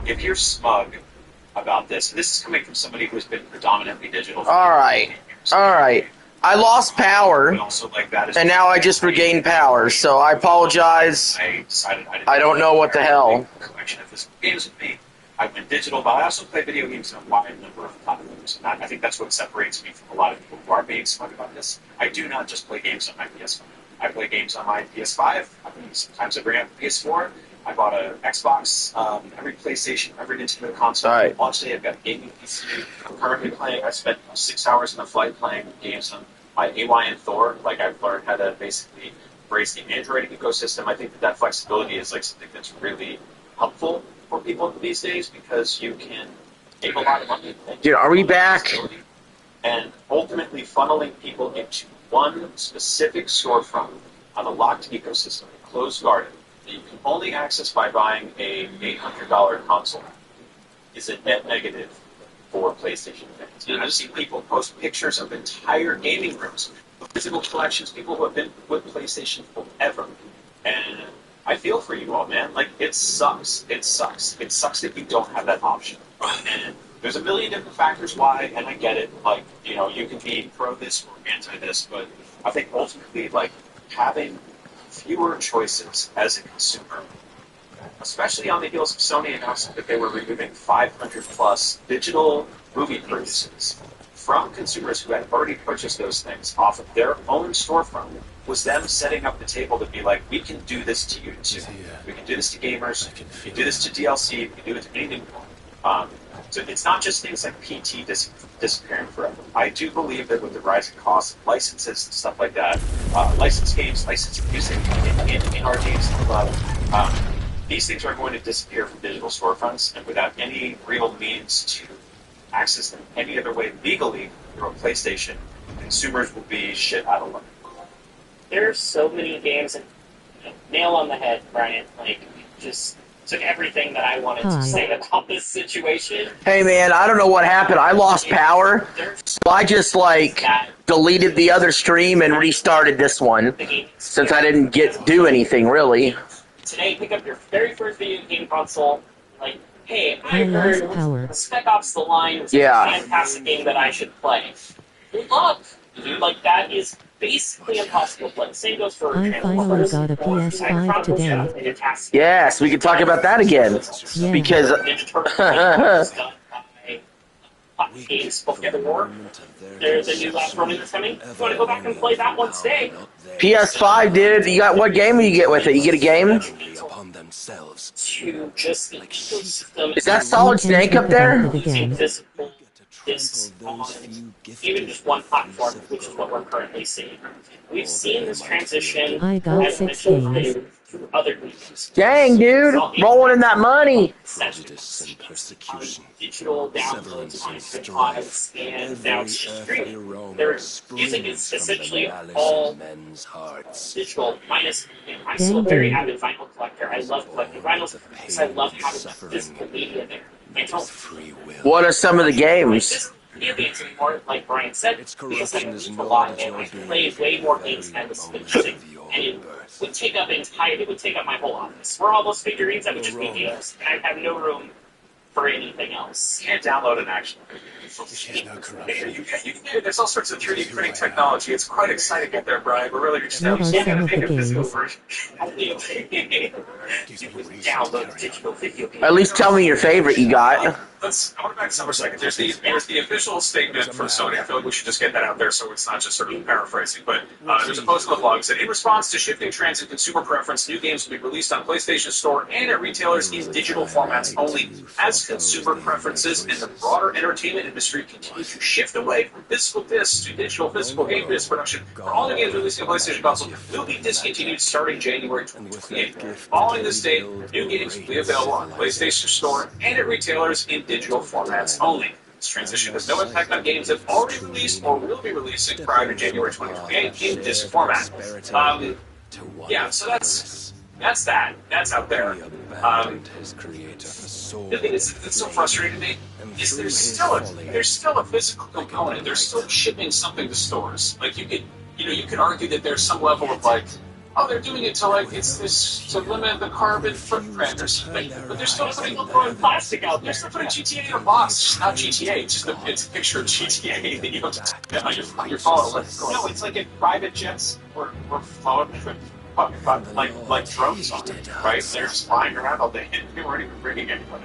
if you're smug about this, and this is coming from somebody who's been predominantly digital. All right. I lost power, But also, like, that is and now I just regained power, so I apologize. I decided I don't know what the hell. Collection of physical games with me. I went digital, but I also play video games on a wide number of platforms. And I think that's what separates me from a lot of people who are being smug about this. I do not just play games on my PS5. I play games on my PS5. Sometimes I bring up the PS4. I bought an Xbox, every PlayStation, every Nintendo console. Right. Launch day, I've got a gaming PC. I'm currently playing. I spent 6 hours in the flight playing games on my AY and Thor. Like, I've learned how to basically embrace the Android ecosystem. I think that flexibility is like something that's really helpful for people these days because you can save a lot of money. Dude, are we back? And ultimately funneling people into one specific storefront on a locked ecosystem, a closed garden, that you can only access by buying a $800 console is a net negative for PlayStation fans. And I've seen people post pictures of entire gaming rooms, of physical collections, people who have been with PlayStation forever. And I feel for you all, man. Like, it sucks. It sucks. It sucks that you don't have that option. And there's a million different factors why, and I get it. Like, you know, you can be pro this or anti this, but I think ultimately, like, having fewer choices as a consumer, especially on the heels of Sony announcing that they were removing 500 plus digital movie purchases from consumers who had already purchased those things off of their own storefront, was them setting up the table to be like, we can do this to you too. We can do this to gamers, we can do this to DLC, we can do it to anything we want. So it's not just things like PT disappearing forever. I do believe that with the rising costs of licenses and stuff like that, licensed games, licensed music in our games in the cloud, these things are going to disappear from digital storefronts, and without any real means to access them any other way legally through a PlayStation, consumers will be shit out of luck. There's so many games, and nail on the head, Brian. Like, just took everything that I wanted to say about this situation. Hey man, I don't know what happened. I lost power, so I just deleted the other stream and restarted this one since I didn't do anything really. Today, pick up your very first video game console. Like, hey, I lost heard power. Spec Ops: The Line is a fantastic game that I should play. Good luck. Like, that is basically impossible to play. Same goes for I finally got a PS5 today. Yes, we can talk about that again. Yeah. Because Games both get the war. There's a new last running that's coming. You want to go back and play that one today? PS5, dude, you got what game do you get with it? You get a game? To just the ecosystem. Is that Solid Snake up there? This on even just one platform, which is what we're currently seeing. We've seen this transition I got 6 games. to other games. Dang, dude, rolling in that money. Digital downloads on files and now it's streaming. Their music is essentially all digital minus. I'm still a very avid vinyl collector. I love collecting vinyls because I love having physical media there. What are some of the games? Video games anymore, like Brian said, because I use a lot and I play way more games than was music, and it would take up my whole office. For all those figurines, that would just be games, and I have no room for anything else. You can't download an action. There's all sorts of 3D printing technology. It's quite exciting out there, Brian. We're really just What are some of the physical games? version. Download digital video games. At least tell me your favorite you got. I want to back up for a second. There's the official statement from Sony. I feel like we should just get that out there so it's not just sort of paraphrasing. But there's a post on the blog that said, in response to shifting trends in consumer preference, new games will be released on PlayStation Store and at retailers in digital formats only. As consumer preferences and the broader entertainment industry continue to shift away from physical discs to digital physical game disc production, for all the games released on PlayStation console will be discontinued starting January 2028. Following this date, new games will be available on PlayStation Store and at retailers in digital formats only. This transition has no impact on games that have already released or will be releasing prior to January 2028 in disc format. Yeah, so that's that. That's out there. The thing that's so frustrating to me is there's still a physical component. They're still shipping something to stores. Like you could argue that there's some level of like oh, they're doing it to like it's this to limit the carbon footprint or something. But they're still throwing plastic out. They're still putting GTA in a box. It's not GTA. It's just it's a picture of GTA that you don't on your phone. No, it's like in private jets were flown like drones on it, right? They're just flying around all day and they weren't even bringing anybody.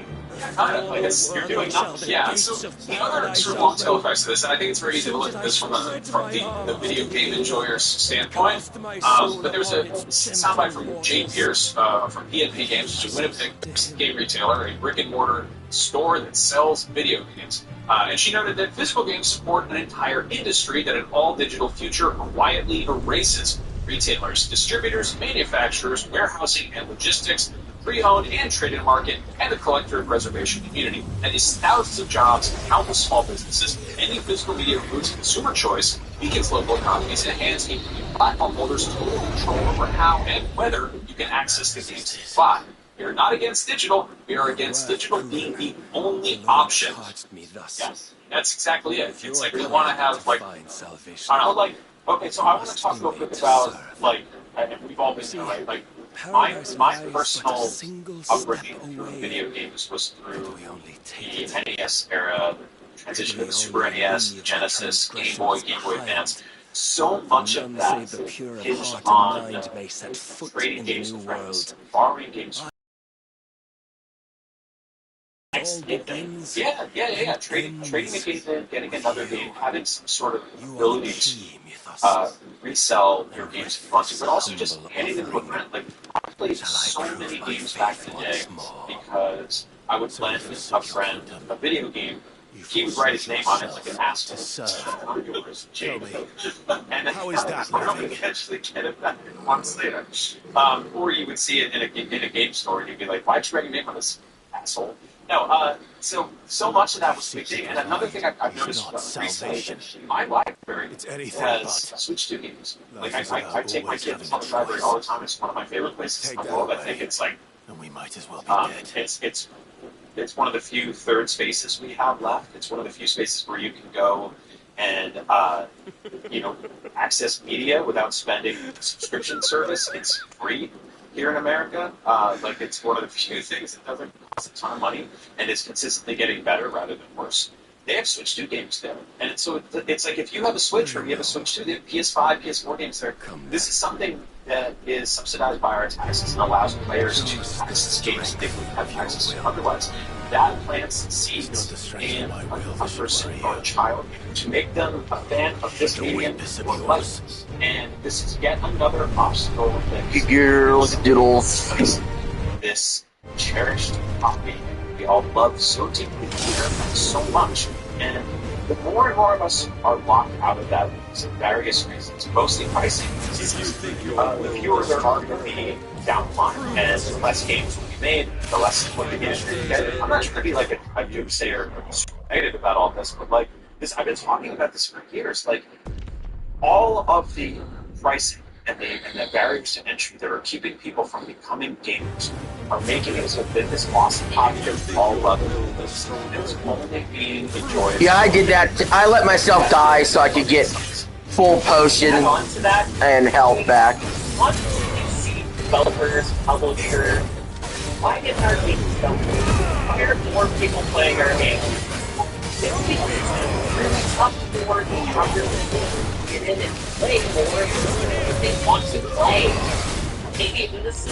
Like you're doing nothing. Yeah. So the other sort of long-tail effects of this, and I think it's very easy to look at this from the video game enjoyer's standpoint. But there was a soundbite from Jane Pierce from PNP Games, which is a Winnipeg game retailer, a brick-and-mortar store that sells video games. And she noted that physical games support an entire industry that an all-digital future quietly erases retailers, distributors, manufacturers, warehousing, and logistics, pre-owned and traded market, and the collector and preservation community. And these thousands of jobs, countless small businesses, any physical media removes consumer choice, weakens local economies, and hands platform holders total control over how and whether you can access the games you buy. We are not against digital. We are against digital being the only option. Yes, that's exactly it. It's like we want to have, like, I don't know, like, okay, so I want to talk real quick about, like, and we've all been there, right? Like, my personal upbringing through video games was through the NES era, the transition to the Super NES, the Genesis, Game Boy Advance. So much of that hinged on trading games with friends, borrowing games. Yeah. Trading a game in, getting another game, having some sort of ability to resell your games if you want to, but also just handing them to a friend. Like, I played so many games back in the day because I would lend a friend a video game. He would write his name on it like an asshole. I'm yours, Jake. And how is that? Eventually get it back months later. Or you would see it in a game store and you'd be like, why'd you write your name on this, asshole? No, so much of that was switching. And another thing I've noticed recently, my library has Switch 2 games. Like, I take my kids on the library all the time. It's one of my favorite places in the world. I think it's like, we might as well be dead. It's one of the few third spaces we have left. It's one of the few spaces where you can go and access media without spending a subscription service. It's free here in America. Like, it's one of the few things that doesn't cost a ton of money and is consistently getting better rather than worse. They have Switch 2 games there. And so it's like if you have a Switch or you have a Switch 2, they have PS5, PS4 games there. This is something that is subsidized by our taxes and allows players to access games they wouldn't have access to otherwise. That plants seeds in a person or a child to make them a fan of this medium or life. And this is yet another obstacle that Girls, doodles. this cherished hobby we all love so deeply here so much. And the more and more of us are locked out of that for various reasons, mostly pricing. The fewer there are going to be down the line, and the less games will be made, the less will the industry get. I'm not trying to be like a doomsayer or negative about all this, but like this, I've been talking about this for years. Like, all of the pricing and the barriers to entry that are keeping people from becoming gamers are making it so that this awesome hobby that we all love is only being enjoyed. Yeah, I did that. I let myself die so I could get full potion and health back. Once you see developers, publishers, why get our games developers? Why are more people playing our games? It's because it's really tough for the get in and play more if they want to play. Maybe this is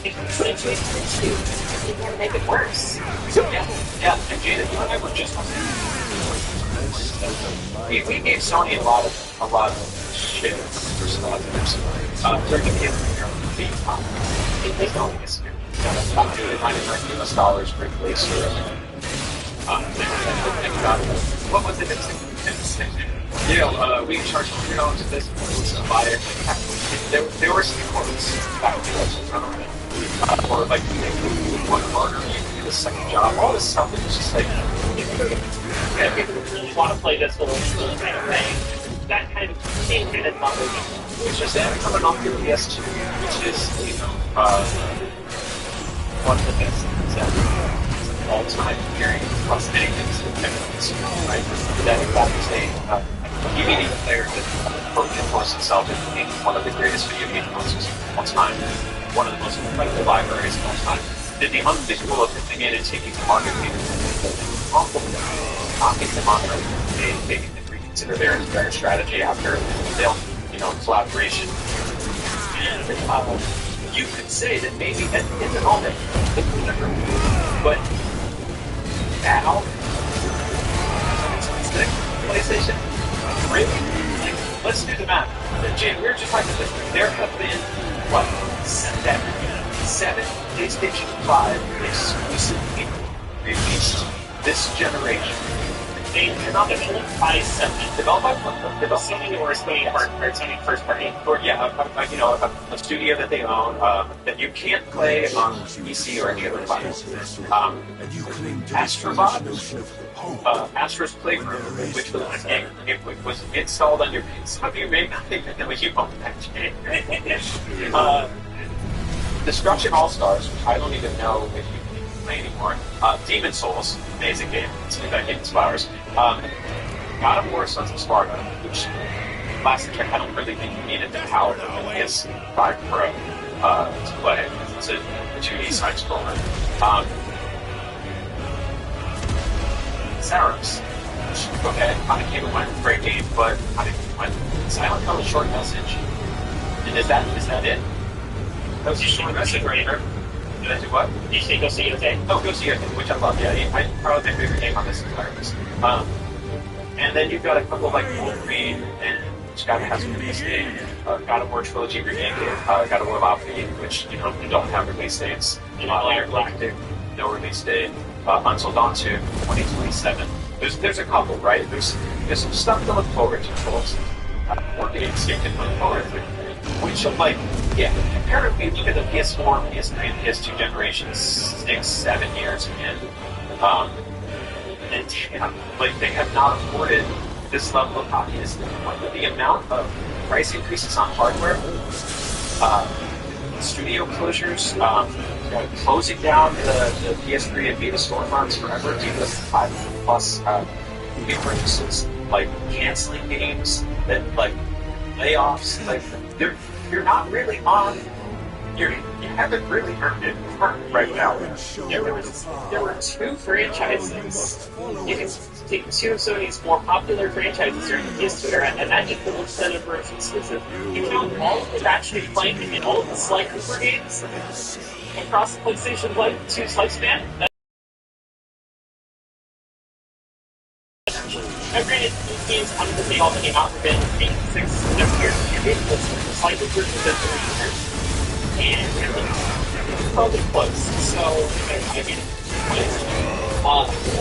if you put into it, you want to make it worse. Yeah, and Jada, you and I were just we gave Sony a lot of shit for some of them. During the game, they don't miss it. About $990 for a place what was it? We charged $100 a business to buy it. There were some quotes back in or like one harder, you do a second job, all this stuff is just like people really want to play this little kind of thing. That kind of same kind of knowledge. It's just that coming off your PS2, which is, one of the best things ever. All-time hearing plus anything to the technical, right? That exact same DVD player that enforced itself in being one of the greatest video game consoles of all time, one of the most incredible libraries of all time, did the unthinkable of coming in and taking the market leader knocking them on their making them reconsider their entire strategy after failed, collaboration. And you could say that maybe in the moment it would never, but now it's like PlayStation, really? Like, let's do the math. Jay, we were just talking about this. There have been what seven PlayStation 5 exclusively released this generation. They're not developed by Sony. Developed by Sony or Sony first party. Or a studio that they own that you can't play on PC or any other platform. Astro's Playroom, which was it was installed on your PC. You may not think that you own that game. Destruction All Stars, which I don't even know if you can play anymore. Demon Souls, amazing game. It's been that game for hours. God of War: Sons of Sparta, which last check I don't really think you needed the power of the PS5 Pro to play. It's a 2D side scroller. Saros, okay, I came and went, great game, but I didn't went. Silent Hill: Short Message. And is that it? That was a short message, right? Did I do what? Did you say Go See Your Thing? Oh, Go See Your Thing, which I love. Yeah, probably my favorite game on this entire list. And then you've got a couple like Wolverine, and which kind of has a release date. God of War Trilogy Renegade, God of War Valkyrie, which you don't have release dates. Layer Galactic, no release date. Until Dawn 2, 2027. There's a couple, right? There's some stuff to look forward to, folks. More games you can look forward to. Which, comparatively, look at the PS4, PS3, and PS2 generations 6, 7 years in. They have not afforded this level of cockiness. The amount of price increases on hardware, studio closures, closing down the PS3 and Vita storefronts forever due to 5+ new purchases, like canceling games, that layoffs, you're not really on. You haven't really earned it right now. There were two franchises. You can take two of Sony's more popular franchises during the PS2 era, and that includes set of versions exclusive. You count all of the Ratchet & Clank and all of the Sly Cooper games across the PlayStation 2's lifespan. Granted, these games, because they all came out within 6 years, it was Sly Cooper within 3 years. And probably close. So, I mean,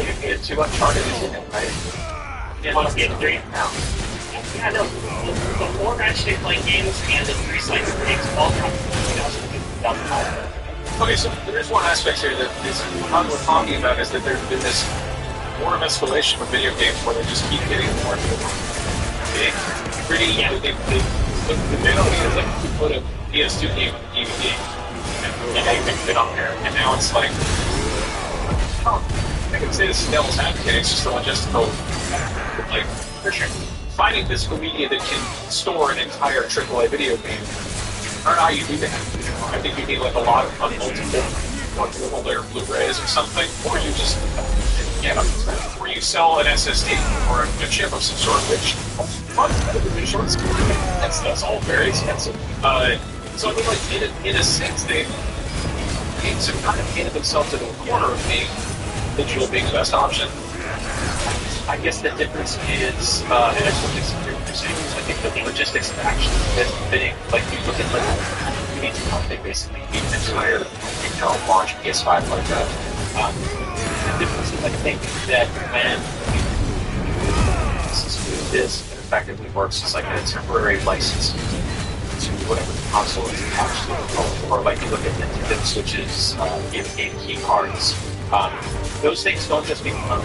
you get 2 Uncharted, isn't it, right? Yeah, let's get 3 now. Yeah, no, the 4 Ratchet & Clank games and the 3 Sly Cooper games all come from 2005. Okay, so there is one aspect here that we're talking about is that there's been this more of escalation with video games where they just keep getting more big, pretty. The middle is like you put a PS2 game on DVD and they fit on there, and now it's like, I can say this is devil's advocate. It's just the logistical, for sure. Finding physical media that can store an entire AAA video game are not easy to have. I think you need a lot of multiple layer Blu-rays or something, or you just or you sell an SSD or a chip of some sort, which that's all very expensive. So I mean, in a sense, games have kind of painted themselves into a corner of being digital being the best option. I guess the difference is, and I think it's interesting, I think the logistics of actually fitting, you look at you need to basically need an entire launch PS5 like that. The difference is I think that when this effectively works as like a temporary license to whatever the console is attached to, or like you look at Nintendo Switch's game key cards. Those things don't just become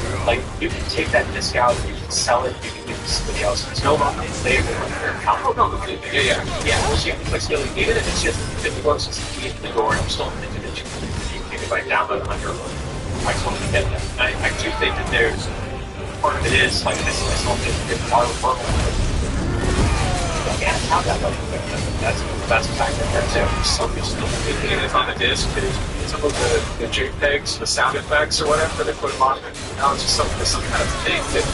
you can take that disc out, you can sell it, you can give it to somebody else. It's no longer stable on their account. Oh no, yeah. You have the flexibility, even if it's just $50 as a key in the door, and you still have to that you can download on your iPhone to get that. I do think that there's part of it is like this is part of the program. Yeah, how that that's a factor there too. Some thing that's on the disc is some of the JPEGs, the sound effects or whatever they put them on. Now it's just some kind of thing that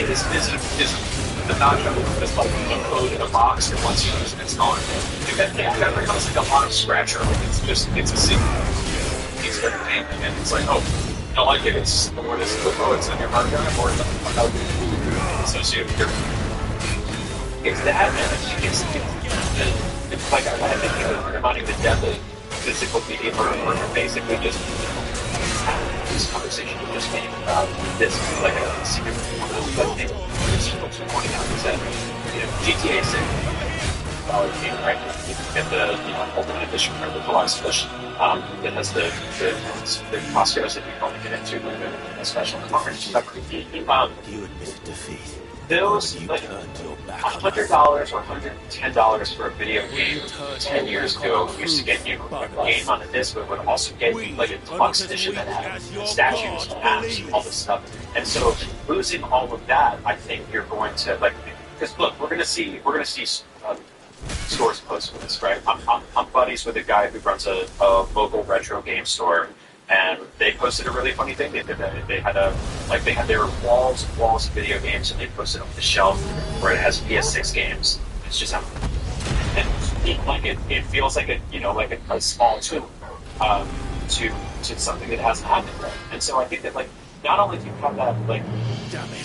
is the notch of it just like a code in a box and once you use it, it's gone. That becomes like a lot of scratcher. Like it's a single piece of everything, and it's like, oh, you don't like it, it's what is it? Oh, it's in your hard drive or it's associated with your. It's that, man. It's like I had been reminding the depth of physical media, or basically just this conversation we just made about this is like a secret one of those things folks are pointing out is that GTA 6 game, right? You get the Ultimate Edition or the Deluxe Edition. It has the Costco's that you can only get into with a special card. You admit defeat. Those like $100 or $110 for a video game 10 years ago used to get you a game on a disc, but would also get you like a deluxe edition that had statues, apps, all this stuff. And so losing all of that, I think you're going to like because look, we're gonna see stores post with this, right? I'm buddies with a guy who runs a local retro game store. And they posted a really funny thing. They had their walls of video games, and they posted up the shelf where it has PS6 games. It's just empty, and it feels like a small tool to something that hasn't happened yet. And so I think that like not only do you have that like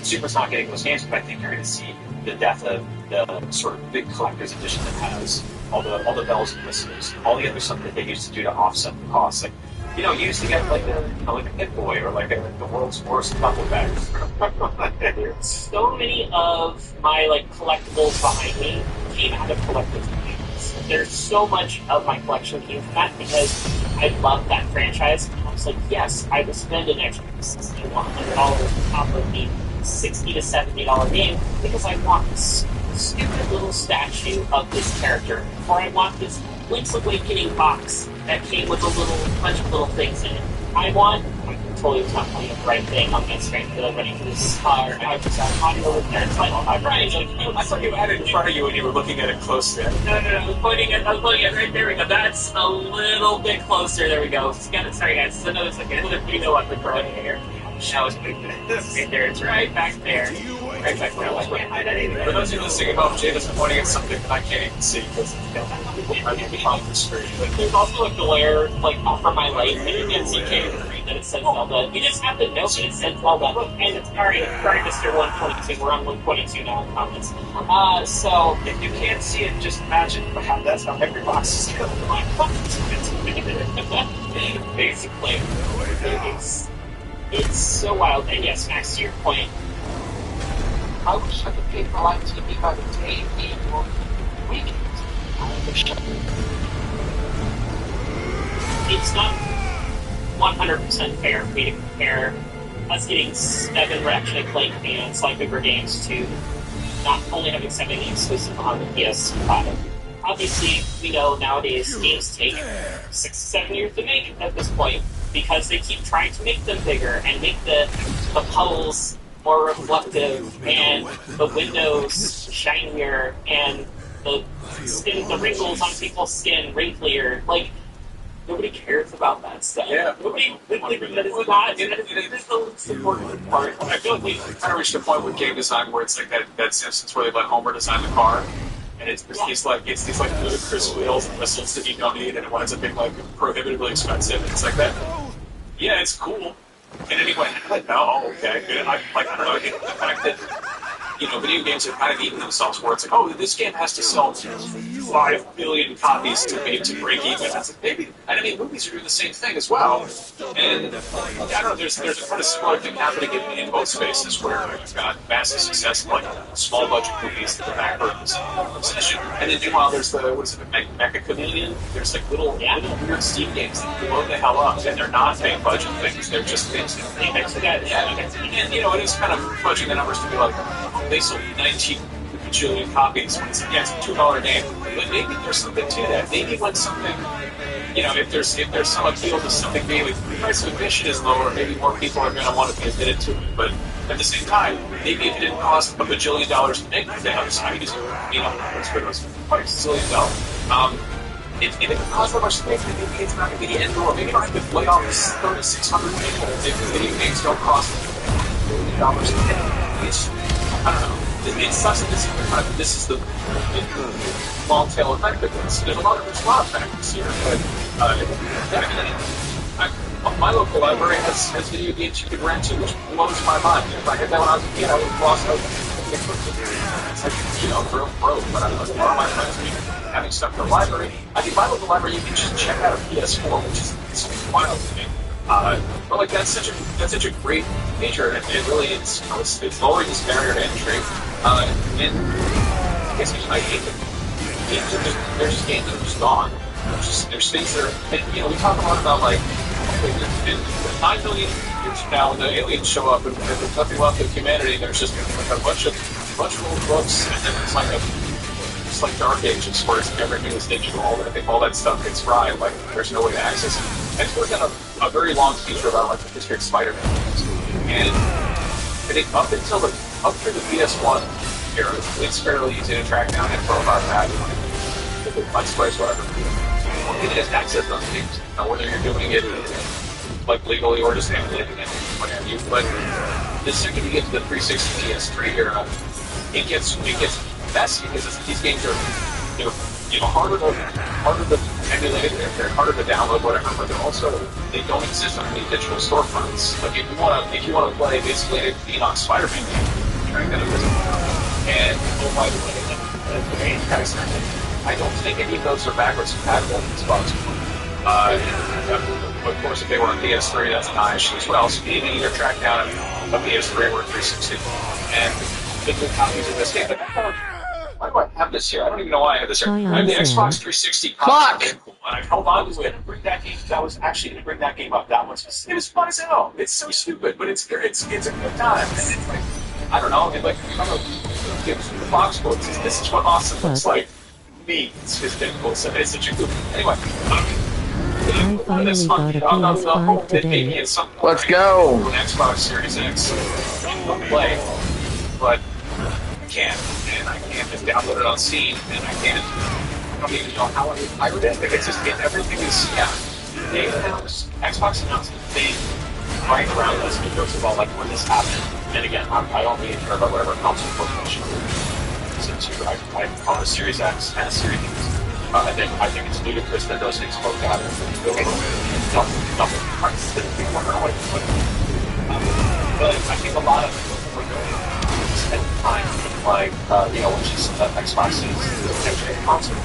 Super's not getting those games, but I think you're going to see the death of the sort of big collector's edition that has all the bells and whistles, all the other stuff that they used to do to offset the cost, like. You used to get like a Pit Boy or like the world's worst duffel bag. So many of my like collectibles behind me came out of collector's games. There's so much of my collection came from that because I love that franchise. I was like, yes, I will spend an extra $100 on top of the $60 to $70 game because I want this stupid little statue of this character, or I want this Link's Awakening box that came with a bunch of little things in it. I'm totally not playing the right thing. I'm getting straight to ready for this fire. I just have audio with there. It's like, I'm right. I thought you had it in front of you when you were looking at it closely. No. I was pointing it right there. We go. That's a little bit closer. There we go. Sorry, guys. It's another second. You know what? We're throwing it here. Show us right there. It's right back there. Right back there. Like, wait, I don't even. For those of you listening at home, Jade is pointing at something that I can't even see because I need to be on the screen. But there's also a glare, like, from my light, and you can see that it says Zelda. You just have to know that it says Zelda. And it's already Mr. 122. We're on 122 now in comments. So, if you can't see it, just imagine how that's how every box is going to look. Basically, it's so wild. And yes, Max, to your point, I wish I could pay for live TV by the day or weekend. It's not 100% fair for me to compare us getting 7 Ratchet & Clank fans like Uber Games to not only having 7 games exclusive on the PS5. Obviously, we know nowadays games take 6 to 7 years to make at this point because they keep trying to make them bigger and make the puddles more reflective and the windows shinier and the wrinkles on people's skin wrinklier. Like, nobody cares about that stuff. Yeah. That is the least important part. I feel like we kind of reached a point with game design where it's like that Simpsons where they let Homer design the car. And it's these ludicrous wheels and whistles that you don't need, and it winds up being like prohibitively expensive. And it's like that. Yeah, it's cool. And anyway, no, okay. I don't know. The fact that video games have kind of eaten themselves where it's like, oh, this game has to sell 5 billion copies to break even. That's like, maybe, and I mean, movies are doing the same thing as well. And I don't know, there's a kind of similar thing happening in both spaces where you've got massive success in like small budget movies that the back burdens obsession. And then meanwhile, there's the Mecha Chameleon. There's like little weird Steam games that blow the hell up, and they're not big budget things. They're just things that they mix together. Yeah, and it is kind of fudging the numbers to be like, they sold 19 bajillion copies. When it's a $2 game, but maybe there's something to that. Maybe when something you know, if there's some appeal to something, maybe the price of admission is lower, maybe more people are going to want to be admitted to it. But at the same time, maybe if it didn't cost $1 bajillion to make the thing, I mean, you know, it's quite $1 zillion. If it costs that much to make, then maybe it's not going to be the end goal. Maybe you don't have to lay off 3,600 people if video games don't cost $1 billion to make. It's, I don't know. It sucks that this is the long tail effect of this. There's a lot of factors here, but my local library has video games you can rent to, which blows my mind. If I did that when I was a kid, I would have lost out. It's like, you know, real broke, but I don't know, a lot of my friends are having stuff in the library. I think my local library, you can just check out a PS4, which is wild to me. But like that's such a great feature, and it really is, you know, it's lowering this barrier to entry. And I guess I hate them. Games are they're just games that are just gone. There's things that are, and, you know, we talk a lot about like, in 9 million years from now when the aliens show up and there's nothing left of humanity, there's just like a bunch of old books, and then it's like Dark Ages, where everything is digital, all that stuff gets fried, like there's no way to access it. And so we've got a very long feature about like the history of Spider-Man. And I think up through the PS1 era, it's fairly easy to track down info about that, like Spice, whatever. You can just access those games, whether you're doing it like legally or just emulating it, what have you. But the second you get to the 360 PS3 era, it gets messy because these games are, you know, harder to emulate, they're harder to download, whatever. But they don't exist on any digital storefronts. Like if you want to play basically a Enoch Spider-Man game, you're going to visit. And oh by the way, I don't think any of those are backwards compatible with Xbox One. Of course, if they were on PS3, that's not an issue as well. So you can either track down a PS3 or a 360 and get good copies of this game. But why do I have this here? I don't even know why I have this here. I have the Xbox 360 copy. And I held on to it and bring that game. I was actually going to bring that game up. That one's it was fun as hell. It's so stupid, but it's a good time. And it's like, I don't know. Like the box quotes. This is what awesome looks like. Me, it's just difficult. So it's such a good. Anyway. I finally got a PS5 today. Let's go. An Xbox Series X play, but I can't, and I can't just download it on Steam, and I don't even know how I pirate it. It's just everything is Xbox announced the thing right around this because of all like when this happened. And again, I don't really care about whatever console corporation. I own a Series X and a Series X. I think it's ludicrous that those things both got it. Nothing price that we wonder what. But I think a lot of people would spend time like which is Xbox is the console.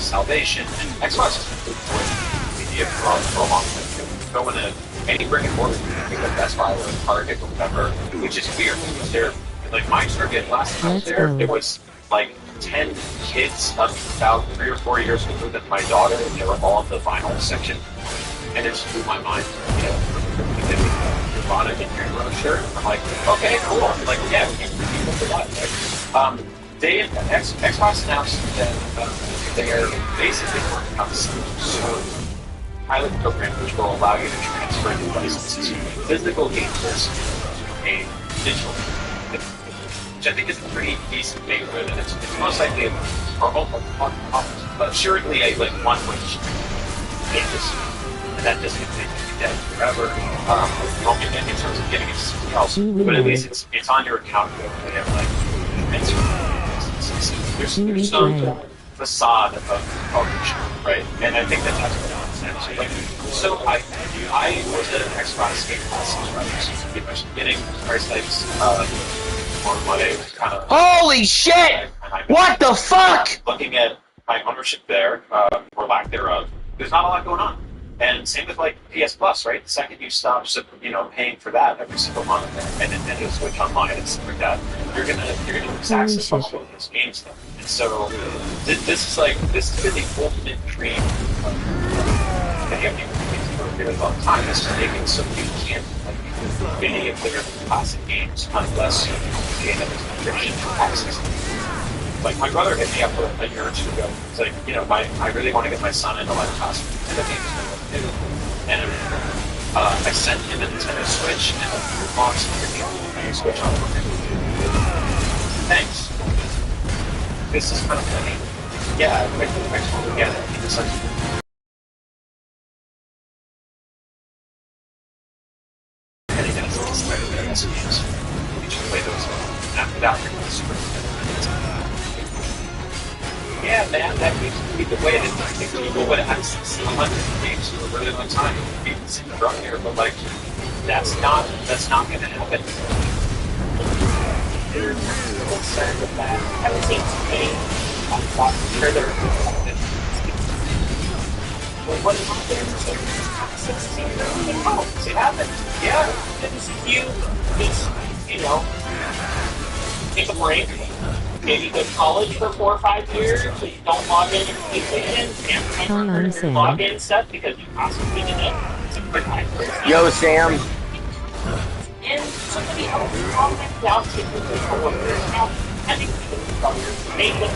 Salvation and Xbox has been good for media for a long time. Go into any brick and mortar, pick up Best Buy or Target or whatever, which is weird because they're like my Target last time I was there, it was like 10 kids of about 3 or 4 years older than my daughter, and they were all in the vinyl section, and it just blew my mind. You know, you bought it in your own shirt. I'm like, okay, cool. Like, yeah, we can review for that. Xbox announced that they are basically working on some pilot program which will allow you to transfer devices from physical games to a digital game. Which I think is a pretty decent thing for it, and it's most likely, assuredly, a one-way and that doesn't continue to be dead forever. In terms of getting it to something else, but at least it's on your account. There's no facade of ownership, right? And I think that's what like. So I was at an Xbox Game Pass subscriber, getting price tags. Holy shit! What the fuck? Looking at my ownership there, or lack thereof, there's not a lot going on. And same with like PS Plus, right? The second you stop, paying for that every single month, and then you switch online and stuff like that, you're gonna lose access to all those games. And so this has been the ultimate dream that you have for a really long time. Is to make it so you can't any of the classic games unless you gain a subscription for access. Like my brother hit me up a year or two ago. It's like, you know, I really want to get my son into like Nintendo games. And I sent him a Nintendo Switch and a box of the Switch on it. Thanks. This is kind of funny. Yeah, I totally get it. It's like, after that, Super Nintendo. Yeah, man, that used to be the way that I think people would access 100 games for a really long time. People seem to run here, but like, that's not going to happen. They're concerned with that. I haven't seen too many further. Well, what is on there? 16. Oh, it happened. Yeah, you know, take a break. Maybe go to college for 4 or 5 years, so you don't log in your and log in stuff because you possibly did it. It's a quick time. Yo, Sam. And somebody else on that down to the coworkers now, I think they would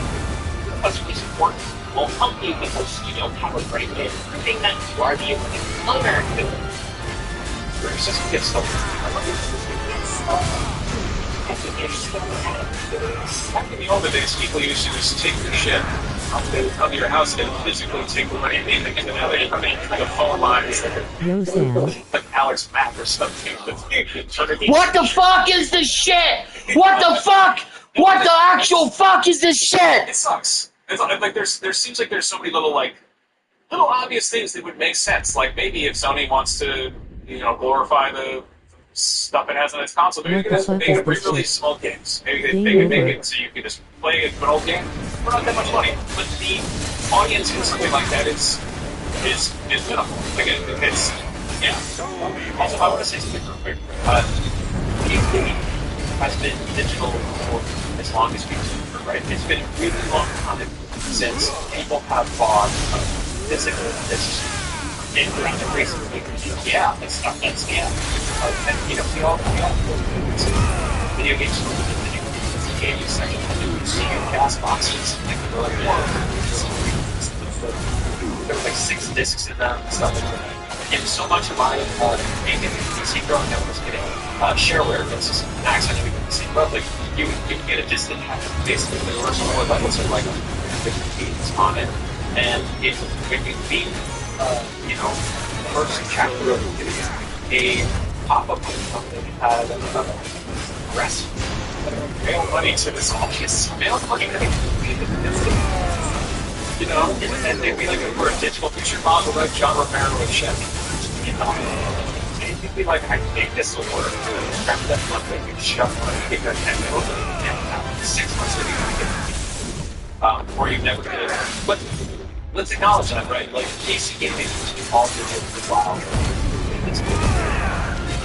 customer support won't help you because you don't have a great way of proving that you are the owner. It's just get stuff. Back in the older days, people used to just take your shit. They would come to your house and physically take away anything, and now they come in through the phone lines. Yo, Sam. Like Alex Mack or something. What the fuck is this shit? What the fuck? What the actual fuck is this shit? It sucks. It's like there seems like there's so many little obvious things that would make sense. Like maybe if Sony wants to, you know, glorify the stuff it has on its console, maybe they could re-release small games. Maybe they could make it so you can just play an old game for not that much money. But the audience for something like that is minimal. Like it's yeah. Also, I want to say something real quick. PC has been digital for as long as we've seen, right? It's been a really long time since people have bought physical discs. And around the recently, yeah, it's stuff that's and you know, we all video games from the video games section. You see your gas boxes, like they're like there were like 6 discs in them and stuff like that. And so much of my making PC growing up was getting shareware. That's just access to PC. But like you get a disc that had basically the first 4 levels of like 50 games on it, and it could be you know, the first chapter of the video, a pop-up that had rest. Mail money to this audience. Mail money to you know, and they'd be like, we're a digital picture model like John Romero and Chevy. You know? And you'd be like, I think this will work. Grab that month and you shove money, get that 10 over, and 6 months later you get or you never get it. But let's acknowledge that, right? Like, PC gaming is all digital for a while.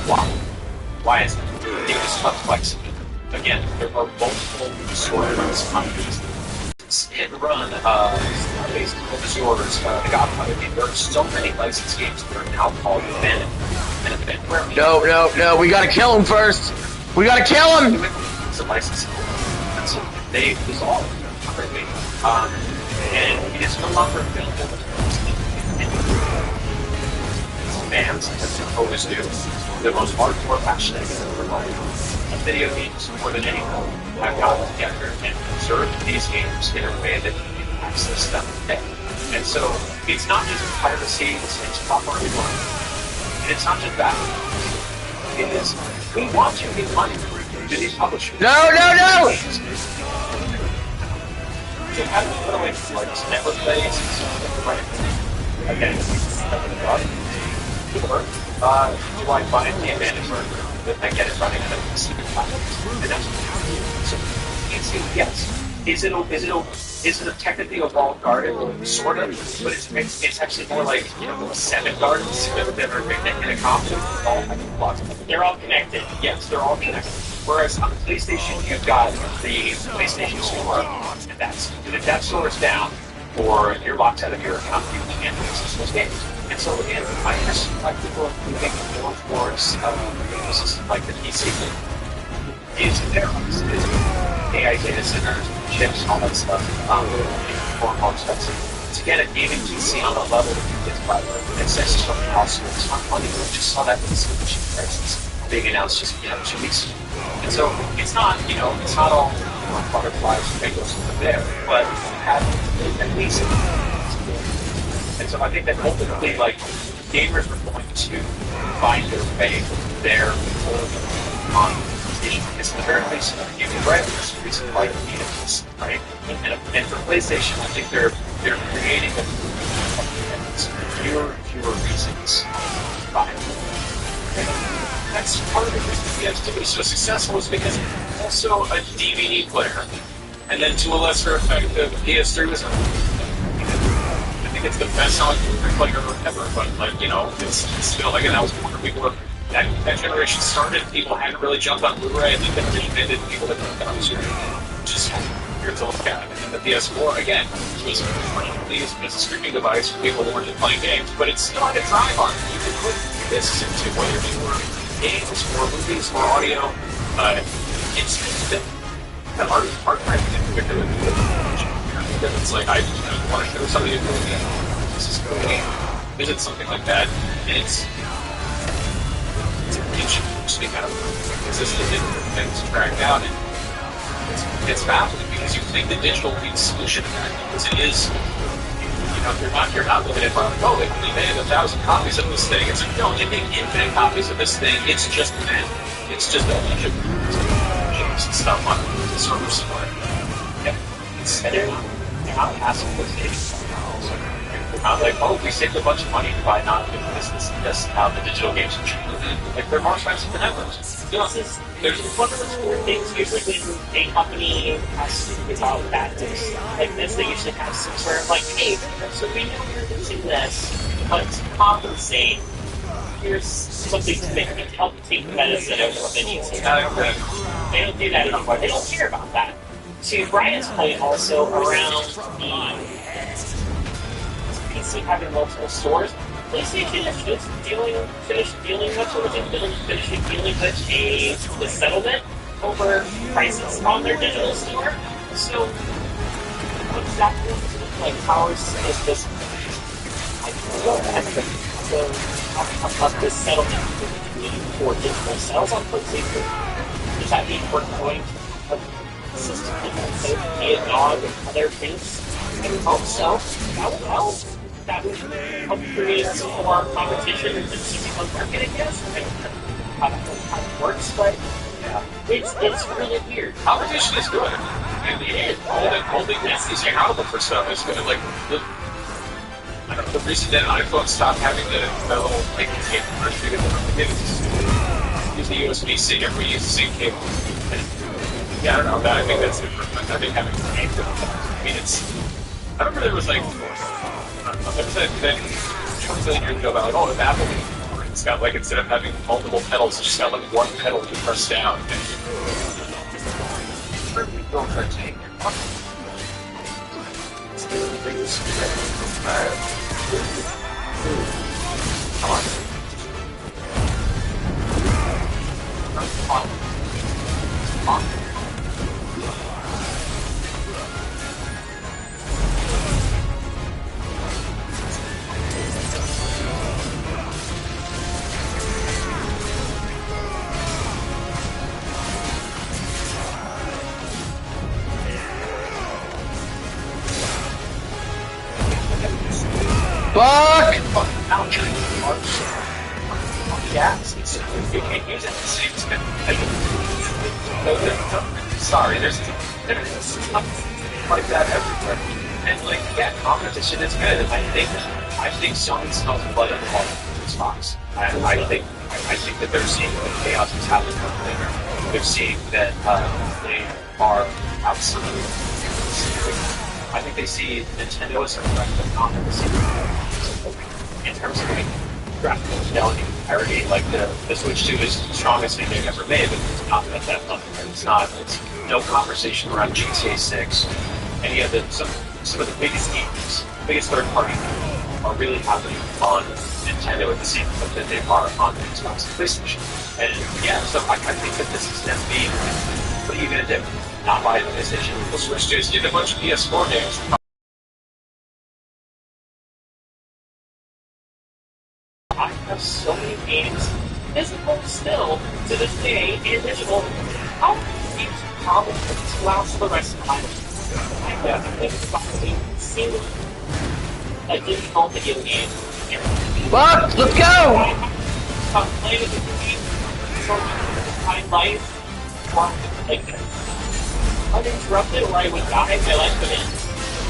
Why? Why is it? Because it's flexible. Again, there are multiple storefronts on this. Hit and run, based on disorders, the Godfather game. There are so many licensed games that are now called abandoned. And abandoned. No, we gotta kill him first. We gotta kill him. It's a licensing. And so they dissolve completely. And it is no longer available. Fans, as they always do, the most hardcore passionate of video games more than anyone have gotten together and observed these games in a way that you can access them today. And so it's not just piracy, it's proper one. And it's not just that. It is, we want to give money to these publishers. No! To have it going like network plays and stuff like that. Again, or do I find the advantage that I get it running on a specific platform? And that's so PC, yes. Is it a technically a walled garden? Sort of, but it's actually more like, you know, 7 gardens that are in a complex all blocks. They're all connected. Yes, they're all connected. Whereas on the PlayStation, you've got the PlayStation Store, and that store is down, or you're locked out of your account, you can't access those games. And so again, I guess like people who make more towards a system like the PC is there is AI data centers, chips and all that stuff. More expensive. To get a gaming PC on the level that you get by it's just so possible. It's not funny. We just saw that with the Switch prices being announced just 2 weeks ago. And so it's not it's not all butterflies and rainbows there, but have at least. And so I think that ultimately, like, gamers are going to find their way there on PlayStation. It's the very least gaming drivers, reason why you need a PC, right? And for PlayStation, I think they're creating fewer reasons to buy it. That's part of the reason the PS2 was so successful, is because it's also a DVD player. And then to a lesser effect, the PS3 was I think it's the best selling movie player ever, but it's still like, and that was before people were, that generation started, people hadn't really jumped on Blu-ray, and then they ended, people that got on Blu-ray. Just here to look at. And the PS4, again, was originally used as a streaming device for people who weren't just playing games, but it still had a drive on it. You could put discs into whether you were games or movies or audio. It's been an art particularly because it's like, I want to show somebody a movie, let's just go visit something like that, and it's actually kind of consistent in things tracked out, and it's baffling because you think the digital will be the solution to that, because it is, you're not limited by, they only made 1,000 copies of this thing. It's like, no, they make infinite copies of this thing. It's just that. It's just a bunch of chips and stuff on the server somewhere. And they're not passing with things. They're not like, we saved a bunch of money by not doing this, how the digital games are treated. Like, they're more expensive than ever. There's one of those weird things, usually when a company has to figure out bad things like this, they usually have some sort of like, hey, so we know you're using this, but to compensate, here's something to make you help take medicine of what they need to. They don't do that anymore. They don't care about that. To Brian's point also around the PC having multiple stores, PlayStation is just finished dealing with the settlement over prices on their digital store. So, what exactly, like, how is this? I don't know about this settlement for digital sales on PlayStation. Does that mean we're going to consistently play Vietnam and other things? I would hope so. That would help. That would help create some more competition and see on market, I guess. I don't know how it works, but it's really weird. Competition is good. And it is. Holding these accountable for stuff is good. Like, the reason that iPhone stopped having the little, like, cable first because use the USB-C, everybody uses the same cable. And, I don't know, I think that's improvement. I think having the same cable, I remember there was like, there was that 20 million years ago about like, if Apple, it's got like, instead of having multiple pedals, it's just got like one pedal to press down. Fuck! Yes, you can't use it the same time. Sorry, there's stuff like that everywhere. And like, yeah, competition is good. I think Sony smells blood in the hole of Xbox. I think that they're seeing the chaos that's happening over there. They're seeing that they are absolutely. I think they see Nintendo as a threat to competency in terms of like graphical fidelity and parity. Like the Switch 2 is the strongest thing they've ever made, but it's not at that level. It's no conversation around GTA 6. And yet some of the biggest games, biggest third party are really happening on Nintendo at the same time that they are on Xbox and PlayStation. And yeah, so I think that this is them being, what are you gonna do? not buy the PlayStation. We'll switch to is get a bunch of PS4 games. I have so many games, physical still, to this day, and digital. How many games probably last for the rest of my life? I definitely seen a digital video game. Fuck, let's go! I'm playing the game for my life, like uninterrupted, or I would die if I left them in.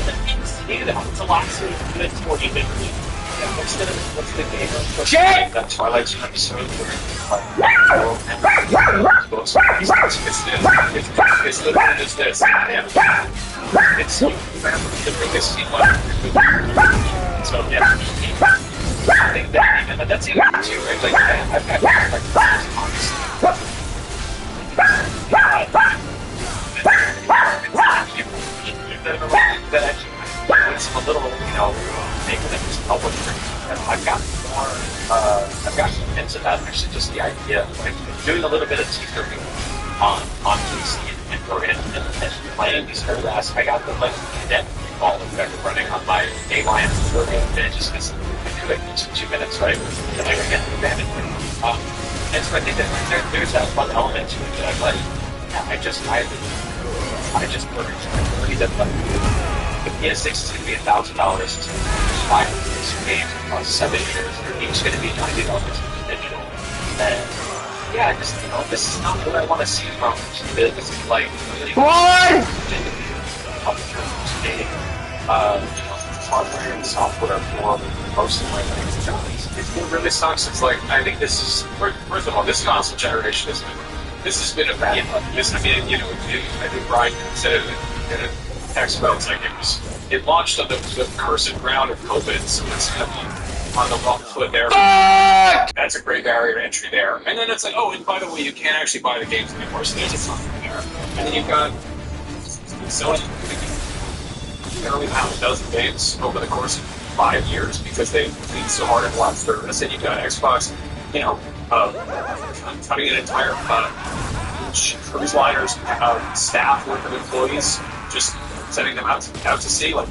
The things to do that to last me good 40 minutes. Yeah, what's the game? Shit! That Twilight episode where it's literally just this. It's the biggest scene ever. So yeah. I think that's even too, right? Like, I've got that actually it's a little, make them just help with I've got more, I've got into that actually just the idea of like doing a little bit of tinkering on PC and playing these harass. I got the like net ball effect running on my A-Lion and it just gets like 2 minutes, right? And I get the damage. And so I think that there's that fun element to it that I'm like, yeah, I just worried that like the PS6 is going to be $1,000 to buy this game across 7 years. Each going to be $90 digital. And yeah, just this is not what I want to see from this is like really What? hardware and software for most of my things. It really sucks. It's like I think this is first of all, this console generation has been a bad one. I think Brian said it in a text about it's like it launched on the cursed ground of COVID, so it's gonna be on the wrong foot there. That's a great barrier to entry there. And then it's like, oh, and by the way, you can't actually buy the games anymore, so there's a ton there. And then you've got Sony barely found a dozen games over the course of 5 years because they leaned so hard in one service. And you've got Xbox, cutting an entire cruise liners, staff with employees, just sending them out to sea, like,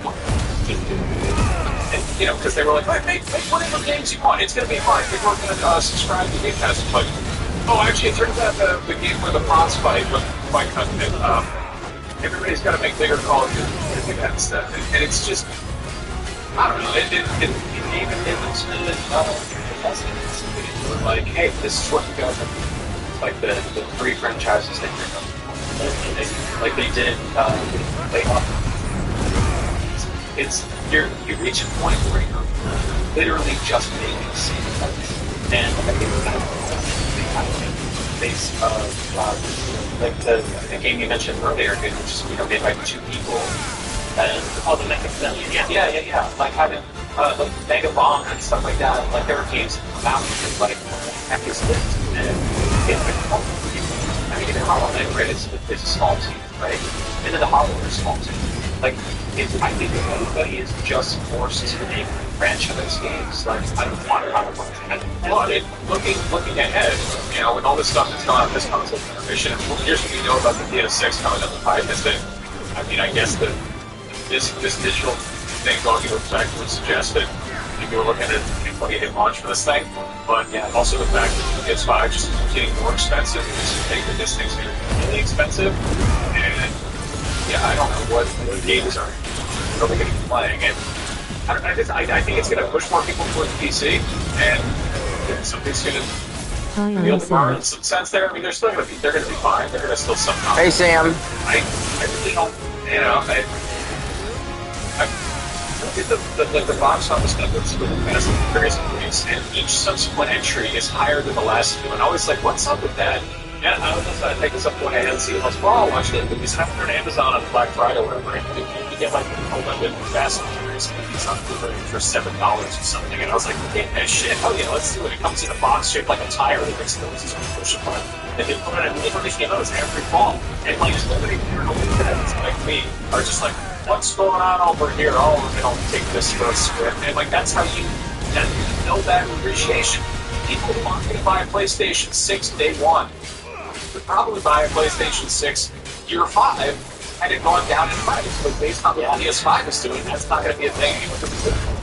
and because they were like, make whatever games you want, it's gonna be fine. People are gonna subscribe to Game Pass. But actually, it turns out the game where the boss fight was quite cutting it. Everybody's got to make bigger Call of Duty and that stuff, and it's just, I don't know. It gave a difference in the like, hey, this is what you guys are. Like the 3 franchises that like they did play off. It's you reach a point where you're literally just making the same thing. And I think it's kind of base of like the game you mentioned earlier, which is made by 2 people. And the Mecha yeah. Like having like Mega Bomb and stuff like that. Like there were games that come out and like heck is this? And I mean, even Hollow Knight, right? It's a small team, right? And then the Hollow is a small team. Like, I think if everybody is just forced to make franchise games, like, I don't want to looking ahead, with all this stuff that's going on this console generation, and here's what we know about the PS6 coming up the pipe is that, I mean, I guess that this digital thing going into effect would suggest that if you were looking at a launch for this thing, but yeah, also the fact that the PS5 just keeps getting more expensive, just think that this thing's going to be really expensive, and yeah, I don't know what games are really going to be playing, and I think it's going to push more people towards PC, and something's going to feel more in some sense there. I mean, they're going to be fine. They're going to still somehow. Hey, Sam. I really don't, the box office numbers for the Fast and Furious movies, and each subsequent entry is higher than the last two, and I was like, what's up with that? And I was just take this up one hand and see how well I'll watch the movies. And after on Amazon on Black Friday or whatever, and you get like 11 Fast and Furious movies on Blu-ray for $7 or something, and I was like, yeah, shit, oh yeah, let's do it. It comes in a box shaped like a tire that makes noises when you push a button. And they put it in the release those every fall, and like nobody here, like me, are just like, what's going on over here? Oh, they don't take this for a script. And like that's how you know that appreciation. People want me to buy a PlayStation 6 day one would probably buy a PlayStation 6 year 5 had it gone down in price, but based on what PS5 is doing, that's not going to be a thing anymore.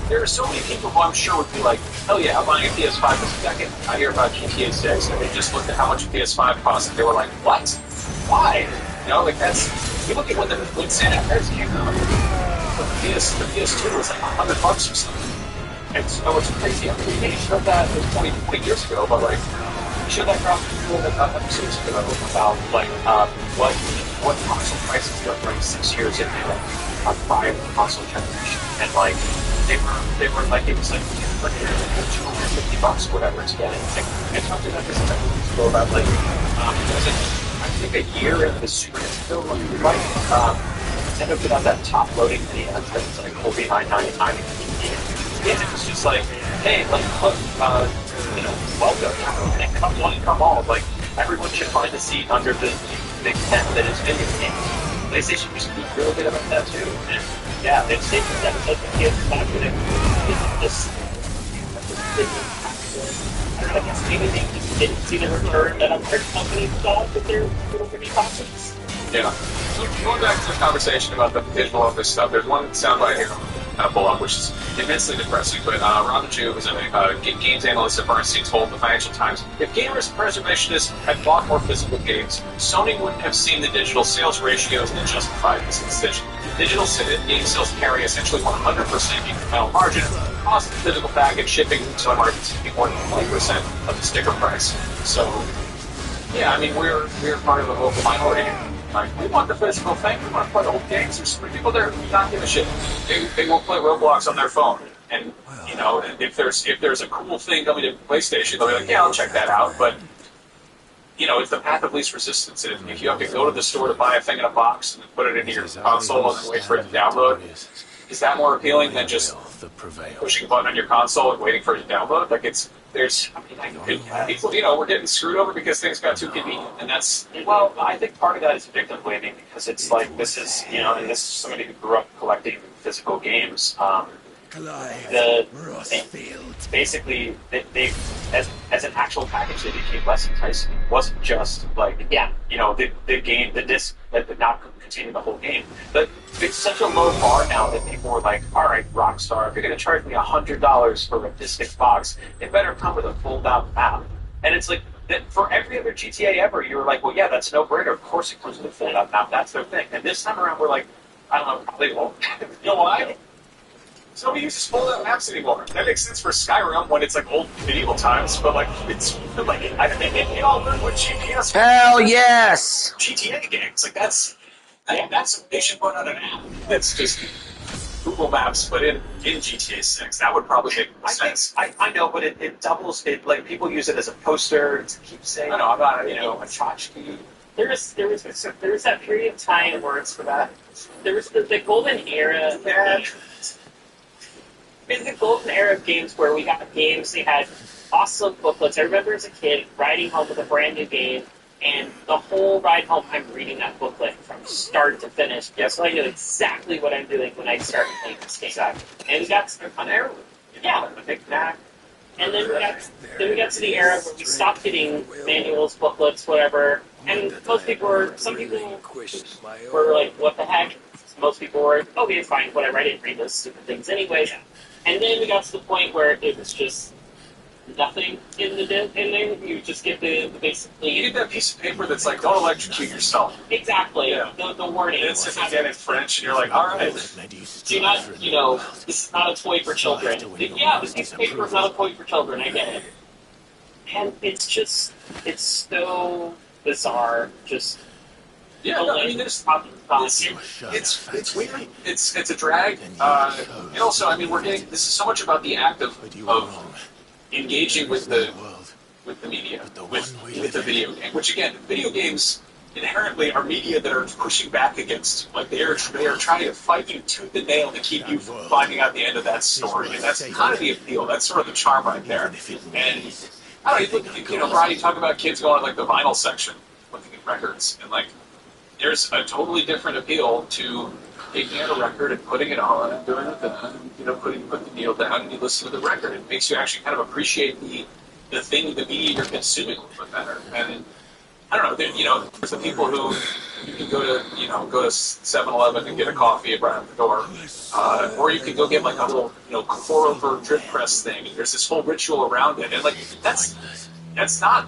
There are so many people who I'm sure would be like, hell yeah, I'm buying a PS5 this second. I hear about GTA 6, and they just looked at how much a PS5 costs, and they were like, what? Why? You know, like that's, you look at when San Andreas came out, the PS2 was like $100 or something. And so it's crazy. I mean, they showed that 20 years ago, but like, we showed that graphic episodes ago about like what console prices look like 6 years into a 5 console generation, and like they were like it was like $250 or whatever to get it. Like, I talked to them this a couple weeks ago about like was it, I think a year into the Super Nintendo, like Nintendo put out that top loading video that was like $49.99. And it was just like, hey, like, look, you know, welcome, and come one and come all. Like, everyone should find a seat under the big tent that is video games. PlayStation used to be really good about that too. And yeah, they've taken that as a gift back to them. Just, I guess maybe they just didn't see the return that other companies thought with their little pretty consoles. Yeah. So going back to the conversation about the digital of this stuff, there's one soundbite here. Pull up, which is immensely depressing. But Robin Jew, who's a games analyst at Bernstein, told the Financial Times, if gamers and preservationists had bought more physical games, Sony wouldn't have seen the digital sales ratios that justify this decision. Digital game sales carry essentially 100% incremental margin, cost of physical package shipping to markets to be more than 20% of the sticker price. So, yeah, I mean, we're part of the local minority here. Like, we want the physical thing. We want to play old games. There's some people there who don't give a shit. They won't play Roblox on their phone. And you know, if there's a cool thing coming to PlayStation, they'll be like, yeah, I'll check that out. But you know, it's the path of least resistance. If you have to go to the store to buy a thing in a box and put it into your console and wait for it to download, is that more appealing than just pushing a button on your console and waiting for it to download? Like people, you know, we're getting screwed over because things got too convenient, and that's, well, I think part of that is victim blaming, because it's like, this is, you know, and this is somebody who grew up collecting physical games. Basically, they as an actual package, they became less enticing. It wasn't just like, you know, the game, the disc that did not contain the whole game. But it's such a low bar now that people were like, all right, Rockstar, if you're going to charge me $100 for a disc box, it better come with a fold-out map. And it's like, for every other GTA ever, you were like, well, yeah, that's no brainer. Of course it comes with a fold-out map. That's their thing. And this time around, we're like, I don't know, probably won't. You know why? Nobody uses fold-out maps anymore. That makes sense for Skyrim when it's like old medieval times, but like it's like I think they all learn what GPS. Hell yes! GTA games, like that's they should put out an app that's just Google Maps, but in GTA 6. That would probably make more sense. I know, but it doubles it. Like people use it as a poster to keep saying. I know, I'm not, you know, a tchotchke. There was that period of time where it's for that. There was the golden era. In the golden era of games where we got games, they had awesome booklets. I remember as a kid riding home with a brand new game, and the whole ride home I'm reading that booklet from start to finish. Yes, so I know exactly what I'm doing when I start playing this game. Exactly. And we got on air. Yeah. The Big Mac. And then we got to the era where we stopped getting manuals, booklets, whatever. And some people were like, what the heck? Most people were, okay, fine, whatever, I didn't read those stupid things anyway. And then we got to the point where it was just nothing in there. You just get the basically... You get that piece of paper that's like, don't electrocute yourself. Exactly. Yeah. The warning. And it's if you get in French, and you're like, all right. Do not, you know, this is not a toy for children. Yeah, this piece of paper is not a toy for children, I get it. And it's so bizarre, just... Yeah, no, I mean, it's weird. It's a drag. And also, I mean, this is so much about the act of engaging with the media, with the video game. Which again, video games inherently are media that are pushing back against. Like they are trying to fight you tooth and nail to keep you from finding out the end of that story. And that's kind of the appeal. That's sort of the charm right there. And I don't know. You know, Brian, you talk about kids going to like the vinyl section, looking at records, and like. There's a totally different appeal to taking out a record and putting it on and doing it, you know, put the needle down and you listen to the record. It makes you actually kind of appreciate the media you're consuming a little bit better. And I don't know, you know, there's the people who You can go to 7-Eleven and get a coffee right out the door, or you can go get like a little pour over drip press thing. And there's this whole ritual around it, and like that's not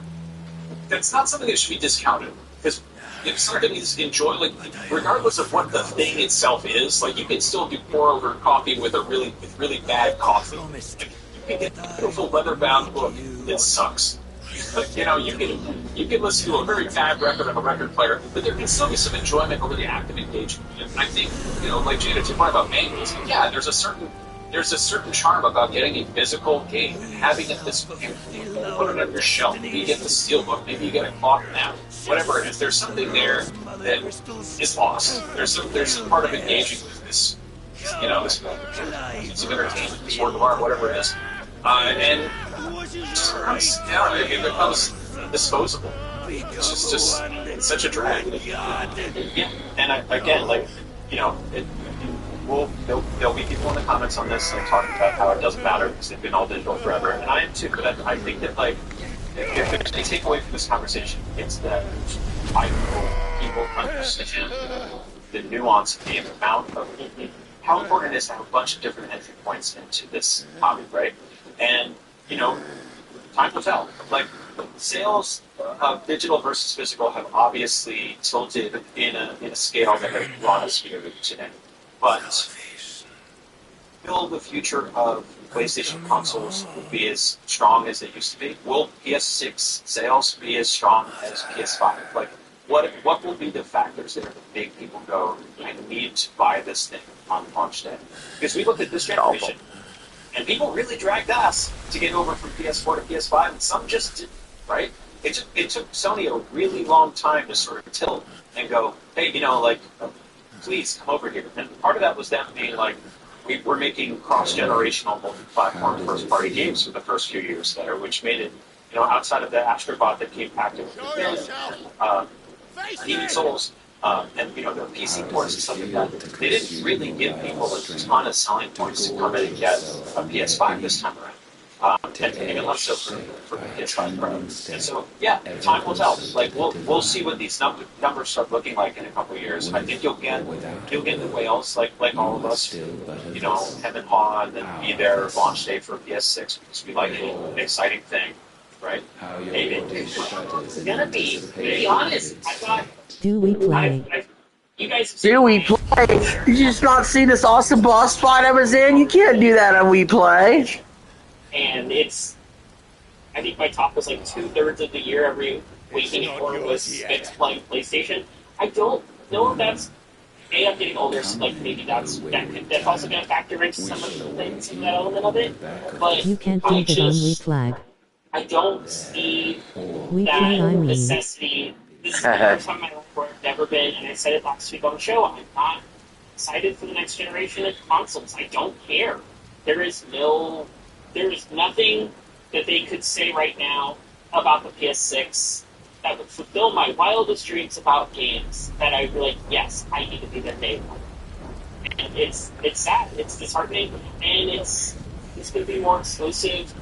something that should be discounted because if something is like regardless of what the thing itself is, like you can still do pour over coffee with really bad coffee. Like, you can get a beautiful leather bound book that sucks. But, you can listen to a very bad record on a record player, but there can still be some enjoyment over the active engagement. And I think, like Jada, to your point about manuals, yeah, there's a certain charm about getting a physical game and having it this way. Put it on your shelf. Maybe you get the steelbook. Maybe you get a cloth map. Whatever it is, there's something there that is lost. There's some part of engaging with this, this piece of entertainment, this work of art, whatever it is, and it becomes disposable. It's just it's such a drag. Yeah, and there'll be people in the comments on this talking about how it doesn't matter because they've been all digital forever, and I am too. But I think that if there's any takeaway from this conversation, it's that I hope people understand the nuance and the amount of how important it is to have a bunch of different entry points into this hobby, right? And time will tell. Like sales of digital versus physical have obviously tilted in a scale that has brought us here today. But will the future of PlayStation consoles be as strong as they used to be? Will PS6 sales be as strong as PS5? Like, what will be the factors that are going to make people go, I need to buy this thing on launch day? Because we looked at this generation, and people really dragged us to get over from PS4 to PS5, and some just didn't, right? It took Sony a really long time to sort of tilt and go, hey, please come over here. And part of that was them being like, we're making cross-generational multi-platform first-party games for the first few years there, which made it, outside of the Astrobot that came packed with Demon Souls, and their PC ports and stuff like that, they didn't really give people a ton of selling points to come in and get a PS5 this time around. And even less so for the PS5 Pro. And so, yeah, time will tell. Like we'll see what these numbers start looking like in a couple of years. I think you'll get the whales like all of us, hem and haw and then be there launch day for PS6 because we like an exciting thing, right? It's gonna be honest. I thought. Do we play? You guys. Do we play? You just not see this awesome boss fight I was in? You can't do that on We Play. And I think my top was like 2/3 of the year every waking hour was spent playing PlayStation. I don't know if that's I'm getting older, so like maybe that's also going to factor into some of the things in that element of it. But you can't do it on WeFlag. I don't see WePlay, necessity. This is the first time in my life where I've never been, and I said it last week on the show. I'm not excited for the next generation of consoles. I don't care. There is nothing that they could say right now about the PS6 that would fulfill my wildest dreams about games that I'd be like, yes, I need to be there day one. And it's sad, it's disheartening, and it's going to be more exclusive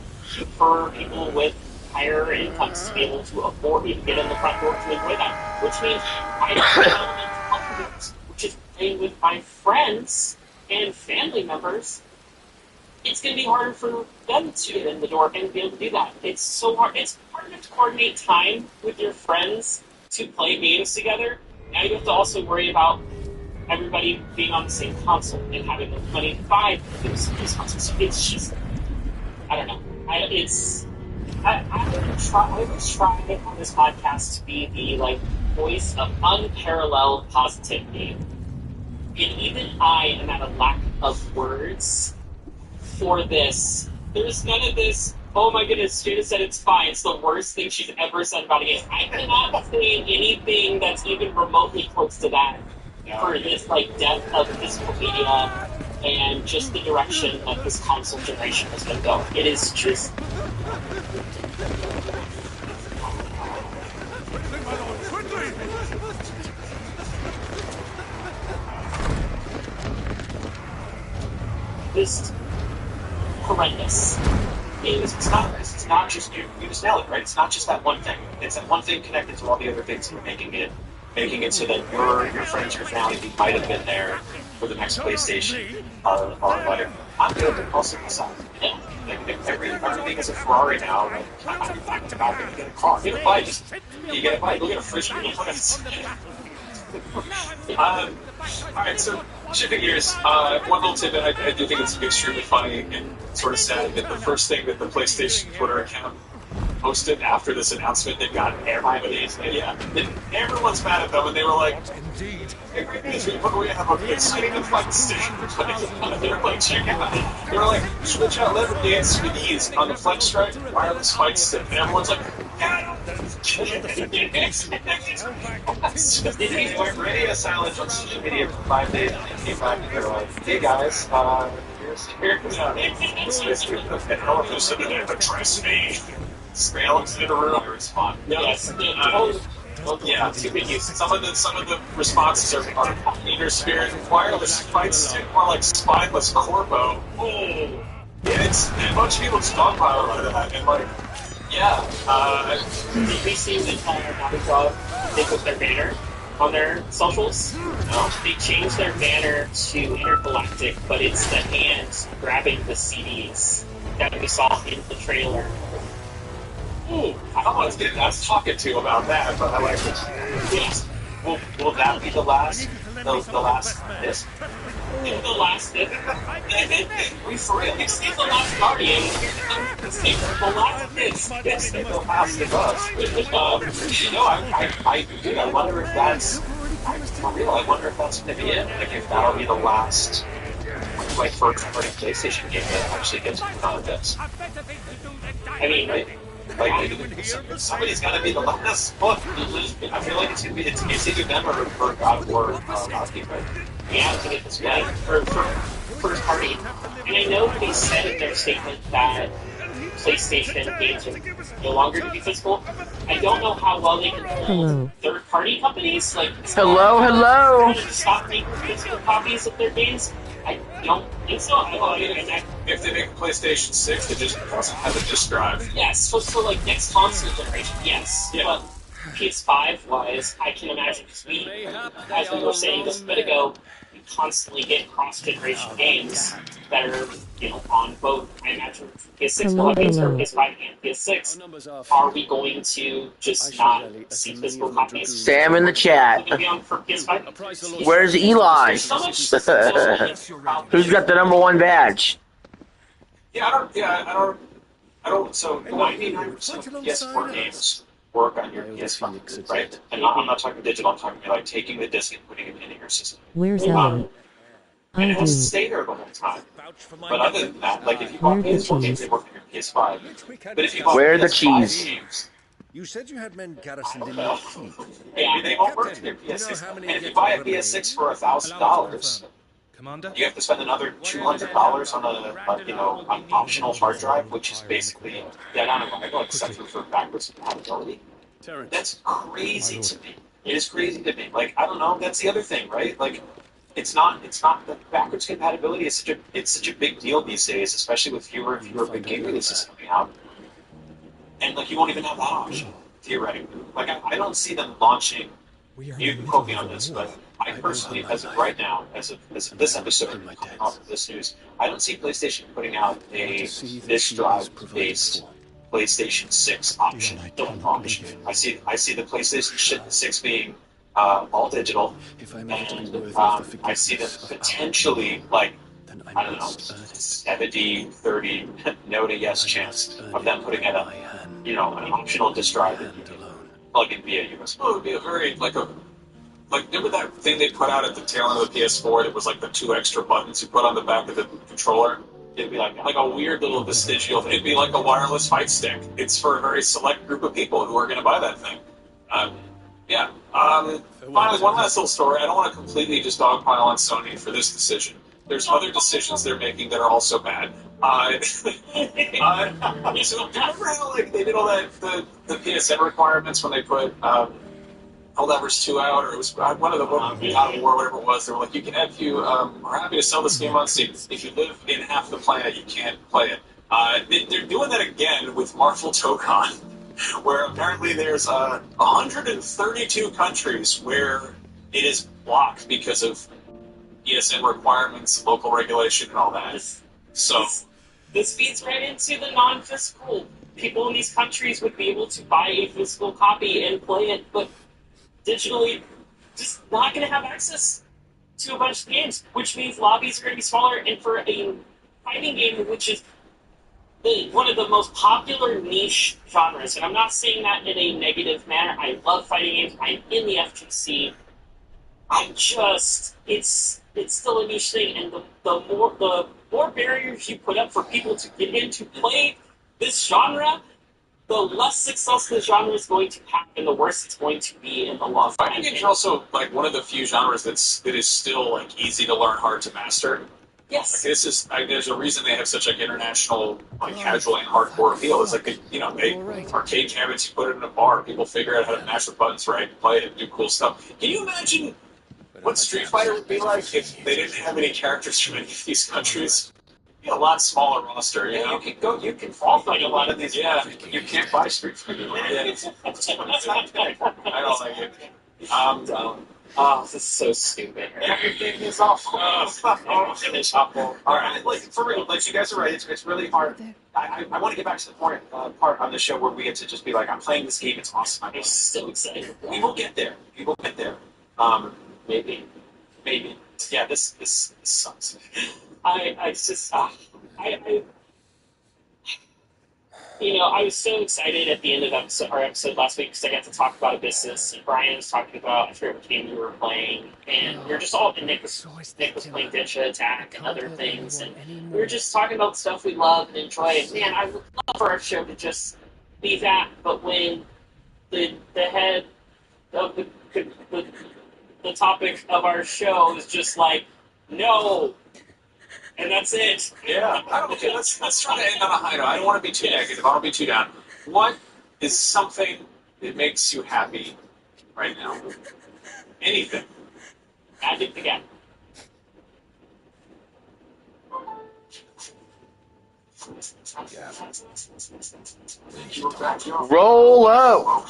for people with higher incomes to be able to afford to get in the front door to enjoy that, which means I don't have an element of confidence, which is playing with my friends and family members. It's going to be harder for them to get in the door and be able to do that. It's so hard. It's hard to coordinate time with your friends to play games together. Now you have to also worry about everybody being on the same console and having the money to buy these consoles. It's just, I don't know. I would try on this podcast to be the voice of unparalleled positivity. And even I am at a lack of words for this. There's none of this, oh my goodness, Jada said it's fine, it's the worst thing she's ever said about a game. I cannot say anything that's even remotely close to that for this depth of physical media and just the direction that this console generation has been going. It is just horrendous. It's not just you just nailed it, right? It's not just that one thing. It's that one thing connected to all the other things that are making it making it so that your friends, your family who might have been there for the next PlayStation are like, I'm going to impulsive decide. Like everything is a Ferrari now. Like, I'm not going to get a car. Get a bike. You get a bike. Go get a fridge. Alright, so shifting gears, one little tidbit, I do think it's extremely funny and sort of sad that the first thing that the PlayStation Twitter account posted after this announcement, they got everybody's, everyone's mad at them, and they were like, what do we have up here? Sitting in the station. They were like, check out. They were like, switch out lever gates with ease on the Flex Strike wireless fight stick. And everyone's like, they went radio silent on social media for 5 days, and they came back and they were like, hey guys, here's sitting there, address me. Alex in the room or respond. Yes. Yeah, some of the responses are meaner spirit wireless fight stick, more like spineless corpo. Oh, it's a bunch of people stockpile out of that, and like, did we see the entire Naruto? They put their banner on their socials. No. They changed their banner to Intergalactic, but it's the hand grabbing the CDs that we saw in the trailer. Ooh, I don't want to get us talking to about that, but I like it. Yes. Will that be the last? The last disc? The last disc. We for real? It's the last Guardian. It's the last disc. It's the last of us. I wonder if that's for real. I wonder if that's going to be it. Like if that'll be the last, like first-party PlayStation game that actually gets contests. I mean, right? Like somebody's got to be the last one. I feel like it's either them or God of War Rocky, right? Yeah, to get this right for first party. And I know they said in their statement that PlayStation games are no longer to be physical. I don't know how well they can hold third-party companies like Hello. to stop making physical copies of their games. I don't think so. If they make a PlayStation 6, it just doesn't have a disk drive. Yes, so like next console generation, yes. Yeah. But PS5 wise, I can imagine because as we were saying just a bit ago, we constantly get cross-generation games that are, on both, I imagine, PS6 will have games for PS5 and PS6. Are we going to just not see physical copies? Sam in the chat. Will they be on for PS5? Where's Eli? There's so much Who's got the #1 badge? I don't. So 99% of PS4 games work on your PS5, right? And I'm not talking digital. I'm talking like taking the disc and putting it into your system. Where's Elliot? And I it has to do. stay there the whole time. But other than that, like if you bought PS4 games, they work on your PS5. But if you bought Where the PS5 cheese? games, You said you had men garrisoned in well, your keep. maybe they won't work on your PS6. And if you buy a PS6 for $1,000, Commander? you have to spend another $200 on an optional hard drive, which is basically dead on arrival, except for backwards compatibility. That's crazy to me. It is crazy to me. Like, I don't know. That's the other thing, right? Like, it's not the backwards compatibility is such a big deal these days, especially with fewer and fewer big game releases coming out. And like, you won't even have that option theoretically. Like, I don't see them launching. You can quote me on this, but I personally, as of right now, as of this episode, coming off of this news, I don't see PlayStation putting out a disk drive-based PlayStation 6 option. Don't launch. I see the PlayStation 6 being all digital, and I see them potentially like, I don't know, 70-30 no to yes chance of them putting out an optional disk drive that you can plug in via USB. Oh, it would be a very remember that thing they put out at the tail end of the PS4 that was like the 2 extra buttons you put on the back of the controller? It'd be like a weird little vestigial. It'd be like a wireless fight stick. It's for a very select group of people who are going to buy that thing. Finally, one last little story. I don't want to completely just dogpile on Sony for this decision. There's other decisions they're making that are also bad. So remember how they did all that the PSN requirements when they put Helldivers 2 out, or it was one of the God of War, whatever it was. They were like, you can have we're happy to sell this game on Steam. If you live in half the planet, you can't play it. They're doing that again with Marvel Tokon. where apparently there's 132 countries where it is blocked because of ESN requirements, local regulation, and all that. So This feeds right into the non-physical. People in these countries would be able to buy a physical copy and play it, but digitally, just not going to have access to a bunch of games, which means lobbies are going to be smaller. And for a fighting game, which is one of the most popular niche genres, and I'm not saying that in a negative manner. I love fighting games. I'm in the FGC. It's still a niche thing, and the more barriers you put up for people to get in to play this genre, the less success the genre is going to have, and the worse it's going to be in the long run. fighting games are also like one of the few genres that is still like easy to learn, hard to master. Yes. This is there's a reason they have such like international, like casual and hardcore appeal. It's like they arcade cabinets, you put it in a bar, people figure out how to mash the buttons right, play it, do cool stuff. Can you imagine what Street Fighter would be like if they didn't have any characters from any of these countries? Be a lot smaller roster, you know. You can fall fight a lot of these. Yeah, you can't buy Street Fighter. Yeah. I don't like it. I'm down. Oh, this is so stupid. Everything is awful. Awful. All right, like for real, like you guys are right. It's really hard. I want to get back to the part on the show where we get to just be like, I'm playing this game. It's awesome. I'm so excited. We will get there. We will get there. Maybe. Yeah, this sucks. I was so excited at the end of our episode last week because I got to talk about a business, and Brian was talking about, I forget what game we were playing, and we were just all, and Nick was playing Densha Attack and other things, and we were just talking about stuff we love and enjoy. And man, I would love for our show to just be that, but when the head of the topic of our show is just like, no. And that's it. Yeah. Okay, let's try to end on a high note. I don't want to be too negative. I don't want to be too down. What is something that makes you happy right now? Anything. Magic the Gathering. Roll up.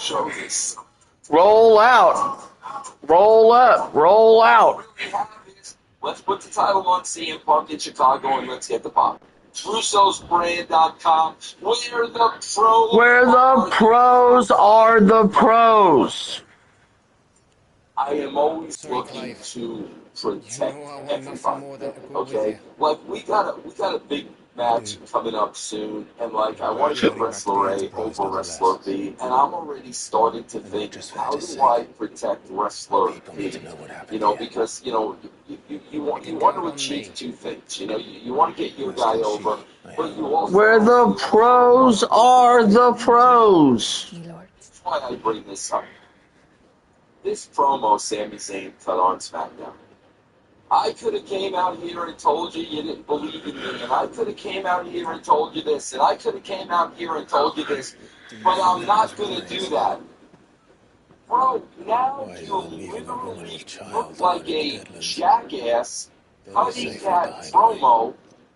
Roll out. Roll up. Roll out. Let's put the title on CM Punk in Chicago and let's get the pop. Russo'sBrand.com, where the pros are the pros. I am always looking to protect everybody. Okay, like we got a big match coming up soon, and like I want to get Wrestler A over Wrestler B, and I'm already starting to think, how do I protect Wrestler B? You know, because you want to achieve two things. You know, you want to get your guy over, but you also where the pros are the pros. That's why I bring this up. This promo Sami Zayn cut on SmackDown. I could have came out here and told you didn't believe in me, and I could have came out here and told you this, and I could have came out here and told you this, but I'm not going to do that. Bro, now you literally look like a jackass cutting that promo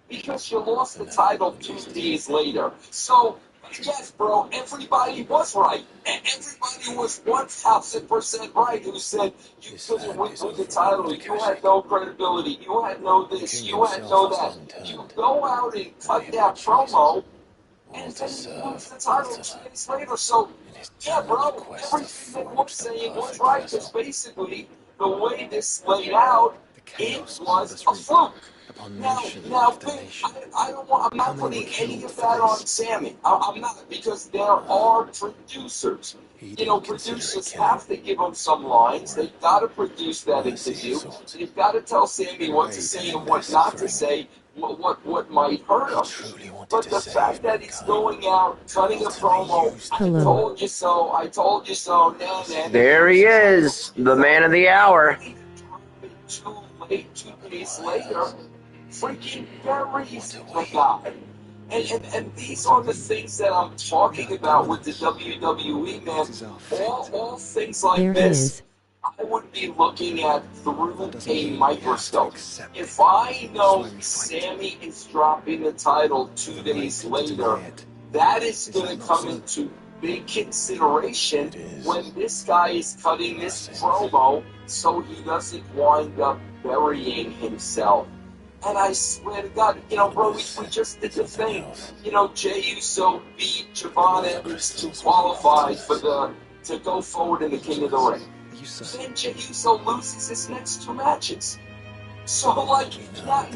because you lost the title 2 days later. So, yes, bro, everybody was right. And everybody was 1,000% right who said you couldn't win with the title. You had no credibility. You had no this. You had no that. You go out and cut that promo, and then you lose the title 2 days later. So, yeah, bro, everything that we're saying was right. Because basically, the way this laid out, it was a fluke. Now, I'm not putting any of that on Sammy. I'm not, because there are producers. You know, producers have to give them some lines. They've got to produce that interview. They've got to tell Sammy what to say and what not to say, what might hurt him. But the fact that he's going out, cutting a promo, I told you so, I told you so, There he is, the man of the hour. Too late, 2 days later, freaking buries the guy. And these are the things that I'm talking about with the WWE, man. All things like this, I would be looking at through a microscope. If I know Sammy is dropping the title 2 days later, that is going to come into big consideration when this guy is cutting this promo so he doesn't wind up burying himself. And I swear to God, bro, we just did the thing. Jey Uso beat Javon Evans to qualify to go forward in the King of the Ring. Then Jey Uso loses his next 2 matches. So, like, now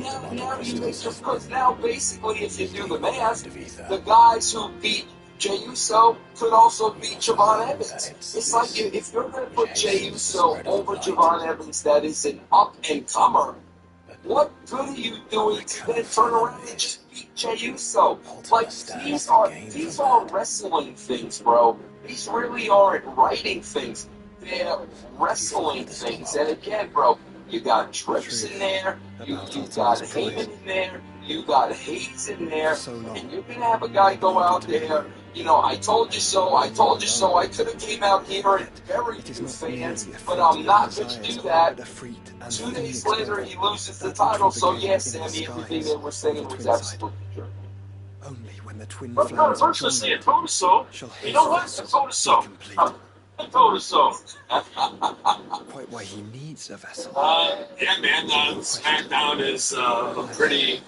you make because now basically, if you do the math, the guys who beat Jey Uso could also beat Javon Evans. It's like if you're going to put Jey Uso over Javon Evans, that is an up-and-comer, what good are you doing to then turn around and just beat Jey Uso? Like, these are wrestling things, bro. These really aren't writing things. They're wrestling things. And again, bro, you got Trips in there, you got Heyman in there, you got Hayes in there, and you're going to have a guy go out there, I told you so, I could have came out here and buried you fans, but I'm not going to do that. 2 days later, he loses the title, so yes, Sammy, everything they were saying was absolutely true. But no, first let's say it, so. You know what? I told us so. I told us so. Quite why he needs a vessel. Yeah, man, SmackDown is a pretty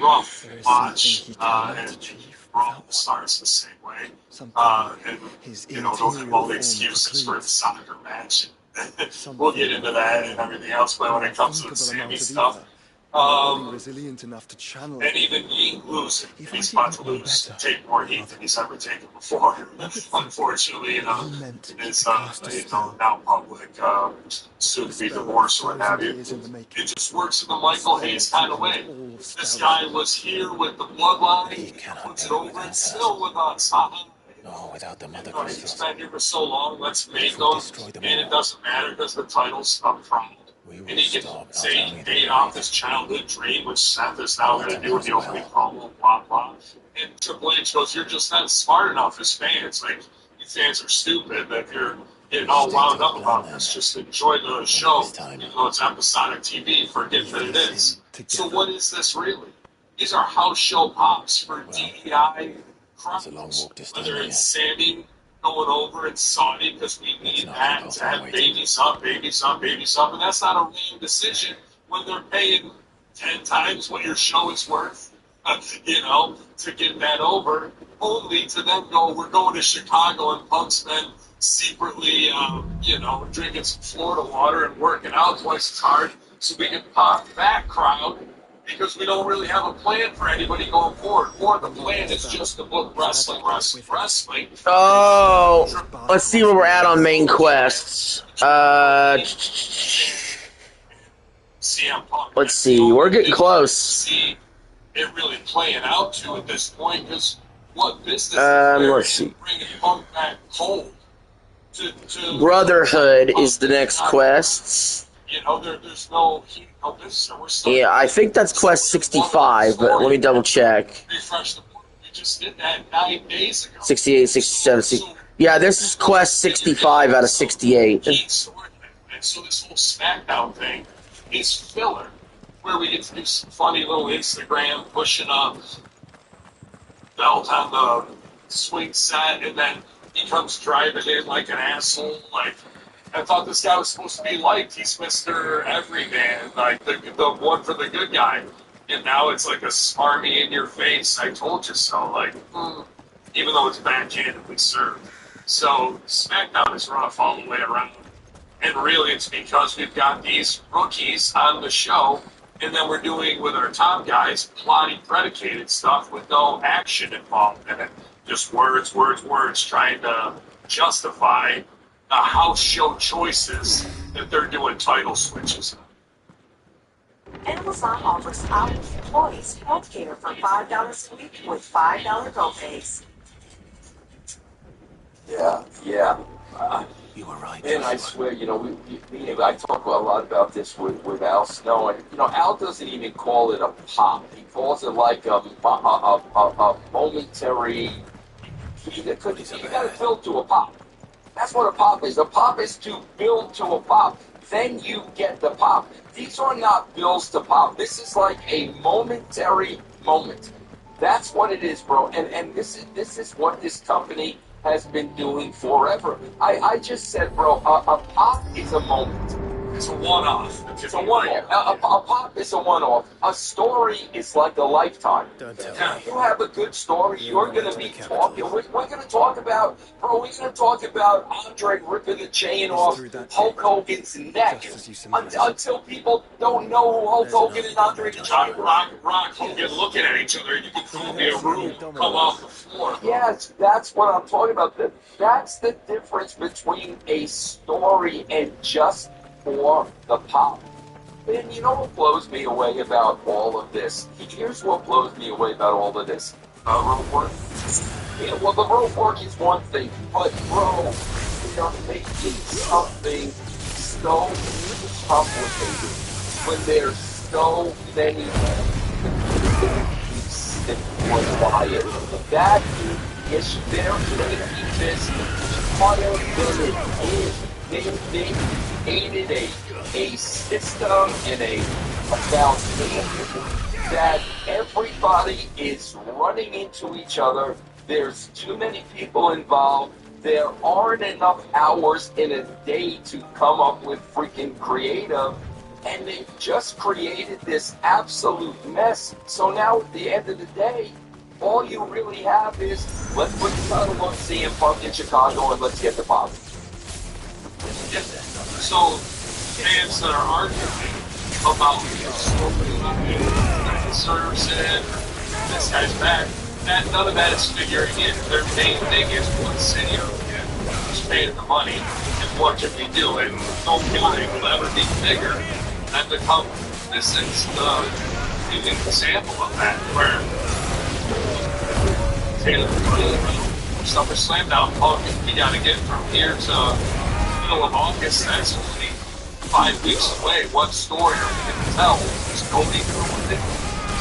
rough watch, and Raw starts the same way. And, those are all the excuses for the soccer match. We'll get into that and everything else, but when it comes to the Sammy stuff, resilient enough to channel and even Yeet losing, he's about to lose, take more heat than he's ever taken before. Unfortunately, it's now public, soon to be divorced or what have you. It just works in the Michael Hayes kind of way. This guy was here with the bloodline, puts it over and still with us. No, without the mother He's been here for so long, let's make them, and it doesn't matter because the title's up front. And he can say date off his childhood dream, which Seth is now going to do with the opening promo, blah, blah. And Triple H goes, you're just not smart enough as fans. Like, you fans are stupid that you're getting all wound up about this. Just enjoy the show. Even though it's episodic TV, forget that it is. So what is this really? These are house show pops for DEI crimes. Whether it's Sammy going over and Saudi because we need that to have babies up, and that's not a real decision when they're paying 10 times what your show is worth, to get that over, only to then go, we're going to Chicago and Punk's been secretly, drinking some Florida water and working out twice as hard so we can pop that crowd. Because we don't really have a plan for anybody going forward. Or the plan is just to book wrestling. Oh, let's see where we're at on main quests. Let's see, we're getting close. See it really playing out to at this point, because what business let's see. Bringing Punk back cold to Brotherhood is the next quest. There's no business. We're still I think that's quest 65, but let me double check. Refresh the board. We just did that 9 days ago. 68, 67, 60. Yeah, this is quest 65 out of 68. And so this whole SmackDown thing is filler, where we get to do some funny little Instagram pushing up belt on the swing set, and then he comes driving in like an asshole, like. I thought this guy was supposed to be liked. He's Mr. Everyman, like the one for the good guy. And now it's like a smarmy in your face, I told you so, like, even though it's backhandedly served. So SmackDown is rough all the way around. And really it's because we've got these rookies on the show, and then we're doing with our top guys plotting predicated stuff with no action involved in it. Just words, trying to justify house show choices that they're doing title switches. Amazon offers our employees health care for $5 a week with $5 co-pays. Yeah. You were right. And I swear, I talk a lot about this with Al Snow, and Al doesn't even call it a pop. He calls it like a momentary. You got to build to a pop. That's what a pop is. A pop is to build to a pop. Then you get the pop. These are not builds to pop. This is like a momentary moment. That's what it is, bro. And this is what this company has been doing forever. I just said, bro, a pop is a moment. It's a one-off. It's a one-off. A pop is a one-off. A story is like a lifetime. Don't tell If you have a good story, you're going to be talking. We're going to talk about, bro, we're going to talk about Andre ripping the chain off Hulk Hogan's neck until people don't know who Hulk Hogan and Andre the Giant are. Rock Hogan looking at each other, and you can feel the room come off the floor. Yes, that's what I'm talking about. That's the difference between a story and just for the pop. And you know what blows me away about all of this? Here's what blows me away about all of this. Road work. Yeah, well, the road work is one thing, but bro, they are making something so complicated when there's so many quiet. That is they're making this higher than it is. They created a system and a foundation that everybody is running into each other. There's too many people involved. There aren't enough hours in a day to come up with freaking creative. And they've just created this absolute mess. So now at the end of the day, all you really have is, let's put the title on CM Punk in Chicago and let's get the pop. So, fans that are arguing about the deserves it, this guy's bad, none of that is figuring in. Their main thing is what city are we in, who's paying the money, and what can we do, and no building will ever be bigger than the company. This is the example of that, where SummerSlam now, we got to get from here to middle of August. That's only 5 weeks away. What story are we going to tell? Is Cody through with it?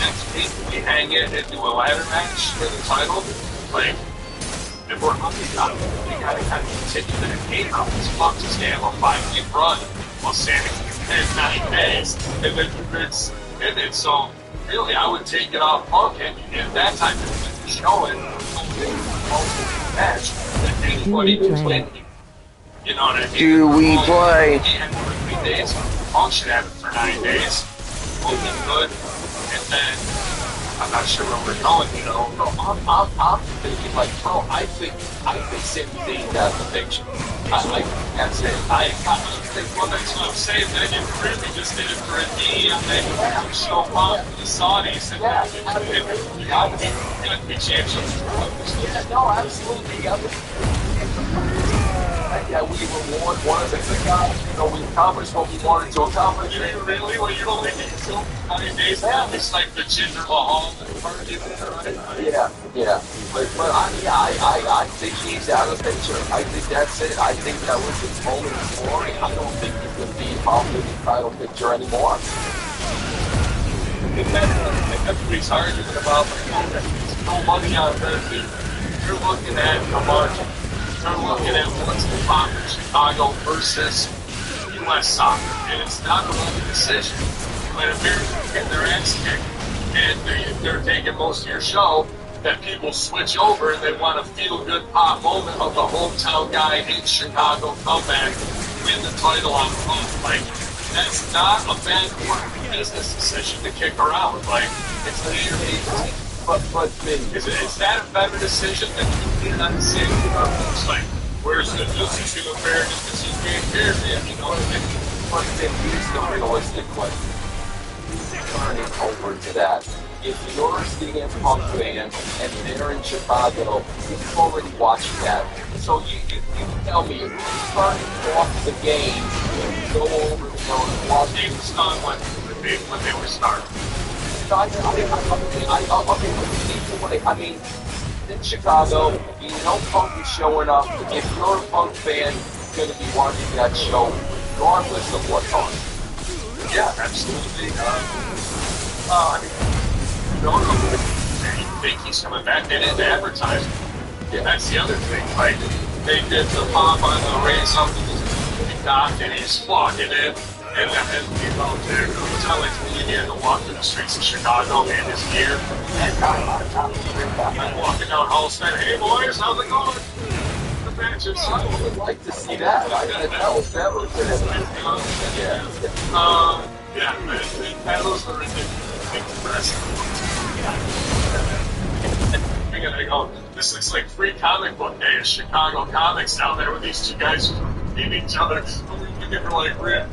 Next week we hang it and do a ladder match for the title. Like, if we're lucky enough, we got to kind of continue to hate out this fuck to stay on a 5-week run while Sammy has 9 days. And then so really I would take it off Punk and at that time it's showing match that anybody was winning. You know what I mean? Do we play? He had 3 days. Punk should have it for 9 days. Looking good. And then, I'm not sure where we're going, you know. No, I'm thinking like, bro, I think Sami Zayn got the picture. That's it. I think, well, that's what I'm saying. That you really just did it for a knee, and then you show up the Saudis, and you got to be champions. Yeah, no, absolutely. Yeah, we reward one of the guys. You know, we accomplished what we wanted to accomplish. You really, well, you don't think it's so 9 days now. It's like the Jinder Mahal party, right? Yeah. But I think he's out of the picture. I think that's it. I think that was his moment of glory. I don't think he's going to be involved in the title picture anymore. Everybody's arguing about no money on the team. You're looking at the margin. You're looking at what's the pop in Chicago versus U.S. soccer. And it's not a wrong decision. When Americans get their ass kicked and they're taking most of your show, that people switch over and they want a feel-good pop moment of the hometown guy in Chicago come back, win the title on the road. Like, that's not a bad business decision to kick around. Like, it's the entertainment. But is that a better decision than you did on the same It's like, where's the justice to fairness because he's being fair, man, you know what I mean? But then here's the realistic question. Turning over to that. If you're a CM Punk fan and they're in Chicago, you've already watched that. So you tell me, if you turn off the game and go over and watch They were stunned when they were starting. I mean, in Chicago, you know Punk is showing up. If you're a Punk fan, you're going to be watching that show regardless of what time. Yeah, absolutely. I mean, don't know if you think he's coming back. They didn't advertise him. Yeah, that's the other thing. Like, they did the pop on the race up and docked and he's walking in. And then, you know, they're telling me to walk through the streets of Chicago in his gear. And walking down Hall saying, hey boys, how's it going? matches. I would like to see that. That was good. Yeah, the panels are impressive. We're gonna go. This looks like free comic book day at Chicago Comics down there with these two guys beating each other. We're looking for like real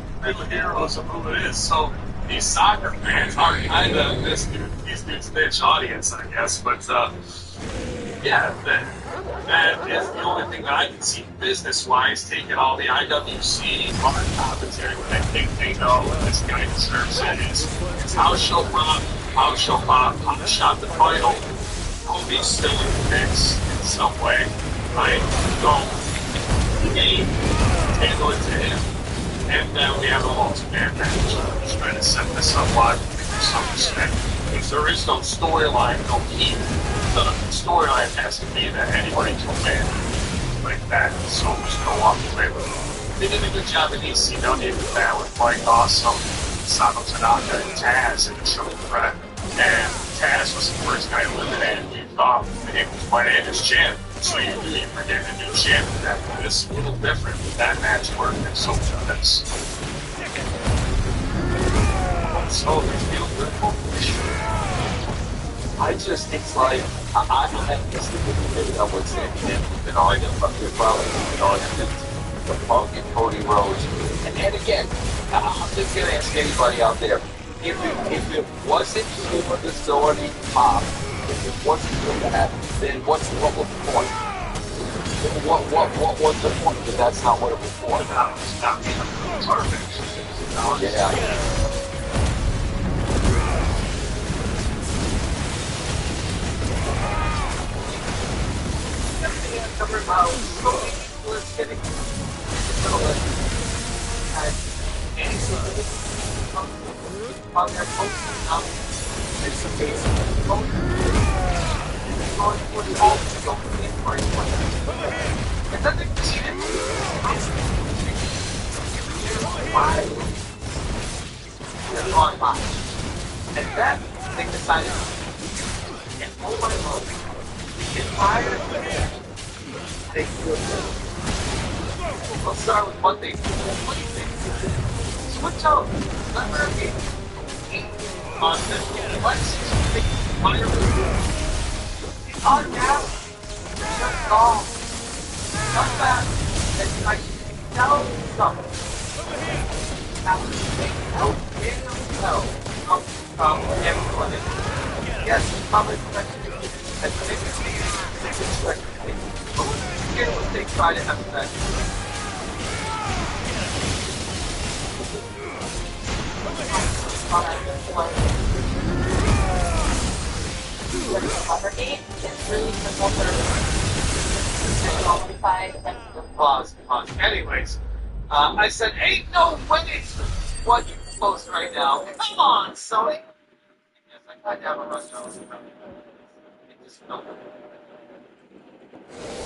heroes of who it is. So these soccer fans are kind of these dudes' niche audience, I guess. But yeah, that is the only thing that I can see business-wise, taking all the IWC modern commentary when I think they know this guy deserves it. It's House Show Bob, House shot the title. Kobe's still in the mix in some way, right? So, game, handle it to him. And then we have a multi-man match. I'm just trying to set this up live for some respect. If there is no storyline, no heat, the storyline has to be that anybody can win like that. So just go off the way with it. They did a good job in ECW with that with Mike Awesome, Sano Tanaka, and Taz in the triple threat. And Taz was the first guy eliminated. We thought it was my name is champ. So you really forget a new champ with that. But it's a little different with that match work and so that's so they feel good. It's like, I have this maybe I would say we've been on the Punk and Cody Rhodes. And again, I'm just going to ask anybody out there, if it wasn't for the Sony pop, if it wasn't for that, then what was the point? What was the point? Because that's not what it was for. It's garbage. Yeah. Covered about so many people is getting on their posting now. It's amazing. Going for the all going in for it. And then they see it. Why? They're on by. And then they decided, and oh my lord, get fired of the they feel good. Let's start with what they do. What do you think? Switch out. Remember on the Lexus, fire on now. Shut off. Shut back. And I tell something. From everyone. Yes, public here's what they try to emphasize. Pause. Anyways, I said, ain't no way it's what you post right now. Come on, Sony. Yes, I got to have a rush hour.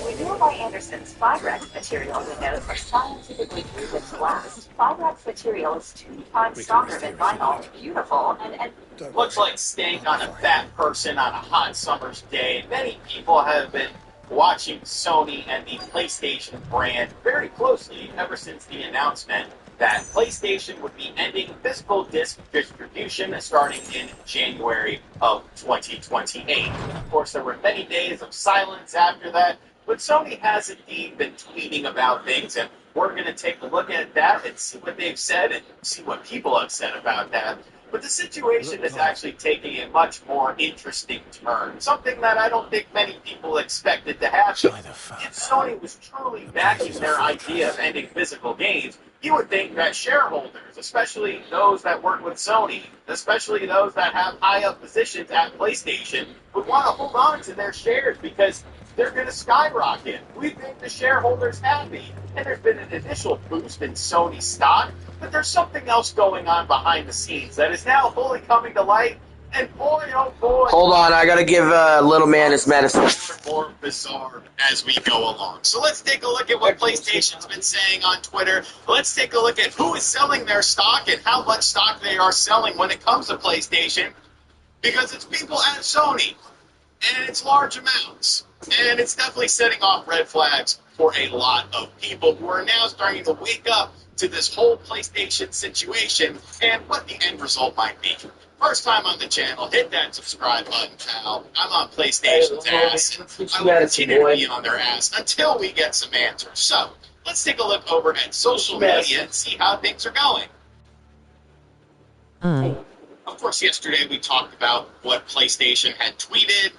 We know by Anderson's Fibrax material windows are scientifically proven to last. Fibrax material is 2 times stronger than vinyl, beautiful, and Looks like steak on a fat person on a hot summer's day. Many people have been watching Sony and the PlayStation brand very closely ever since the announcement that PlayStation would be ending physical disc distribution starting in January of 2028. Of course, there were many days of silence after that, but Sony has indeed been tweeting about things, and we're going to take a look at that and see what they've said and see what people have said about that. But the situation is actually taking a much more interesting turn, something that I don't think many people expected to happen. If Sony was truly backing their idea of ending physical games, you would think that shareholders, especially those that work with Sony, especially those that have high up positions at PlayStation, would want to hold on to their shares because they're going to skyrocket. We think the shareholders happy. And there's been an initial boost in Sony stock, but there's something else going on behind the scenes that is now fully coming to light. And boy, oh boy. Hold on, I gotta give little man his medicine. More bizarre as we go along. So let's take a look at what PlayStation's been saying on Twitter. Let's take a look at who is selling their stock and how much stock they are selling when it comes to PlayStation. Because it's people at Sony and it's large amounts. And it's definitely setting off red flags for a lot of people who are now starting to wake up to this whole PlayStation situation and what the end result might be. First time on the channel, hit that subscribe button, pal. I'm on PlayStation's ass, and I will continue to be on their ass until we get some answers. So, let's take a look over at social media and see how things are going. Of course, yesterday we talked about what PlayStation had tweeted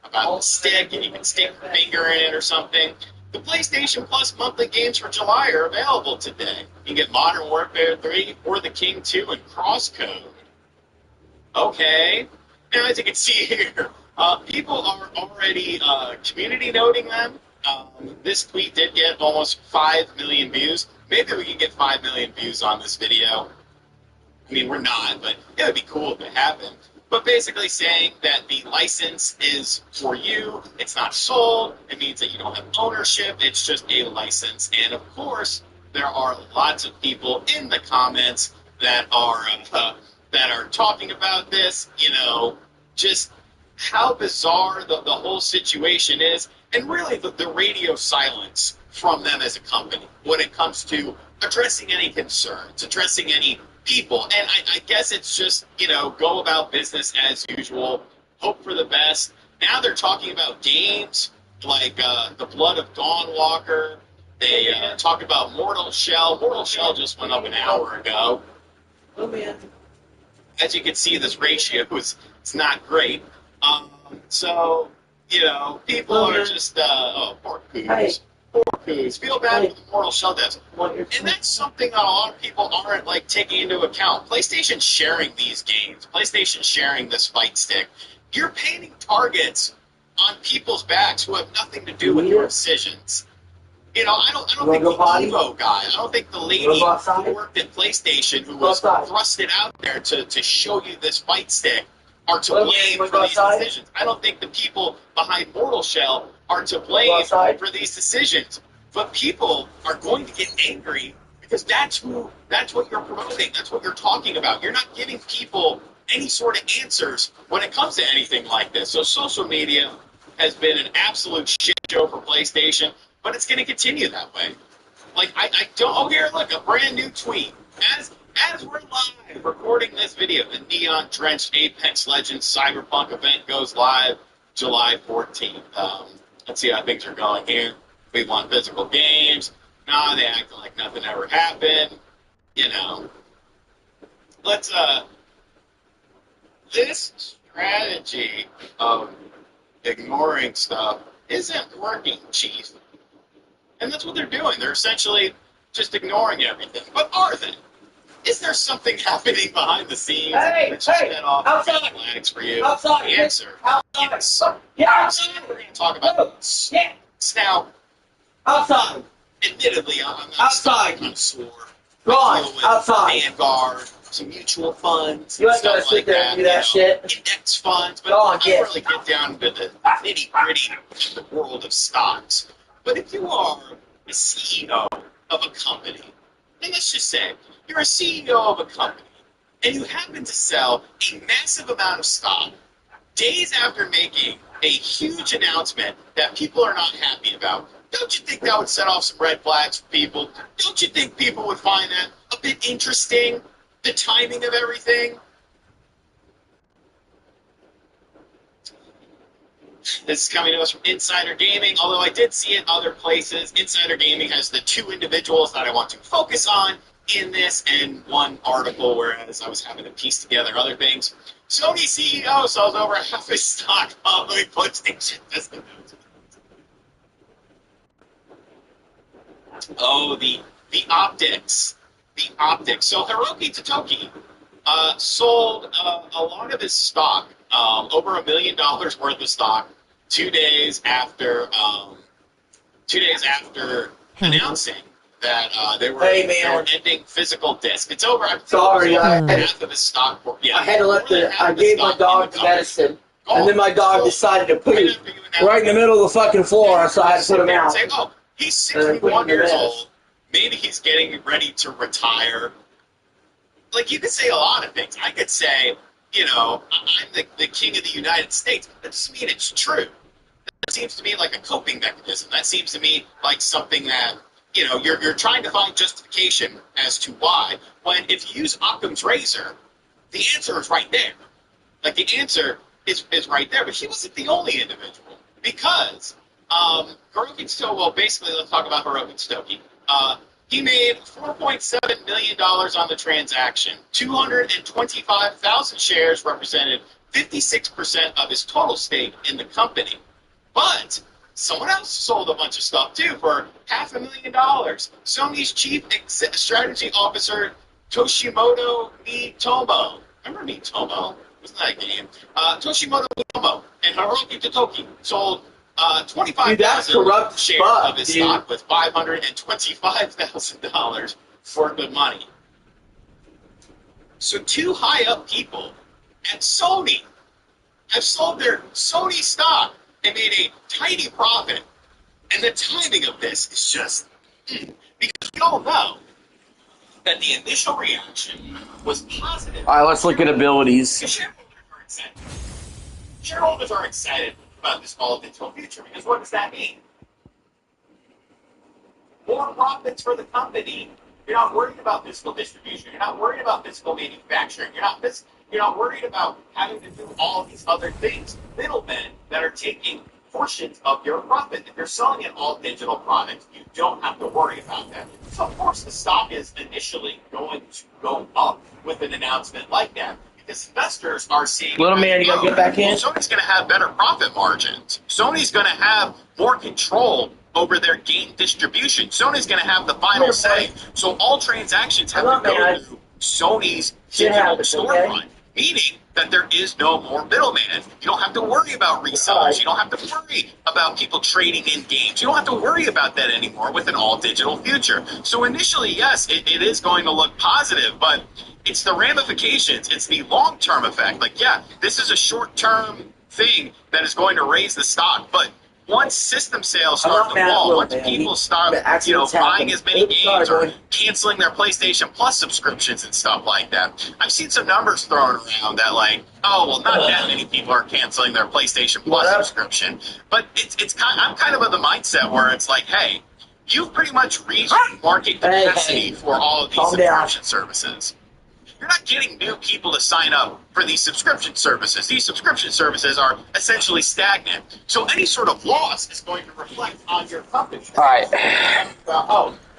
about the stick, and you can stick your finger in it or something. The PlayStation Plus monthly games for July are available today. You can get Modern Warfare 3 or The King 2 and Crosscode. Okay. Now, as you can see here, people are already community noting them. This tweet did get almost 5 million views. Maybe we can get 5 million views on this video. I mean, we're not, but it would be cool if it happened. But basically saying that the license is for you, it's not sold, it means that you don't have ownership, it's just a license. And of course, there are lots of people in the comments that are talking about this, you know, just how bizarre the whole situation is, and really the radio silence from them as a company when it comes to addressing any concerns, addressing any people. And I guess it's just, you know, go about business as usual, hope for the best. Now they're talking about games like The Blood of Dawnwalker. They talk about Mortal Shell. Mortal Shell just went up an hour ago. Oh, man. As you can see, this ratio is it's not great. So, you know, people are just, poor Coos. Poor Coos. Feel bad for the Mortal Shell devs. And that's something that a lot of people aren't, like, taking into account. PlayStation sharing these games. PlayStation sharing this fight stick. You're painting targets on people's backs who have nothing to do with your decisions. You know, I don't think the Evo guy, I don't think the lady who worked at PlayStation who was thrusted out there to show you this fight stick are to blame for these decisions. I don't think the people behind Mortal Shell are to blame for these decisions. But people are going to get angry because that's what you're promoting, that's what you're talking about. You're not giving people any sort of answers when it comes to anything like this. So social media has been an absolute shit show for PlayStation. But it's going to continue that way. Like, I don't... Oh, here, look, a brand new tweet. As we're live recording this video, the neon-drenched Apex Legends Cyberpunk event goes live July 14th. Let's see how things are going here. We want physical games. Nah, they act like nothing ever happened. You know. Let's, this strategy of ignoring stuff isn't working, Chief. And that's what they're doing. They're essentially just ignoring everything. But are they? Is there something happening behind the scenes that set off flags for you? The answer is yes. We're going to talk about this. Now, admittedly, I'm not a connoisseur. Vanguard, some mutual funds, you ain't gotta sit there and do that shit. Index funds, but I don't really get down into the nitty-gritty of the world of stocks. But if you are a CEO of a company, and let's just say you're a CEO of a company, and you happen to sell a massive amount of stock days after making a huge announcement that people are not happy about, don't you think that would set off some red flags for people? Don't you think people would find that a bit interesting, the timing of everything? This is coming to us from Insider Gaming, although I did see it other places. Insider Gaming has the two individuals that I want to focus on in this and one article, whereas I was having to piece together other things. Sony CEO sells over half his stock following PlayStation. Oh, the optics. The optics. So Hiroki Totoki sold a lot of his stock, over $1 million worth of stock, 2 days after announcing that they were ending physical disc. It's over. Sorry, half of his stock. Yeah, I had to let I gave my dog medicine, and then my dog decided to poop right in the middle of the fucking floor, so I had to put him out. Say, oh, he's 61 years old. Maybe he's getting ready to retire. Like, you could say a lot of things. I could say, I'm the king of the United States. That doesn't mean it's true. That seems to me like a coping mechanism. That seems to me like something that, you're trying to find justification as to why. When if you use Occam's razor, the answer is right there. Like, the answer is right there. But he wasn't the only individual. Because Hiroki Stoki, well, basically, let's talk about Hiroki Stoki. He made $4.7 million on the transaction. 225,000 shares represented 56% of his total stake in the company. But someone else sold a bunch of stuff, too, for $500,000. Sony's chief strategy officer, Toshimoto Mitomo. Remember Mitomo? Wasn't that a game? Toshimoto Mitomo and Hiroki Totoki sold 25,000 shares of his stock with $525,000 for good money. So two high-up people at Sony have sold their Sony stock and made a tiny profit. And the timing of this is just... because we all know that the initial reaction was positive. All right, let's look at abilities. Shareholders are excited about this all-digital future, because what does that mean? More profits for the company. You're not worried about physical distribution. You're not worried about physical manufacturing. You're not worried about having to do all these other things. Middlemen that are taking portions of your profit. If you're selling an all-digital product, you don't have to worry about that. So, of course, the stock is initially going to go up with an announcement like that. Investors are seeing... Little man, you gotta get back in? Sony's going to have better profit margins. Sony's going to have more control over their game distribution. Sony's going to have the final say. So all transactions have to go through Sony's digital storefront, meaning that there is no more middleman. You don't have to worry about resellers. You don't have to worry about people trading in games. You don't have to worry about that anymore with an all-digital future. So initially, yes, it is going to look positive, but it's the ramifications. It's the long-term effect. Like, yeah, this is a short-term thing that is going to raise the stock, but once system sales start to fall, once people start, buying as many games or canceling their PlayStation Plus subscriptions and stuff like that, I've seen some numbers thrown around that, like, not that many people are canceling their PlayStation Plus subscription, but I'm kind of the mindset where it's like, hey, you've pretty much reached market capacity for all of these subscription services. You're not getting new people to sign up for these subscription services. These subscription services are essentially stagnant. So any sort of loss is going to reflect on your company. All right.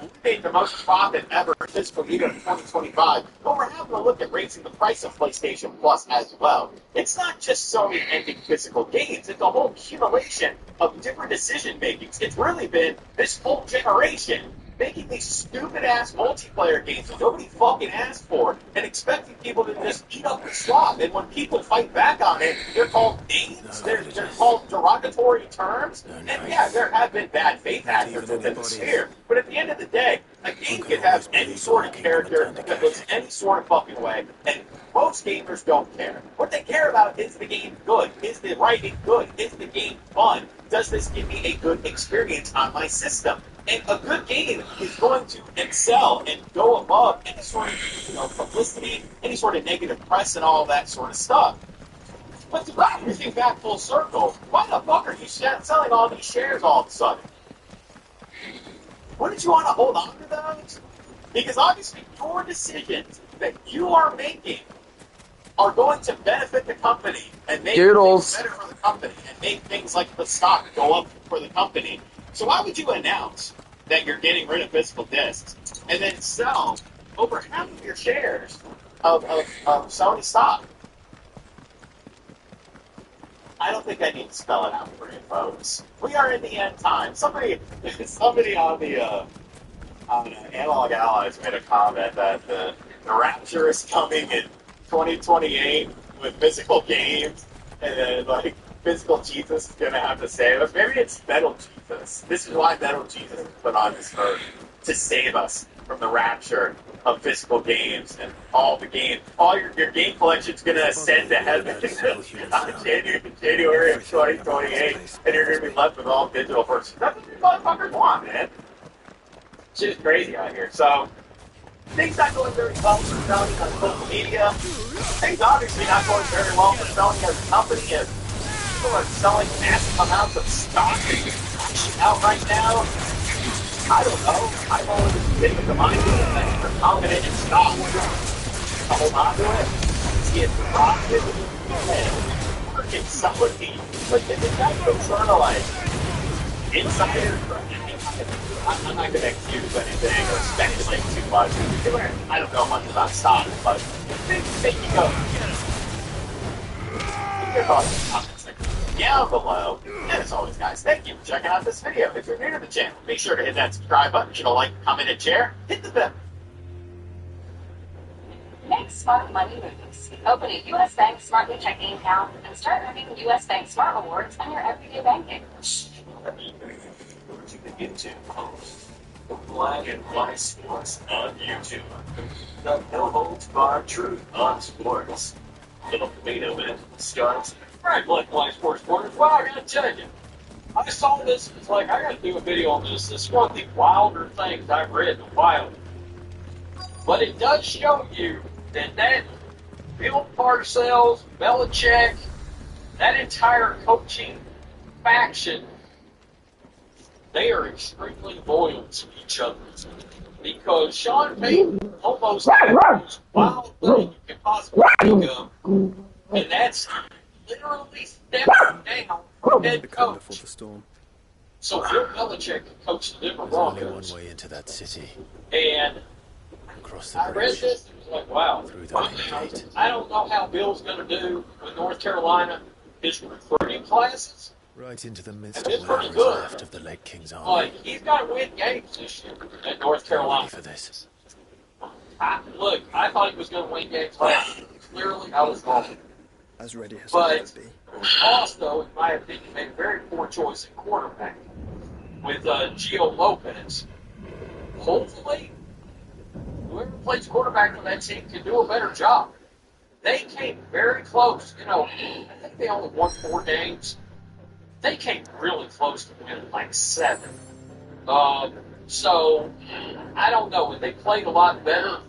We made the most profit ever in fiscal year 2025, but we're having a look at raising the price of PlayStation Plus as well. It's not just Sony ending physical games. It's a whole accumulation of different decision makings. It's really been this whole generation making these stupid-ass multiplayer games that nobody fucking asked for and expecting people to just eat up the slop. And when people fight back on it, they're called names, they're called derogatory terms. And yeah, there have been bad faith actors within the sphere. But at the end of the day, a game can have any sort of character that looks any sort of fucking way, and most gamers don't care. What they care about is the game good? Is the writing good? Is the game fun? Does this give me a good experience on my system? And a good game is going to excel and go above any sort of publicity, any sort of negative press, and all that sort of stuff. But to bring everything back full circle, why the fuck are you selling all these shares all of a sudden? Wouldn't you want to hold on to those? Because obviously your decisions that you are making are going to benefit the company and make things better for the company and make things like the stock go up for the company. So why would you announce that you're getting rid of physical discs and then sell over half of your shares of Sony stock? I don't think I need to spell it out for you folks. We are in the end time. Somebody on the Analog Allies made a comment that the Rapture is coming in 2028 with physical games, and then like physical Jesus is gonna have to save us. Maybe it's Metal Jesus. This is why Metal Jesus was put on this earth, to save us from the rapture of physical games and all the game. All your game collection's gonna ascend to heaven on January of 2028, and you're gonna be left with all digital versions. That's what you motherfuckers want, man. Shit is crazy out here. So Things not going very well for Sony on social media. Things obviously not going very well for Sony as a company. If people are selling massive amounts of stock out right now, I don't know. I've always been of the mindset that if you're confident in stock, to hold on to it, see it profit, and freaking somebody, but it's not sort of like insiders. I'm not going to accuse anything or speculate too much. I don't know much about stock, but think you go. Your thoughts in the comments section down below. And as always, guys, thank you for checking out this video. If you're new to the channel, be sure to hit that subscribe button, hit a like, comment, and share. Hit the bell. Make smart money moves. Open a U.S. Bank Smart New Checking account and start earning U.S. Bank Smart Rewards on your everyday banking. You can get to Black and White Sports on YouTube. The no holds barred truth on sports. Little tomato man starts. Right, Black and White Sports Corner. Well, I gotta tell you, I saw this. It's like I gotta do a video on this. This is one of the wilder things I've read in the wild. But it does show you that Bill Parcells, Belichick, that entire coaching faction, they are extremely loyal to each other. Because Sean Payton almost had the most wild thing you can possibly think of, and that's literally stepping down head coach. So Bill Belichick can coach the Denver Broncos. One way into that city. And across the I read this and was like, wow. I don't know how Bill's going to do with North Carolina. His recruiting classes, right into the midst it's of pretty whatever's good. left of the Lake King's army. Like, he's got to win games this year at North Carolina. For this. Look, I thought he was going to win games last year. Clearly, I was wrong. As ready as But also, in my opinion, made a very poor choice in quarterback with Gio Lopez. Hopefully, whoever plays quarterback on that team can do a better job. They came very close. You know, I think they only won 4 games. They came really close to winning like 7. So, I don't know. They played a lot better,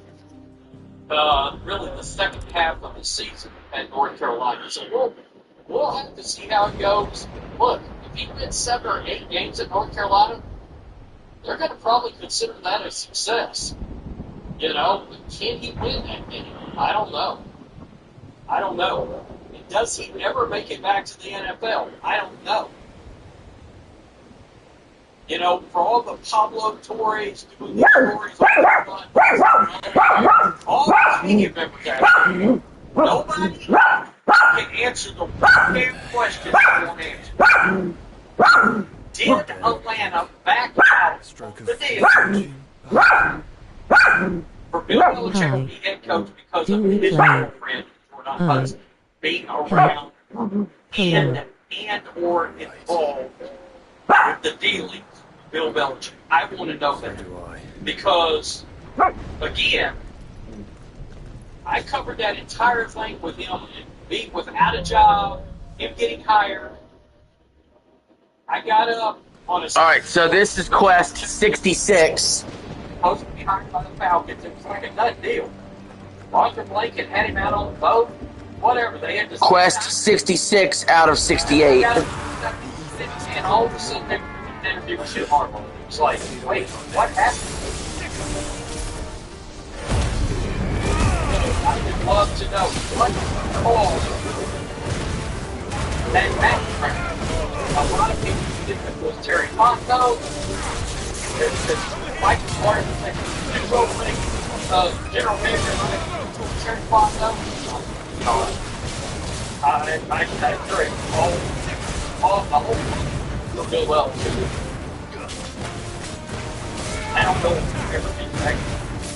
really, the second half of the season at North Carolina. So, we'll have to see how it goes. Look, if he wins 7 or 8 games at North Carolina, they're going to probably consider that a success. You know, can he win that many? I don't know. Does he ever make it back to the NFL? I don't know. You know, for all the Pablo Torres doing the stories all the media members out there, nobody can answer the one damn question they won't answer. Did Atlanta back out the deal for Bill Belichick to be head coach because of his girlfriend, Jordan Hudson, being around and or involved with the dealings with Bill Belichick? I want to know that. Because, again, I covered that entire thing with him being without a job, him getting hired. I got up on a... Alright, so this is Quest 66. Supposed to be hired by the Falcons. It was like a done deal. Roger Blanket had him out on the boat. Whatever, they had to... Quest 66 out of 68. And all of a sudden, they interview with Jim Harbaugh. It was like, wait, what happened? I would love to know what caused that match. A lot of people think it was Terry Fonto. There's Mike Clark, general manager, Terry Fonto. I agree. All the whole will go well. I don't know if ever been back.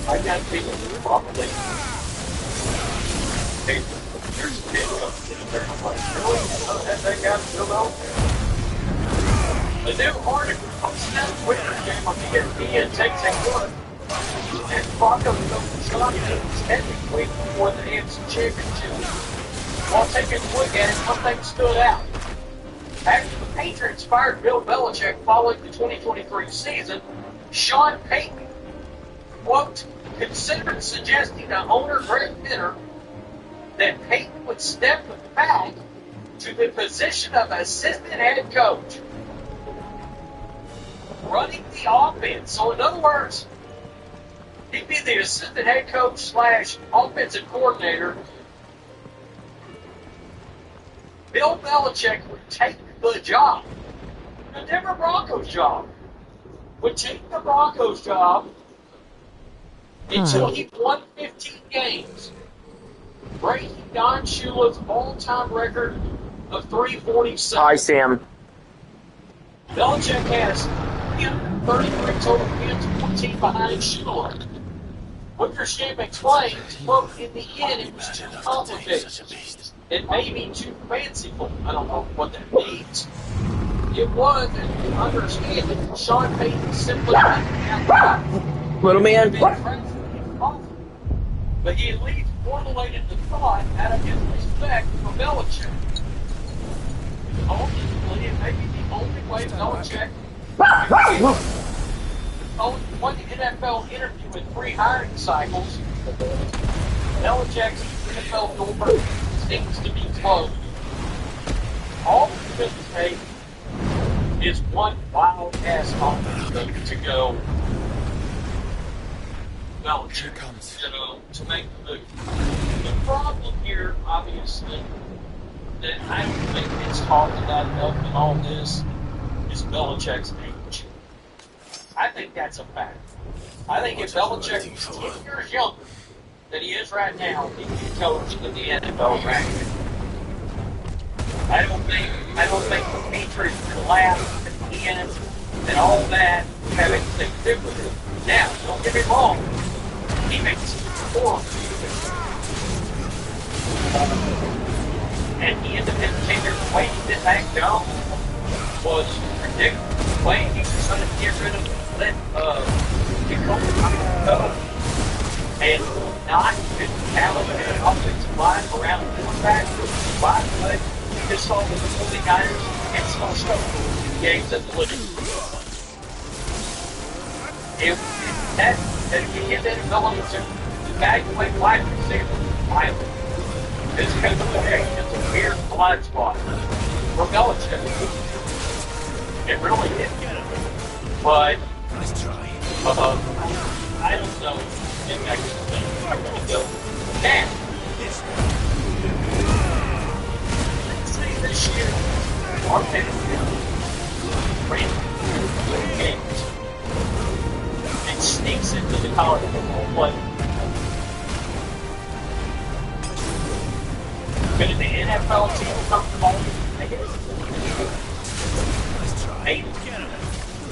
I got people who probably there's a big sitting there. I'm like, really? That guy still out there? The new article comes out of Twitter game on ESPN takes a look. And Broncos go to Scotland technically before the AFC Championship. While taking a look at it, one thing stood out. After the Patriots fired Bill Belichick following the 2023 season, Sean Payton, quote, considered suggesting to owner Greg Minner that Peyton would step back to the position of assistant head coach, running the offense. So in other words, he'd be the assistant head coach / offensive coordinator. Bill Belichick would take the job. The Denver Broncos job. Would take the Broncos job until he won 15 games, breaking Don Shula's all-time record of 347. Hi, Sam. Belichick has 333 total wins, 14 behind Shula. Wickersham explained, quote, in the end, it was too complicated. It may be too fanciful. I don't know what that means. It was, and you understand that Sean Payton simply Little man. But he at least formulated the thought out of his respect for Belichick. Ultimately, it may be the only way Belichick won the NFL interview in 3 hiring cycles. Belichick's NFL door seems to be closed. All the business made is one wild ass offense to go. Belichick comes, to make the move. The problem here, obviously, that I don't think it's talked about enough in all this is Belichick's age. I think that's a fact. I think if Belichick was 10 years younger than he is right now, he'd be coach in the NFL ranking. I don't think the Patriots collapse at the end and all that have anything to do with it. Now, don't get me wrong, he makes four. And the independent tenure, the way he did Mac Jones was ridiculous. The way he was trying to get rid of go and not just talented offensive line around the quarterback, by the way, we just saw the 49ers and small stuff games at the Liberty. If you get that ability to evaluate wide receivers, this kind of thing is a weird blind spot for Belichick. It really is. But I don't know if that can I really don't. Now, let's say this year, our fans ran games and sneaks into the college football play. Could the NFL team come home? I guess. Maybe.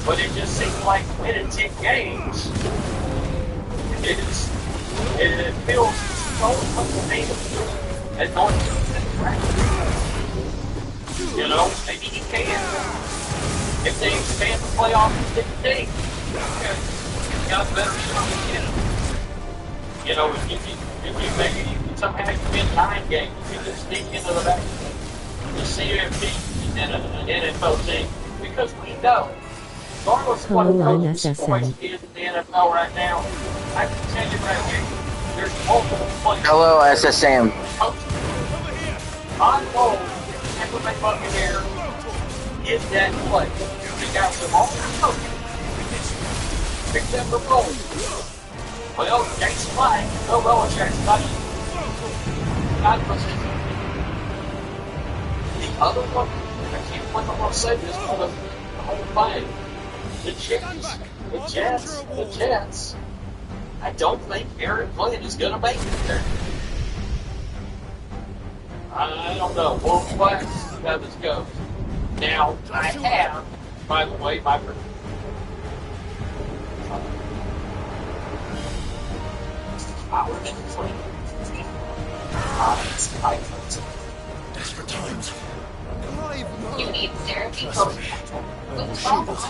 But it just seems like winning 10 games, it feels so unsustainable and not you know, maybe he can. If they expand the playoffs to 16, he's got a better shot to get them. You know, if you maybe you can somehow win 9 games, you can sneak into the back the CFP and an NFL team. Because we know, regardless of what the coach's point is in the NFL right now, I can tell you right here, there's multiple players. Hello, SSM. My goal, Tampa Bay Buccaneers, is that play. We got some all coaches. Pick them the role. Well, Jason White, no Belichick's not position. The other one, I can't believe I'm going to say this for the whole thing. The Jets. I don't think Aaron Glenn is going to make it there. I don't know. We'll watch how this goes. Now, I have, by the way, my Desperate times. You need therapy program. With 12 months.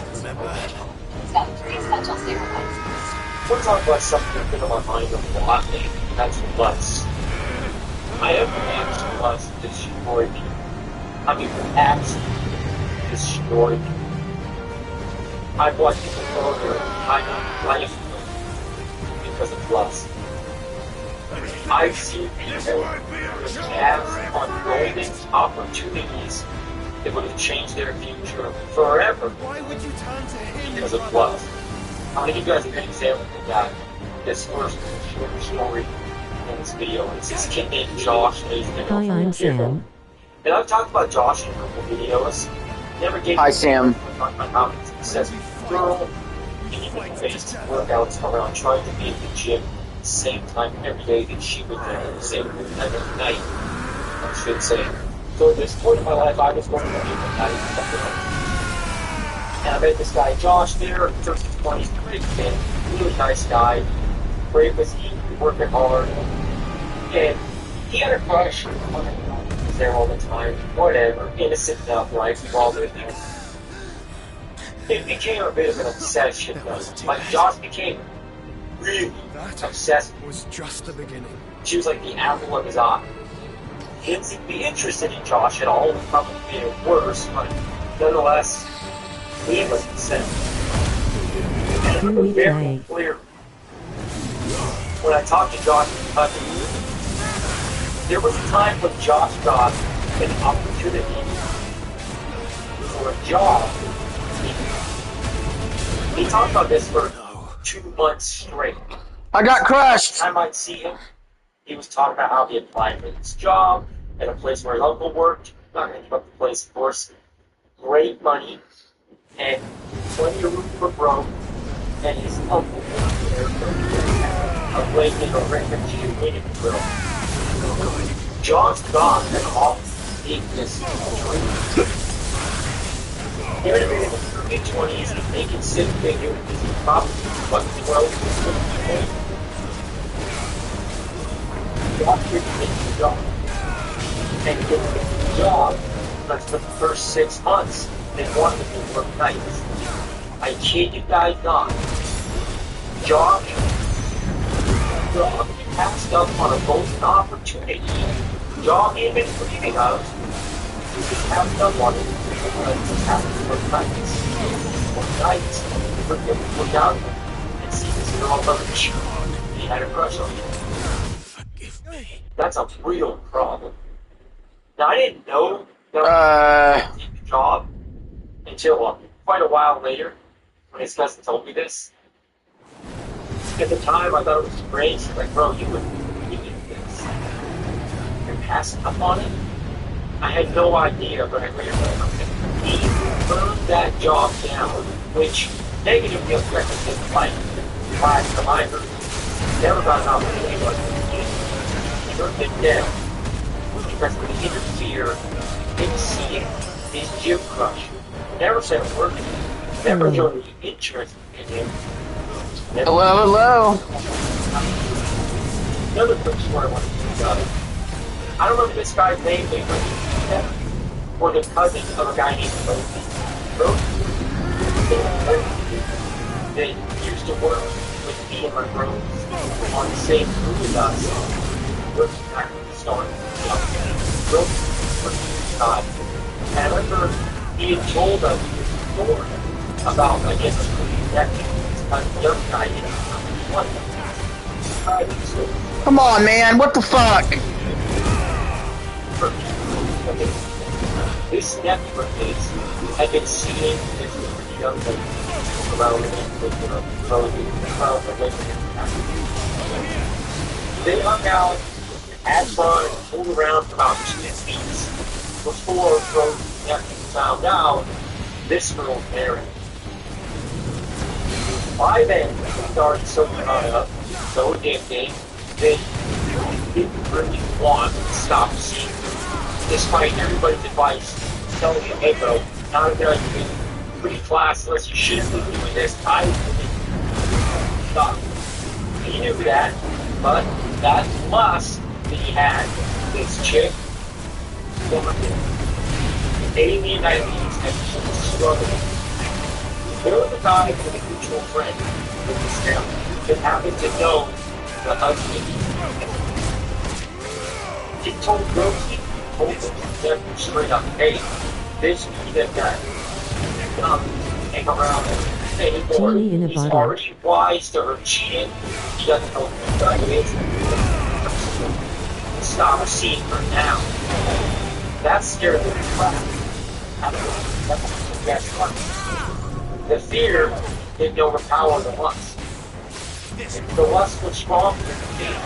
It's got 3 essential therapies. We're talking about something that's been on my mind a lot lately. That's Lust. I haven't watched Lust destroy me. I mean, absolutely destroy me. I've watched it earlier. I know. because of lust. I've seen people who have on golden opportunities that would have changed their future forever because of lust. I'm going to give you guys a good example of that. This first short story in this video. It's this kid named Josh. Hi, I'm Sam. And I've talked about Josh in a couple videos. Never gave Hi, Sam. my comments. It says, girl, based workouts around trying to be at the gym at the same time every day that she would do at the same time every night, I should say. So at this point in my life, I was working at night. And I met this guy, Josh, there, 20s, great kid, really nice guy, great with he, working hard, and he had a crush on her. He was there all the time, whatever, innocent enough, right? We've all been there. It became a bit of an obsession, though. Like, Josh became really obsessed. Was just the beginning. She was like the apple of his eye. He didn't seem to be interested in Josh at all, probably made it worse, but nonetheless, he was obsessed. And it was very clear when I talked to Josh in Kentucky, there was a time when Josh got an opportunity for a job. He talked about this for 2 months straight. I got crushed. Every time I'd see him, he was talking about how he applied for this job at a place where his uncle worked. Not going to give up the place, of course. Great money and plenty of room for growth. And his uncle worked there a place in a refugee waiting grill. John's gone and off this dream. He would have been in his early 20s, making six figures, probably what, 12 to 15. Josh didn't get the job. And he didn't get the job because for the first 6 months, they wanted him to work nights. I kid you guys not. Josh passed up on a golden opportunity Josh had been dreaming of. He just passed up on it because he happened to work nights. For him to look out and see this girl on the show. He had a crush on her. That's a real problem. Now, I didn't know that was the job until quite a while later when his cousin told me this. At the time, I thought it was great. Like, bro, you would do this. You're passing up on it? I had no idea, but I realized he burned that job down, which negatively affected his life. By the library. Never got an opportunity like this. He turned it down because when he interfered in seeing his gym crush. Never said a word to him. Never showed any interest in him. Hello. Another quick story I want to tell you about it. I don't remember this guy's name, but or the cousin of a guy named Rosie. That used to work with me and my bros on the same group as us. Rosie's back from the start. Rosie was God. And I remember he had told us a story about, I guess, a connection. Young guy, Come on, man. What the fuck? This nephew of his had been seeing this pretty young lady around They hung out, had fun, pulled around for about 2 weeks before Rose's nephew found out this girl was married. By then, he started so caught up, so addicted, that he didn't really want to stop seeing her. Despite everybody's advice, telling him, hey bro, not a good idea, pretty classless, you shouldn't be doing this, I didn't stop. He knew that, but that lust that he had, this chick, alien ideas that he was struggling. There was a guy with a mutual friend with this family that happened to know the husband. He told Rosie, them straight up, hey, this is that guy. Come hang around him. anymore. Genie in a He's bottle. already wise to her cheating. He doesn't know who the guy is. Stop seeing her now. That scared the crap out of her. That's what. The fear didn't overpower the lust. The lust was stronger than the fear.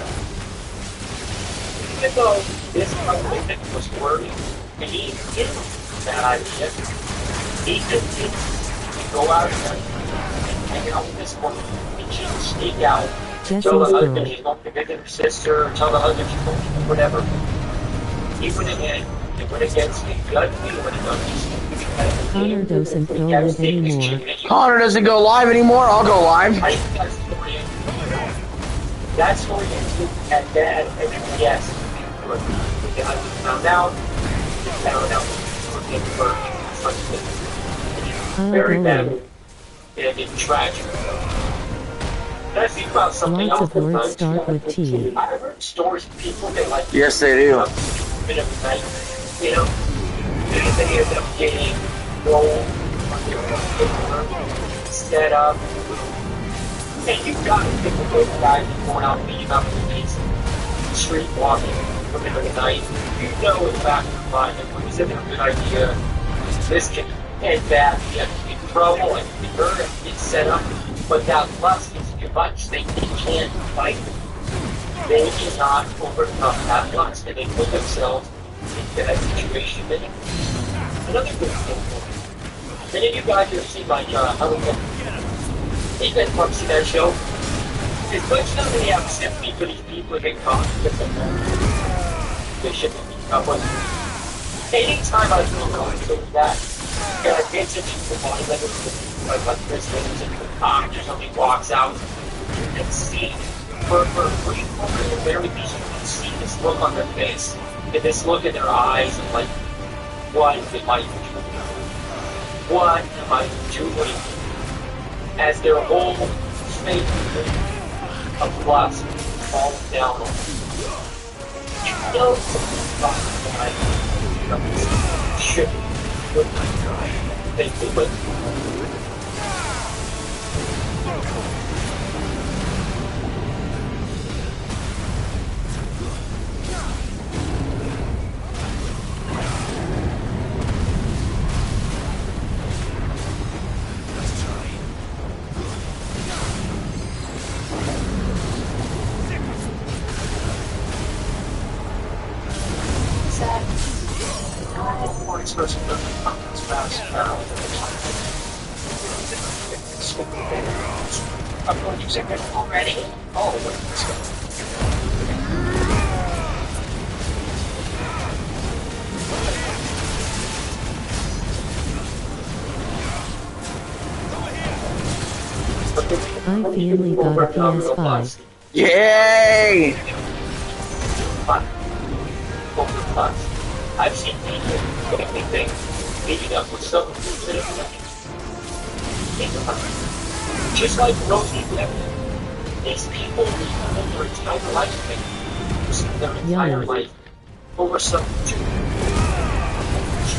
Even though this husband was worried, and he didn't that idea, he didn't go out there and hang out with this woman and she would sneak out, tell the husband girl. he's going to visit her sister, or tell the husband she's going to do whatever. He went ahead and went against me. Gut me when it Connor doesn't go live anymore. Connor doesn't go live anymore. I'll go live. I think that's story. That story is at dad and yes. I found out. Very bad. And it's tragic. And I think about something Lots else. of words start with T. I've heard stories of people that like. Yes, they do. Bit of night, you know, they end up getting rolled, set up, and you've got to pick a good guy going out beating up the piece, street walking, in the middle of the night. You know in the back of your mind that when he's in a good idea, this can end bad, you have to get in trouble and get hurt and get set up, but that lust is too much, they can't fight. They cannot overcome that lust, and they put themselves into that situation. Another good thing, many of you guys have seen my Halloween. You guys probably see that show. As much as they have sympathy for these people that get caught because of they shouldn't be caught with. Anytime I feel comfortable with that, and I get to people body like this, when there's a cop or something walks out, you can see for a brief moment at the very least, you can see this look on their face, and this look in their eyes, and like, what am I doing? What am I doing? As their whole faith of lust falls down on them. You know something about the should they do it. I'm going to use it already. Oh, let's go. I finally got a PS5. Yay! I've seen people anything meeting up with someone who's in a just like Rosie Levin, these people live their entire life, their entire life over some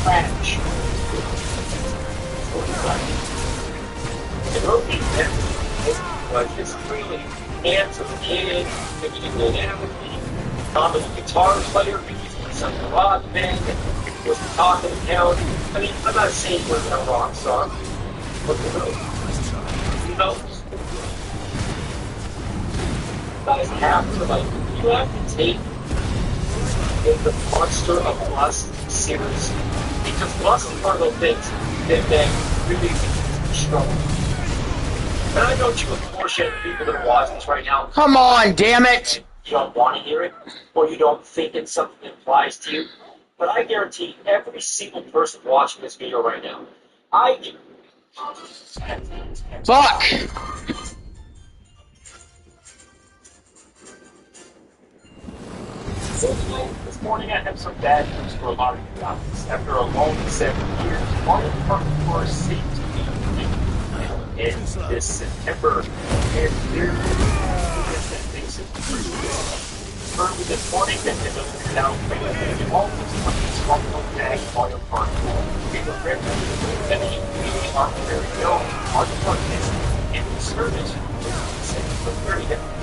trash. And Rosie Levin was this really handsome kid, maybe a good athlete, the guitar player, some rock band, was the talk of the town. I mean, I'm not saying we're a rock star, but who knows? You guys have to, you have to take the monster of lust seriously. Because lust is one of those things that really struggle. And I know you unfortunate people that are watching this right now. Come on, damn it! You don't want to hear it, or you don't think it's something that applies to you. But I guarantee every single person watching this video right now, Fuck! This morning I have some bad news for a lot of you guys. After a long 7 years, one of the perfect for a seat to be in this September, and there things have early this morning, Nintendo figured out all these small little tag Mario Kart paper grip, and the arbitrary no Mario Kart is in service for 30 different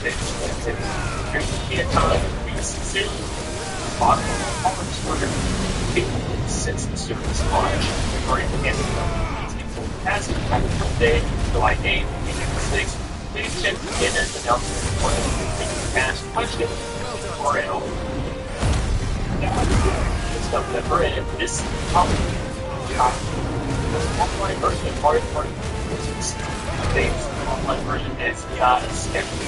things. There's a time we sincerely bought parts for people since the service launch, or in the end of the as a technical day, July 8th, mistakes. Please check in and announce for the past question or at all. It's stuff that we're in this topic. Online version of Mario Party things. Online version is now that it's definitely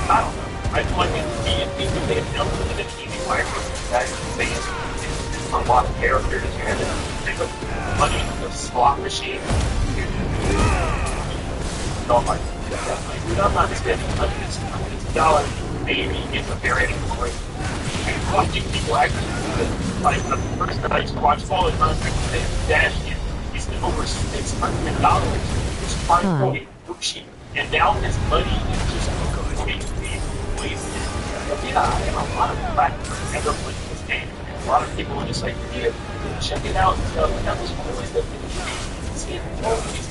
I don't know. I feel like if they had built it in an easy way that is a lot of characters. You had to take a money in the slot machine. No, I'm like, I'm not spending hundreds of dollars maybe in the variety point. And watching people actually, like the first time I used to watch all the time, Dash he's over $600. It's $5.8 Gucci. And now his money is just completely wasted. Yeah, and a lot of platforms never played this game. A lot of people are just like, yeah, check it out and stuff. And that was really the thing. Seeing all these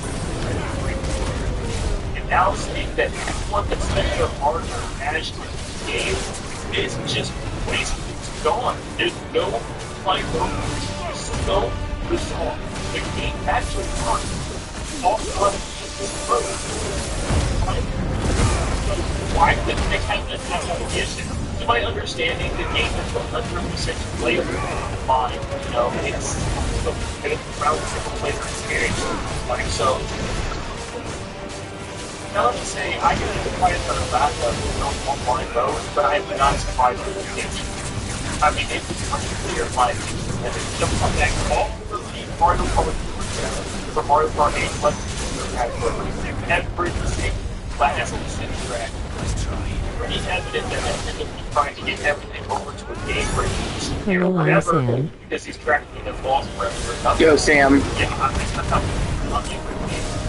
and now seeing that everyone that's spent their hard managed this game is just wasted. It's gone. There's no play over. There's no result. The game actually works. All of this road. Why couldn't they have this application? To my understanding, the game is 100% playable. Fine, you know, it's a relative player experience. Like, so, now let me say, I can play it for the backup on online mode, but I'm not surprised with the game. I mean, it's pretty clear, like, and it's just like that all the Mario Kart the Mario Kart 8 lets every single class in the city track. Pretty evident that Nintendo is trying to get everything over to a game where you can forever because he's tracking the lost forever. Yo, Sam. Yeah,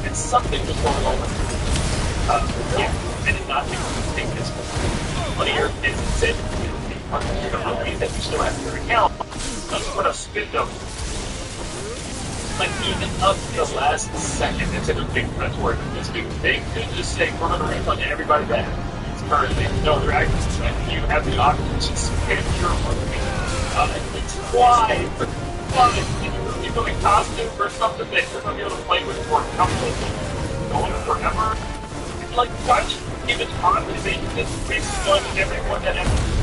and something was going on with yeah, I did not think this was one of your businesses. That you still have your account. That's what a spin up. Like, even up to the last second, it's in a big press where this big thing could just say, we're going to refund everybody back. It's currently, no, they're actually, you have the option to skip your money. It's why you're doing costume for something that you're going to be able to play with for a couple of days, going forever. Like, why don't you give it time to make this refund everyone that ever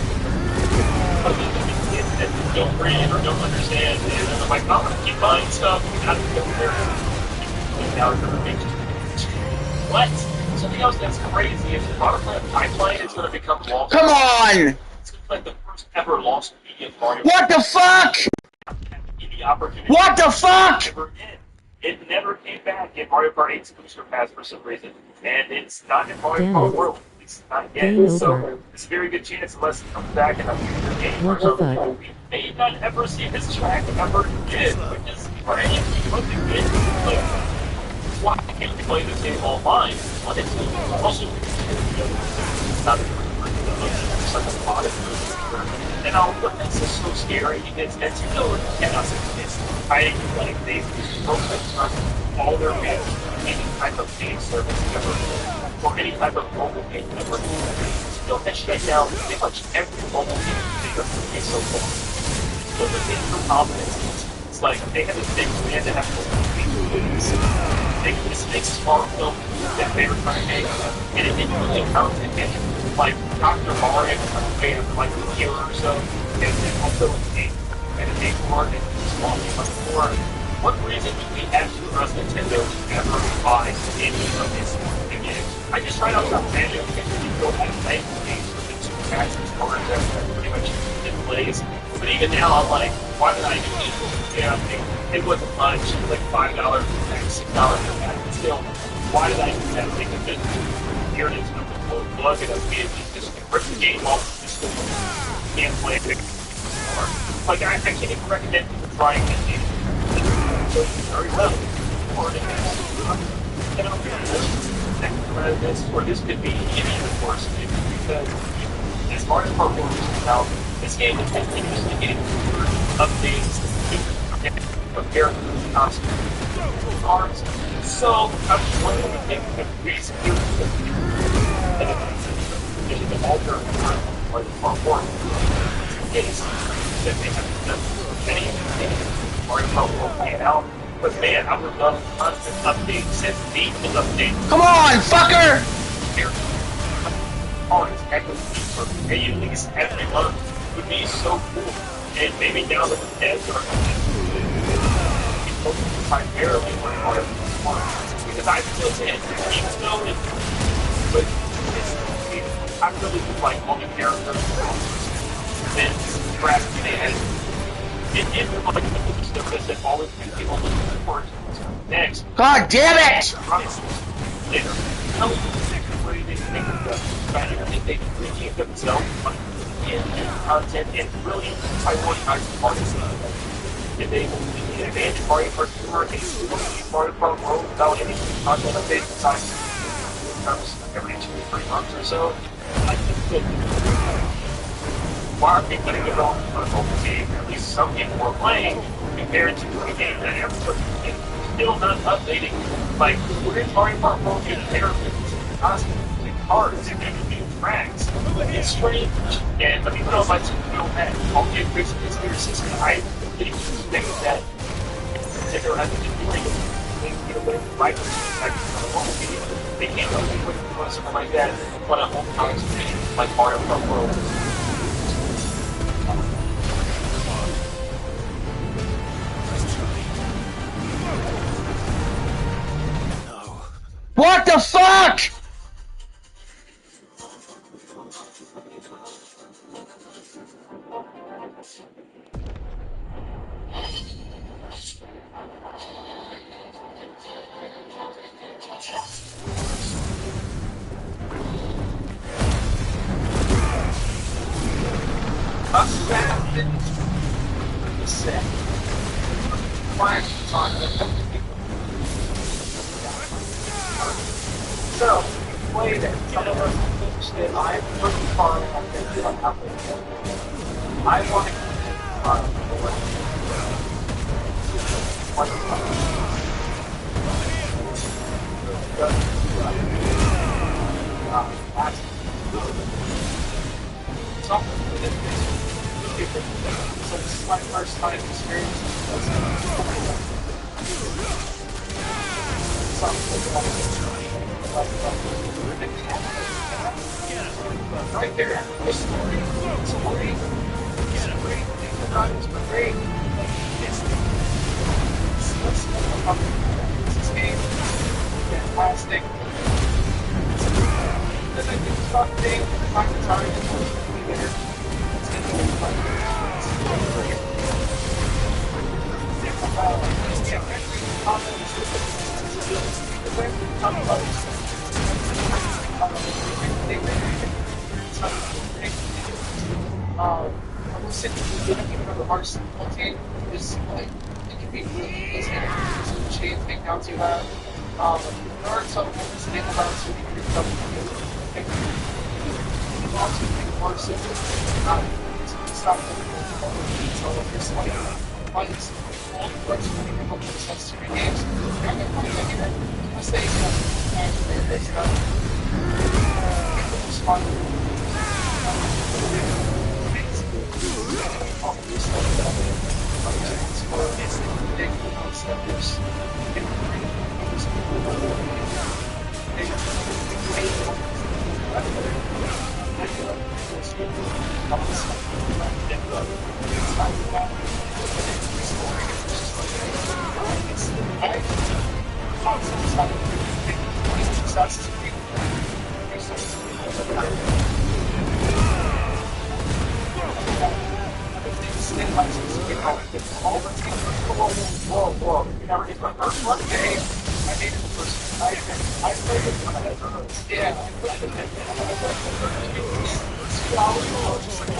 that don't read or don't understand, and I'm like, I'm gonna keep buying stuff, you gotta go there. Now it's gonna make what? Something else that's crazy is the product pipeline is gonna become lost. Come on! It's like the first ever lost media Mario. What the fuck? What the fuck? It never came back in Mario Kart 8's Booster Pass for some reason, and it's not in Mario Kart World. Not yet, so it's a very good chance unless it comes back in a future game or something. We may not ever see this track ever again, which is crazy. What the game like, why can't we play this game online? What is it? Also, not such a lot of and all but this is so scary because as you know, I like they focus on all their games, any type of game service ever. Or any type of mobile game ever. Still has shut down pretty much every mobile game they've so far. So the thing for confidence is, it's like they have a big plan to have people lose. They just make smart film that they were trying to make, and it didn't really count to any like Dr. Mario fan like a year or so, and then also a game market small game much more. What reason would we actually trust Nintendo to ever buy any of this games? I just tried out some random games you go back and play games with the two patches or that pretty much in place. But even now, I'm like, why did I do it? Yeah, it wasn't much. It was like $5 per pack, $6 per pack. But still, why did I do that? Like a bit here it is, I'm going to plug it up in, just rip the game off, just can't play it anymore. Like, I can't even recommend people trying this game. Very well. recording this could be any of the course because as far as Pokemon is out, this game is continuously getting updates of characters, costumes, arms. So I'm just wondering if the reason you the alter or the Pokemon is that they have done many things or Pokemon playing out. But man, I would love constant updates and needless updates. Come on, fucker! Always for at least every month would be so cool. And maybe now that the devs are primarily one part of this one. Because I feel it keeps going. But I really would like all the characters and Brad it was like the stuff that always makes people look forward to next. God damn it! Later. What do you think of the fact that they redeemed themselves in content and really prioritize artists? Did they advance Mario Kart Tour and Mario Kart World without any content updates besides every 2 or 3 months or so? I think that why are people going to get on for a mobile game? At least some people are playing compared to a game that everybody is still not updating. Like, we're in Mario Kart World and characters constantly using cards and new tracks. It's strange. And let me know if I feel that all the increase in conspiracies. I didn't think that they're having to do anything. They get away with right like a mobile video. They can't go with something like that on a home console like Mario Kart World. What the fuck? So, play that. Some of us understand. I'm pretty far enough into the application. I want to keep on board. So this is my first time experiencing right there. It's great. It's great. It's great. It's great. This game fantastic. Then I can stop thing. Find the time and be there. It's going to be fun. It's great. I'm sitting here the hardest difficulty is like it can be really easy to chain thing down to that. There are some things to think about so you can do something also make more simple. Stop so if you're like fights all the parts of the difficult sensory games, you're not going to find anything. Mistakes and they stuff. It's fun. All this stuff that it's big steps. Whoa. You never get my first one? Hey, I made it the first one. I played it when I had first. Yeah, I played it. Just like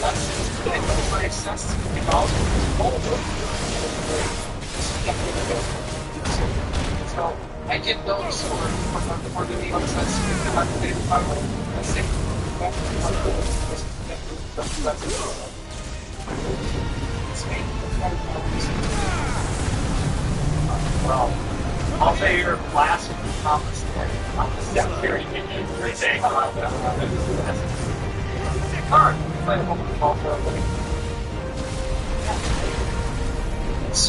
my access to all so I get those for the game access well, I'll say your last conference on the secretary saying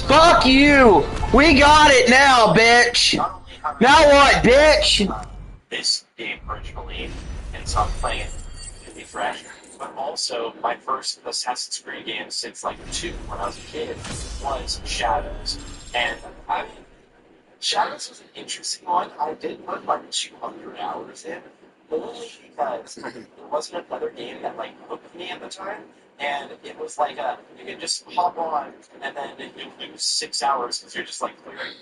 Fuck you! We got it now, bitch! Now what, bitch? This game originally, and so I'm playing it to be fresh, but also my first Assassin's Creed game since like 2 when I was a kid was Shadows. And Shadows was an interesting one. I did put like 200 hours in, only because there wasn't another game that like hooked me at the time. And it was like you could just hop on and then you lose 6 hours because you're just like clearing.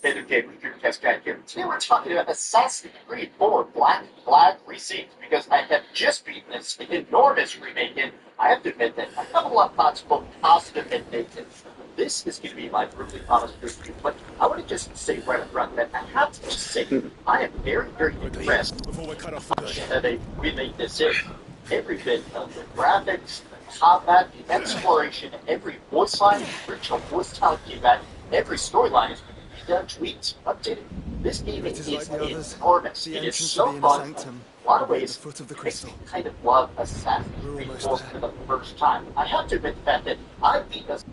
Okay, Dreamcast guy here. Today we're talking about Assassin's Creed 4 Black Flag Resynced because I have just beaten this enormous remake, and I have to admit that I have a lot of thoughts, both positive and negative. This is going to be my brutally honest review, but I want to just say right up front that I have to just say I am very, very impressed that they remade this in. Every bit of the graphics, the combat, the exploration, every voice line, original voice talent combat, every storyline is done, tweets, updated. This game is enormous. It is so fun. In a lot of ways, it makes me kind of love Assassin's Creed 4 for the first time. I have to admit the fact that I beat this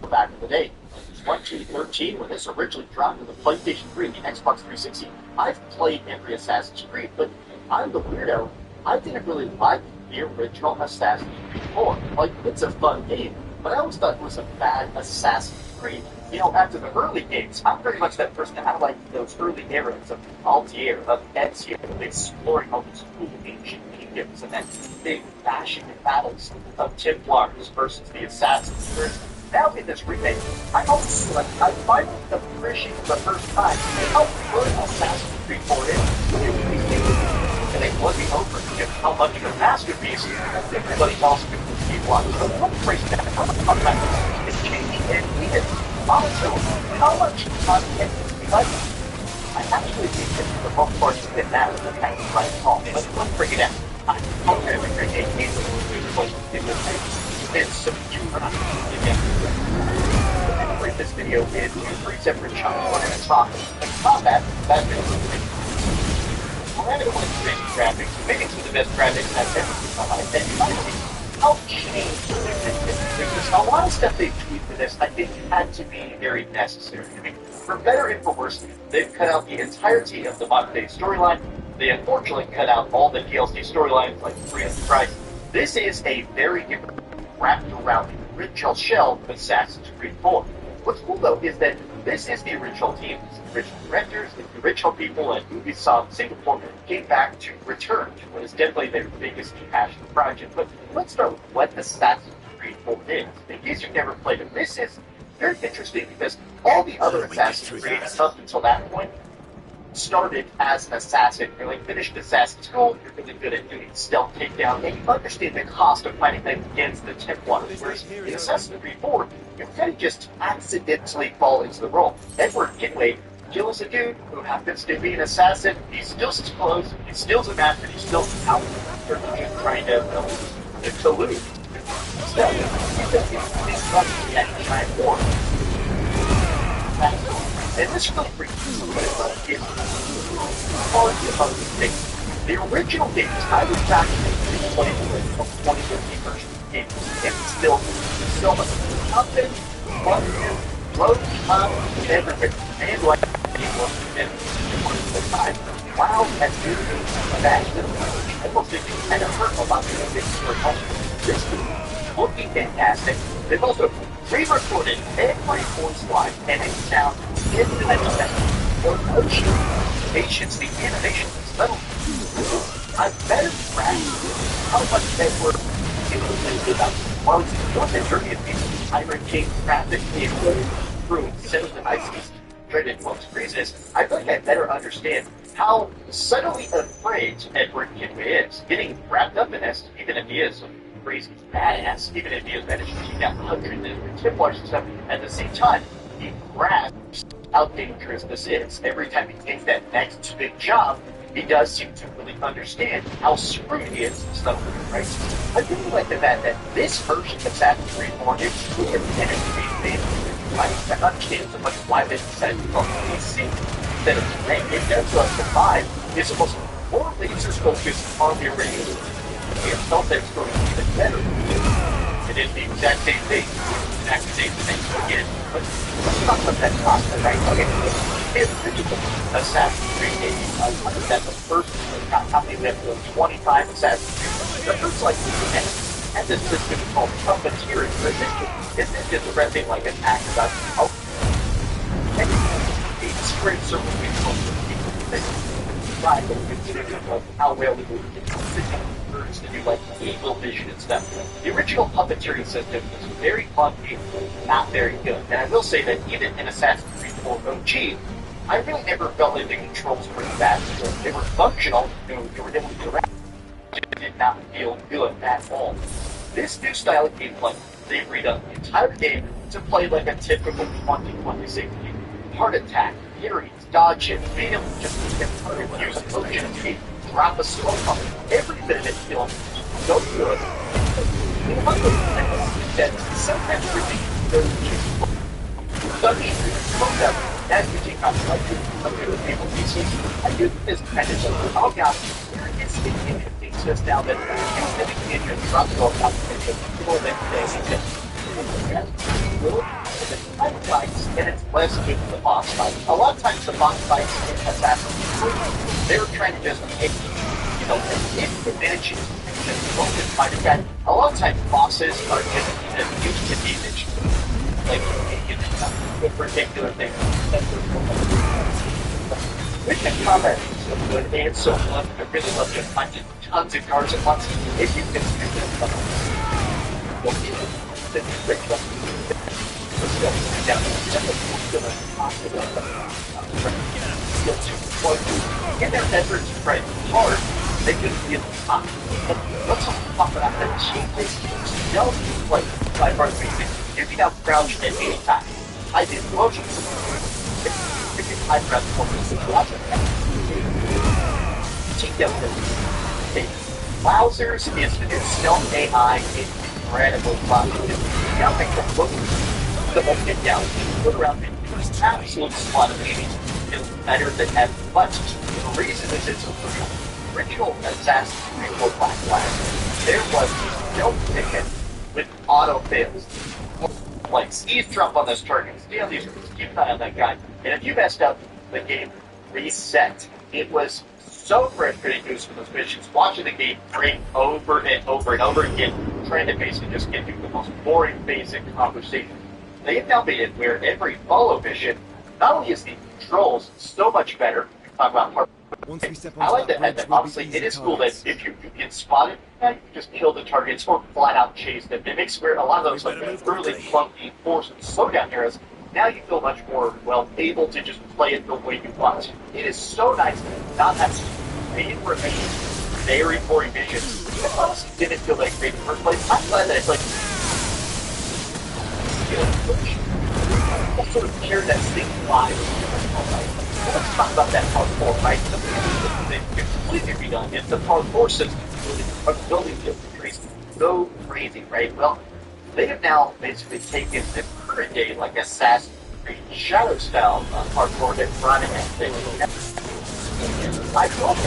back in the day. 2013, when this originally dropped to the PlayStation 3 and the Xbox 360. I've played every Assassin's Creed, but I'm the weirdo. I didn't really like the original Assassin's Creed 4. Like, it's a fun game, but I always thought it was a bad Assassin's Creed. You know, after the early games, I'm very much that person. I like those early eras of Altair, of Ezio, exploring all these cool ancient kingdoms, and then big bashing battles of Templars versus the Assassins. Now in this remake, I almost feel like I finally appreciate for the first time how good Assassin's Creed 4 is. And they won me over to how much of a masterpiece everybody else could be watching. So what breaks down how much content is changing and needed. Also, how much content we like. I actually think that the most part of it now is the kind of right call, but let's break it down. I'm going to create a game it's subdued. I'm going to break this video into 3 separate chunks. We're going to talk about combat, that's we're going to go into basic graphics, maybe some of the best graphics I've ever seen in my life, and try to see how changed there's a lot of stuff they've tweeted for this I think had to be very necessary. I mean, for better and for worse, they've cut out the entirety of the modern day storyline. They unfortunately cut out all the DLC storylines like Free of the Price. This is a very different wrapped around the original shell of Assassin's Creed 4. What's cool though is that this is the original team, the original directors, the original people at Ubisoft Singapore came back to return to what is definitely their biggest passion project. But let's start with what Assassin's Creed 4 is. In case you've never played it, this is very interesting because all the other Assassin's Creed up until that point started as an assassin. You're like finished assassin school, you're really good at doing stealth takedown, and you understand the cost of fighting against the Templars. Whereas in Assassin's Creed 4, you kind of just accidentally fall into the role. Edward Kenway kills a dude who happens to be an assassin, he steals his clothes, he steals a map, and he steals a house. They're just trying to collude. So, he's running that giant war. And this really brings what it's like is quality of other things. The original games, I was back in the 2015 version of the game, and still so much content, load up, everything. And like people and the time. Wow, that's good. I almost think it kind of hurt a lot of things for home. This is looking fantastic. They've also re-recorded every voice line and it sounds infinitely better. The emotion, the patience, the animation, the subtle. I better practice how much they were able to do about while it's doing the journey of these Tyrant King practically through seven devices traded most craziness. I feel like I better understand how subtly afraid Edward Kenway is, getting wrapped up in this, even if he is crazy badass, even if he has managed to keep that 100 and Templars and stuff. At the same time, he grasps how dangerous this is. Every time he takes that next big job, he does seem to really understand how screwed he is and stuff, right? I really like the fact that this version of Assassin's Creed 4 is really intended to be made. I understand so much why they decided to call it PC instead of today. It does like the 5 is almost more laser focused on the original. I felt that it's going to be even better. It is the exact same thing. Exact same thing again. But let's talk about that cost, right? Okay. It's Assassin's Creed games. That's the first company that built 25 Assassin's Creed. The first like and this system called puppeteering. It's just renting like an actor. And it's great circle people. Right, but considering how well we do to do like evil vision and stuff. The original puppeteering system was very clunky, not very good. And I will say that even in Assassin's Creed 4 OG, I really never felt like the controls were bad. They were functional, you were able to direct. It did not feel good at all. This new style of gameplay, they redone the entire game to play like a typical 2026 game. Heart attack, parries, dodge it, being able to just get target use urgency, drop a slow pump. Every bit of it feels so good. That sometimes really as you take on like the people pieces, I do this kind of like, oh god, where is the interesting just now that you're living in your truck or more than the fights, and it's less good than the boss fights. A lot of times the boss fights in Assassin's Creed, they're trying to just take, if you manage to fight a guy, a lot of times bosses are just used to damage. Like, a particular thing. With the combat is so good and so fun, I really love just finding tons of cards at once. If you can do them, in their efforts to try hard, they just feel hot. Let's talk about the changes to stealth play by part basic. You can now crouch at any time. I did motions. I press watch it. Check out this. Wowzers is the new stealth AI incredible fun. Now make them look the whole get down. Look around me. Absolute slot of enemies is better than ever. But the reason is it's original Assassin's Creed 4 Black Flag. There was a stealth ticket with auto fails. Like, eavesdrop on this target, stay on these routes, keep an eye on that guy. And if you messed up, the game reset. It was so frustrating to do some of those missions, watching the game break over and over and over again, trying to basically just get through the most boring, basic conversation. They've now made it where every follow mission, not only is the controls so much better, talk about hard. I like that honestly, it is cool that if you get spotted, you can just kill the targets or flat out chase them. It makes where a lot of those like early clunky force and slowdown heroes, now you feel much more well able to just play it the way you want. It is so nice to not have to pay for missions, very boring missions. It honestly didn't feel like great in the first place. I'm glad that it's like sort of carry that thing live. Let's talk about that part 4, right? It's completely redone. It's the part 4 system. The building is so crazy, right? Well, they have now basically taken the current day, like Assassin's Creed Shadow style part 4 that's running and things. I love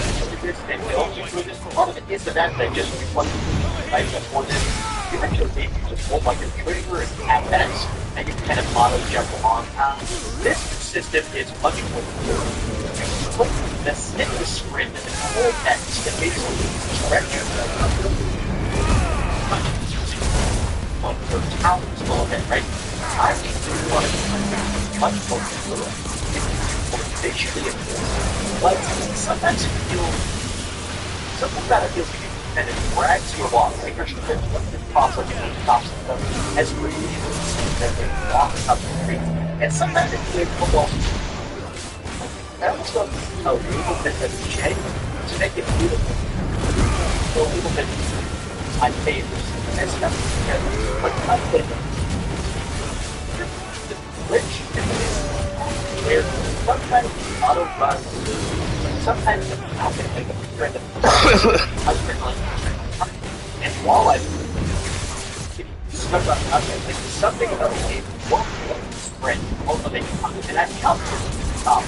this, and we also do this. Part of it is the that just one right before this. You actually just hold like a trigger and tap X, and you kind of auto jump along. This system is much more good. The stick the sprint and the whole X that basically stretch on your talents a little bit, right? I think you want to much more fluid. It's visually important. But sometimes it feels something about it feels like and it drags you along. Like there's possibly tops of them as really that they walk up the street. And sometimes it feels almost that was a little bit of shame to make it beautiful. A little bit I paid for this stuff because what I played the glitch in this where sometimes the auto run, sometimes the packet like a friend and while I stuck on nothing, like something about the game won't sprint, won't make it, and I've counted about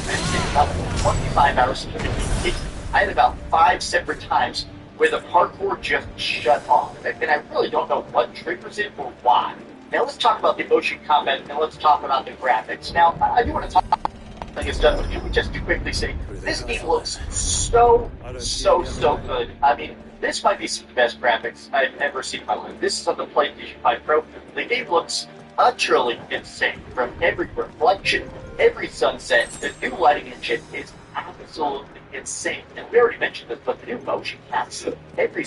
25 hours of it. I had about 5 separate times where the parkour just shut off, and I really don't know what triggers it or why. Now let's talk about the ocean combat, and let's talk about the graphics. Now, I do want to talk about something it's done, but let me just quickly say, this game looks so good. I mean, this might be some of the best graphics I've ever seen in my life. This is on the PlayStation 5 Pro. The game looks utterly insane. From every reflection, every sunset, the new lighting engine is absolutely insane. And we already mentioned this, but the new motion capture, every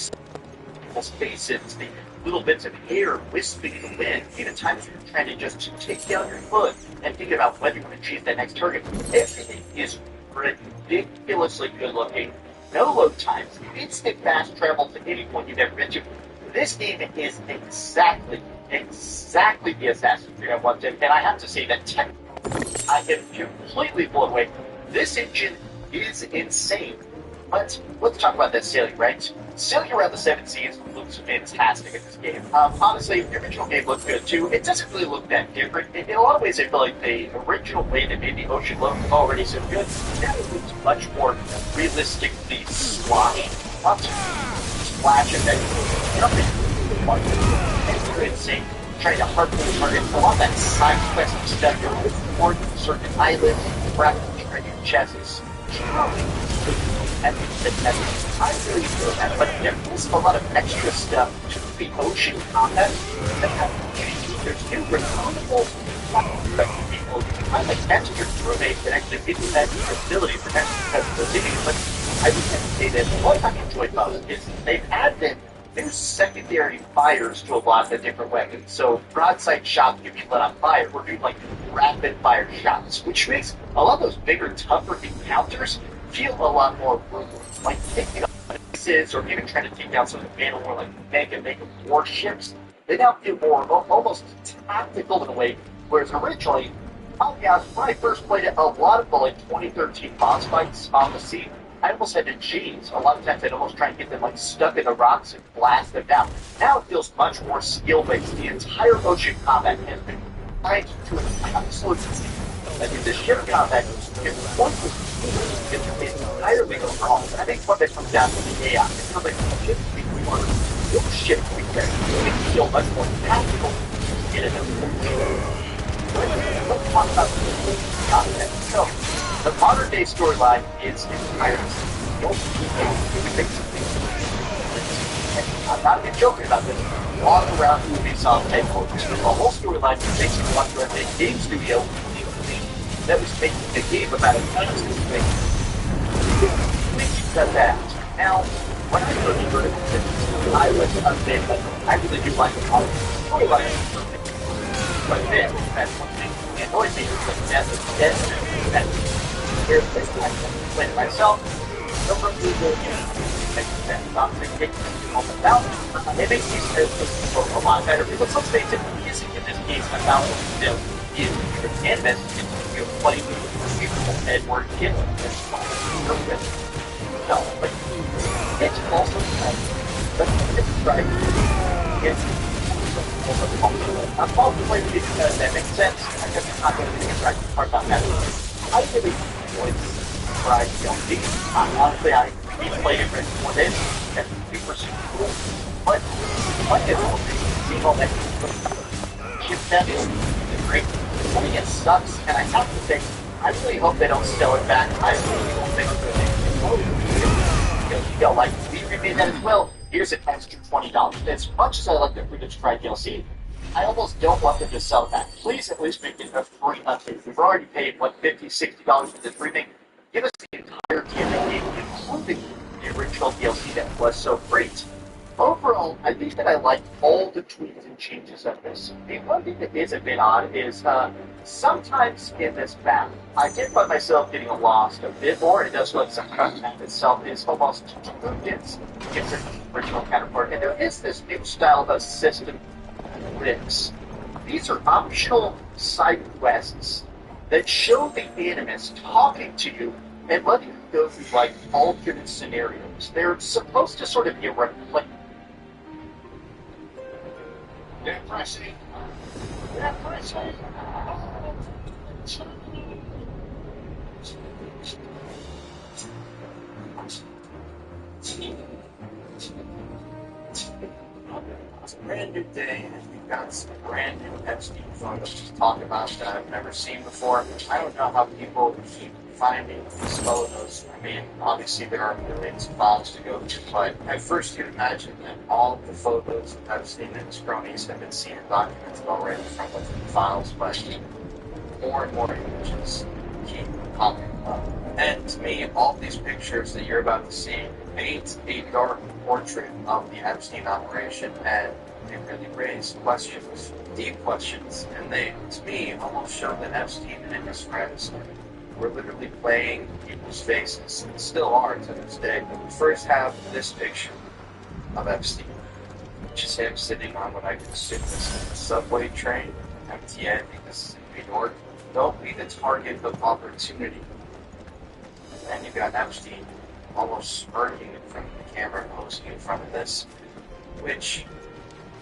faces, the little bits of air wisping in the wind, even times you're trying to just take down your foot and think about whether you want to chase that next target. Everything is ridiculously good looking. No load times, instant fast travel to any point you've ever been to. This game is exactly the Assassin's Creed I wanted, and I have to say that technically I am completely blown away. This engine is insane. But let's talk about that sailing, right? Sailing around the Seven Seas looks fantastic in this game. Honestly, the original game looks good too. It doesn't really look that different. In a lot of ways, I feel like the original way that made the ocean look already so good, now it looks much more realistically sloshed. Lots of splash effects, jumping, it's insane. Trying to harpoon targets, a lot of that side quest stuff, you're exploring certain islands, practically trying to chests. I really feel that, but there is a lot of extra stuff to the ocean combat that have changed. There's new returnable people. You can find like next to your crewmates that actually give you that ability for next customization. But I would have to say that what I enjoy most is they've added new secondary fires to a lot of the different weapons. So broadside shots can be lit on fire. We're doing like rapid fire shots, which makes a lot of those bigger, tougher encounters feel a lot more brutal. Like taking out bases or even trying to take down some of the battle more like mega warships. They now feel more almost tactical in a way, whereas originally, when I first played it, a lot of the like 2013 boss fights on the sea, I almost had to cheese. A lot of times I'd almost try and get them like stuck in the rocks and blast them down. Now it feels much more skill-based. The entire ocean combat has been tied to an absolute I mean, the ship combat is one it's entirely overall. I think what that comes down to the AI. It feels like the ship we want to ship we can feel much more tactical in it. Let's talk about the content. So, the modern day storyline is entirely I'm not even joking about this. Walk around Ubisoft headquarters. The whole storyline is basically walk around a game studio that was making a game about a fantasy thing. Which does that. Now, when I first heard of this, I was a bit, I really do like the storyline. But then, that's one thing that annoyed me was the death of death. And here's this I played it myself. So from Google, makes sense. Not to take about it makes these systems a lot better. Because let's face it, music in this case about still is the canvas. You're playing with beautiful Edward Gibbon. No, but it's also but it's right. It's I'm also playing because that makes sense. I guess I'm not going to be the right part about that. I really enjoy Ride DLC. Honestly, I replayed it for this. That's super cool. But what is all this? Seeing all that chip that is great. I mean, it sucks, and I have to say, I really hope they don't sell it back. I really don't think they'll like we remade that as well. Here's an extra $20. As much as I like the free to try DLC, I almost don't want them to sell it back. Please at least make it a free update. We've already paid what $50-$60 for this remake. Give us the entire game, including the original DLC that was so great. Overall, I think that I like all the tweaks and changes of this. The one thing that is a bit odd is sometimes in this map, I did find myself getting lost a bit more. It does look sometimes the map itself is almost too dense. It's original counterpart. And there is this new style of system risks. These are optional side quests that show the Animus talking to you and letting you go through like alternate scenarios. They're supposed to sort of be a replay. Depressing. It's a brand new day, and we've got some brand new Epstein photos to talk about that I've never seen before. I don't know how people keep finding these photos. I mean, obviously there are millions of files to go through, but at first you'd imagine that all of the photos of Epstein and his cronies have been seen and documented already from within the files, but more and more images keep popping up. And to me, all these pictures that you're about to see paint a dark portrait of the Epstein operation, and they really raise questions, deep questions, and they, to me, almost show that Epstein and his friends were literally playing people's faces, and still are to this day. We first have this picture of Epstein, which is him sitting on what I can assume is a subway train, MTA, I think this is in New York. Don't be the target of opportunity. And you've got Epstein almost smirking in front of the camera, posing in front of this, which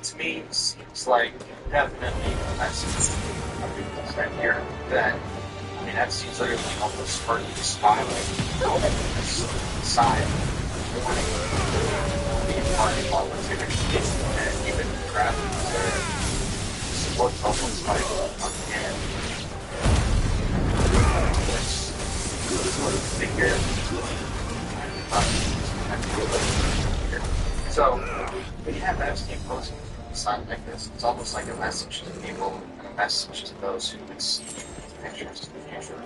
to me seems like definitely a message of here that, I mean, Epstein's literally almost smirking, smiling, this side, warning the target of opportunity, and even the crowd there. This looks almost like uncanny. Sort of figure. So, when you have Epstein posing a sign like this, it's almost like a message to people, and a message to those who would see pictures in the future,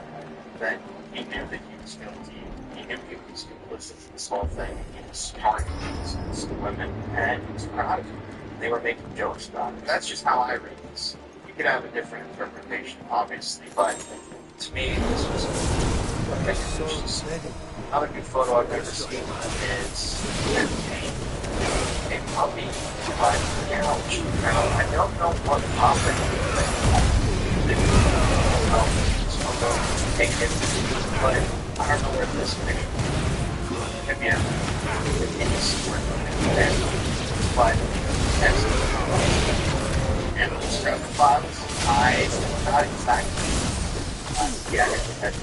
that he knew that he was guilty, he knew he was complicit in this whole thing, he was targeting these women, and he was proud of it. They were making jokes about it. That's just how I read this. You could have a different interpretation, obviously, but to me, this was another new photo I've ever seen is a puppy by the couch. Now, I don't know what property take it, but I don't know where this picture could be any sort of but and the scrub files, I not exactly. Yeah, I think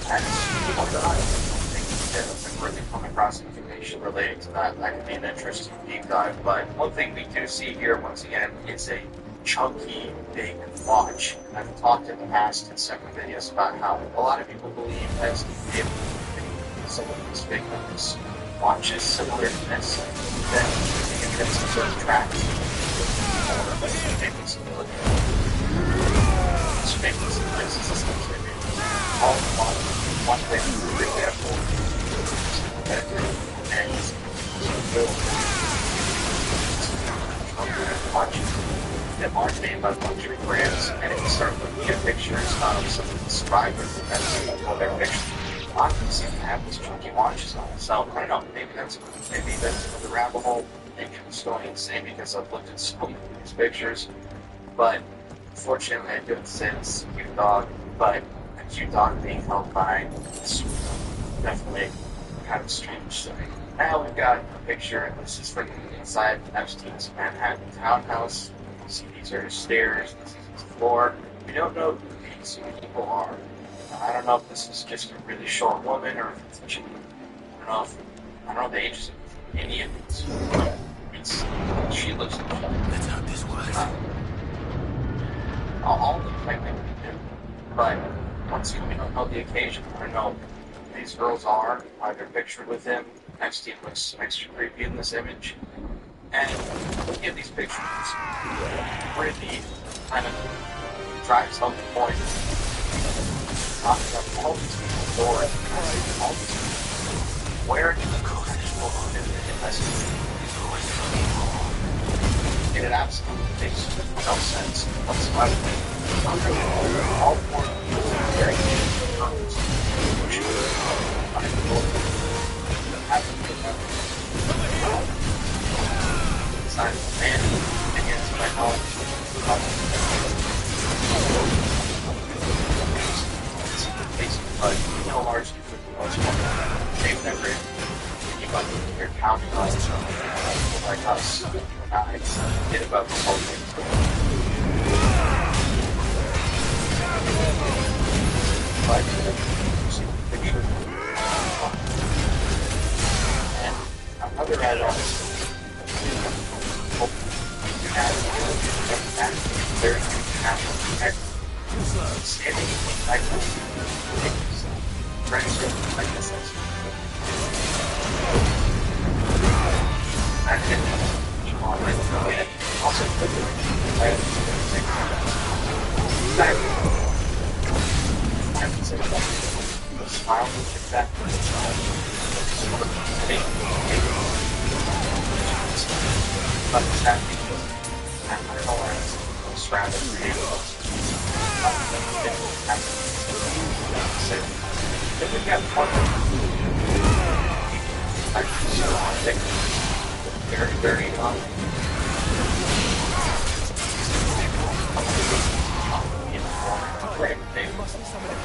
really come across information related to that. That could be an interesting deep dive. But one thing we do see here, once again, is a chunky, big watch. And I've talked in the past in several videos about how a lot of people believe that some of these big numbers watches similar to this, then you can get some sort of track. Maybe some all one thing, for example, and watch made by luxury brands, and if you start looking at pictures of some of the subscribers of their pictures, a lot of them seem to have these chunky watches on. So I don't know, maybe that's another rabbit hole. Maybe I'm just going insane because I've looked at so many of these pictures, but unfortunately I couldn't say it's a cute dog, but cute dog being held by is definitely kind of strange thing. Now we've got a picture, and this is from inside Epstein's Manhattan townhouse. You see these are his stairs, this is his floor. We don't know who these people are. I don't know if this is just a really short woman or if it's a chick. I don't know the ages of any of these. She looks like let's hope this works. All of them, I think we do. But once again, we don't know the occasion. I don't know who these girls are, why they're pictured with him. Epstein looks extra creepy in this image. And looking at these pictures really kind of drives home the point. Talking about all these people for it, all these people. Where did the actual investment? And it absolutely makes no sense whatsoever. All four very different terms. side of the man against my knowledge. But you know, largely for the most part, they've never keep on your counting on people like us, guys, get above the whole thing. But and another add-on very international standing like friendship like this. I didn't also smile that but it's happening at my awareness rather than so if we get one very, very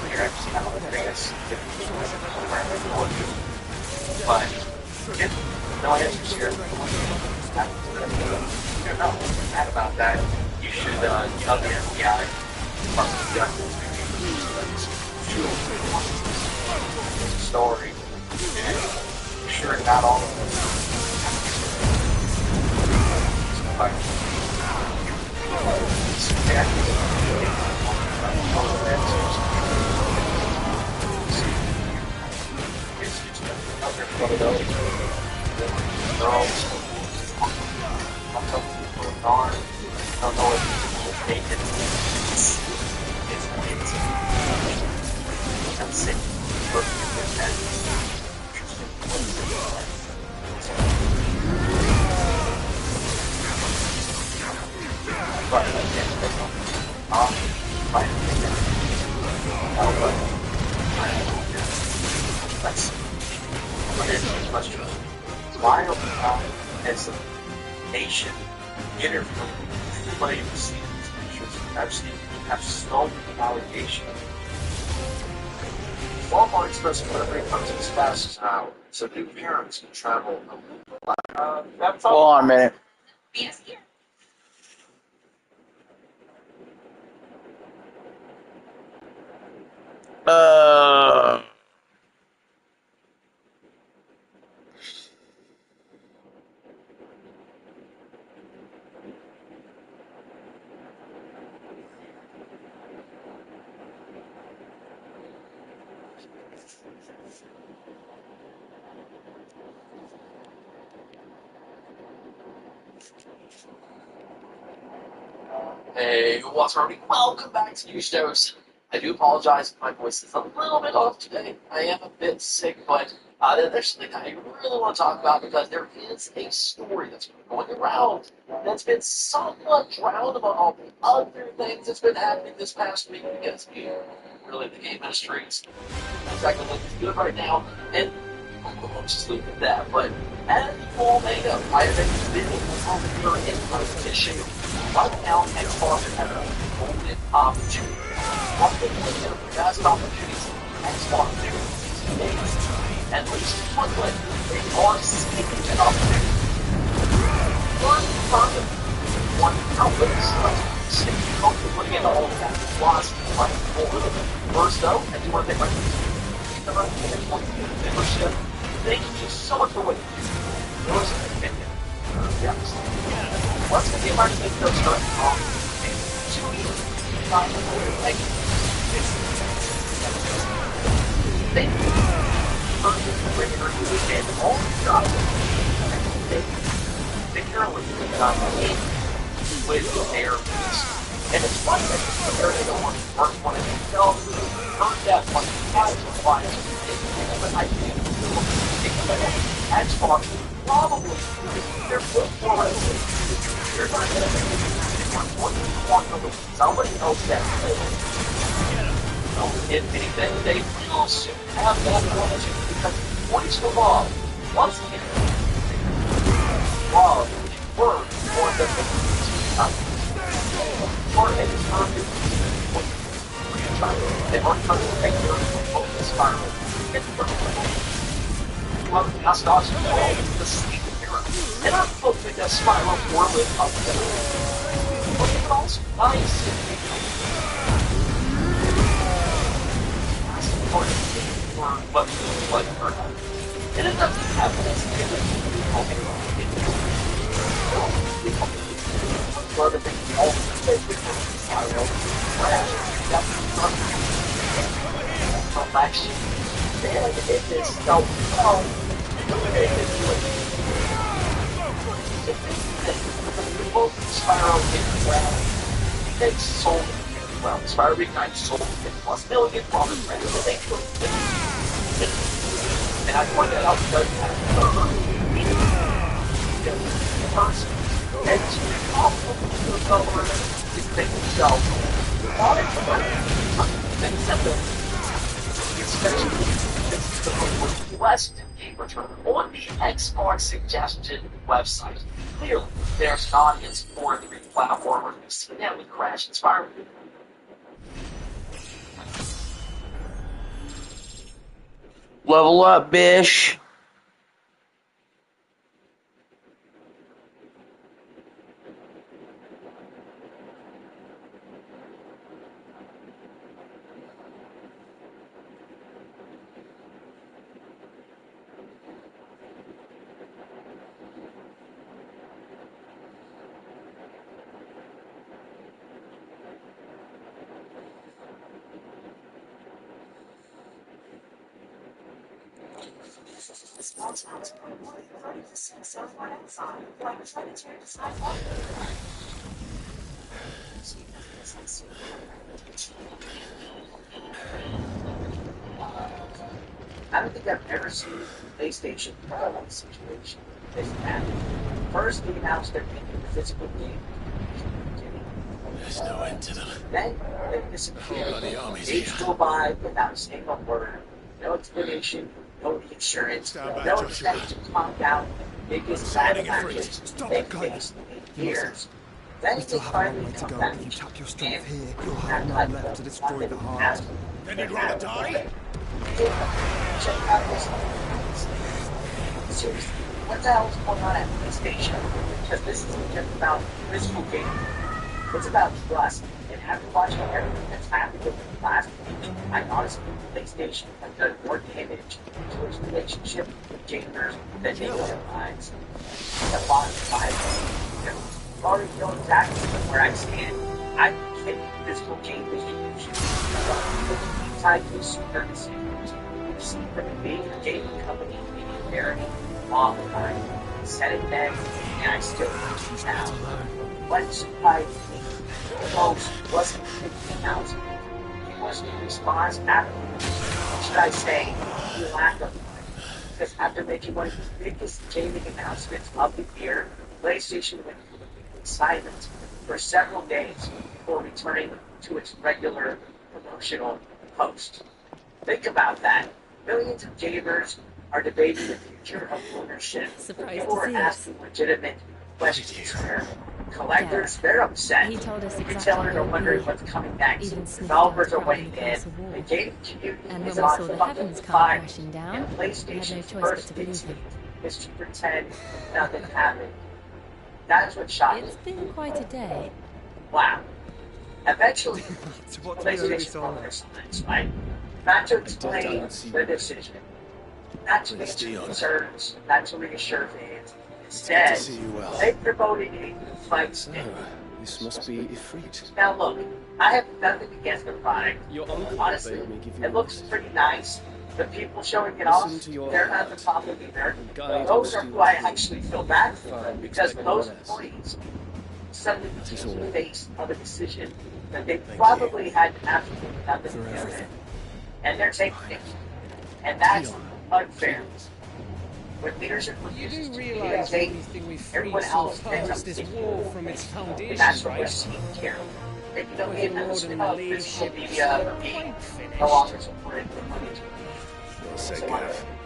you're actually not the biggest but if no answers here, you don't know mad about that, you should tell the FBI story and sure not all of them but it's just another photo. They're all some people are I don't know if it's taken. I'm sick. Why are we not, as a nation, interviewing everybody who's seen these pictures? Have so many allegations. Walmart Express delivery comes as fast as an hour, so new parents can travel. Hold on a minute. Yes, here. Hey, what's happening? Welcome back to News Dose. I do apologize if my voice is a little bit off today. I am a bit sick, but there's something I really want to talk about because there is a story that's been going around that's been somewhat drowned among all the other things that's been happening this past week because really the game industry is technically good right now, and I'll just leave it at that. But as you all may know, I have been video in competition. Right now, Xbox has a golden opportunity. One of the best opportunities Xbox these days. At least one way, they are seeking an opportunity. One problem, one outlet is putting in all of that lost money for. First, though, I do want to thank my membership. Thank you so much for what you do. Yours is opinion. Yes. Let's get my those started off. 2 years. Thank you. Thank you. And all the jobs. They currently with their and it's funny that compared to the one first one in itself, heard that one has applied but I think Xbox probably their foot forward. They're not going to make it somebody else that if anything, they will soon have that advantage because points for love. Once again, love, word, for the for a target. They want to take your focus spiral. That's not the sleeping hero. And I'm hoping that spiral forward up there. But it's also nice to be that's important for what you like for her. And it doesn't have this feeling one of the things all the spiral crash. Collection. And it is so Spiral they sold it well. Spiral Reignite sold it plus million profit friends and they could and I pointed out that first it's awful to the government to think itself on it and accept it. West game return on the Xbox suggested website. Clearly, there's an audience for the platformer who's seen that with Crash and Spiral. Level up, bish. I don't think I've ever seen a PlayStation parallel situation this bad. First, they announced they're making the physical game. There's no end to them. Then, they disappear. Bloody armies Days here. go by without a single word. No explanation, no reassurance, no attempt to calm down the biggest battle matches they've faced in years. Then they finally come back. If you tap your strength here, you'll have none left to destroy the heart. Then you'd rather die? Check out this. Seriously, what the hell is going on at PlayStation? Because this isn't just about physical gaming. It's about trust. And after watching everything that's happened over the last week, I honestly think PlayStation has done more damage to its relationship with gamers than they realize. The bottom line, you already know exactly where I stand. I think physical game is huge. Tied to super decisions. We've seen from a major gaming company being very all the time. Said it then, and I still think it now. What surprised me the most wasn't the announcement. It was the response afterwards. Should I say, the lack of one? Because after making one of the biggest gaming announcements of the year, PlayStation went completely silent for several days before returning to its regular promotional post. Think about that. Millions of gamers are debating the future of ownership. People are asking legitimate questions here. Collectors, they're upset. Retailers are wondering what's coming next. Developers are weighing in. The gaming community is on fucking fire. And PlayStation's first instinct is to pretend nothing happened. That is what shocked me. It's been quite a day. Wow. Eventually, PlayStation broke their silence, right? Not to explain their decision, not to make concerns, not to reassure fans. Instead, they promoted a new fight stick. This must be Ifrit. Now look, I have nothing against the product. Honestly, it looks pretty nice. The people showing it off, they're not the problem either. Those are who I actually feel bad for, because those employees suddenly faced of a decision that they probably had absolutely nothing to do with. And they're taking it. And that's unfair. When leadership refuses to communicate, everyone else ends up taking it. And that's what we're seeing here. And you know, the announcement of physical media being no longer supported for money to be. So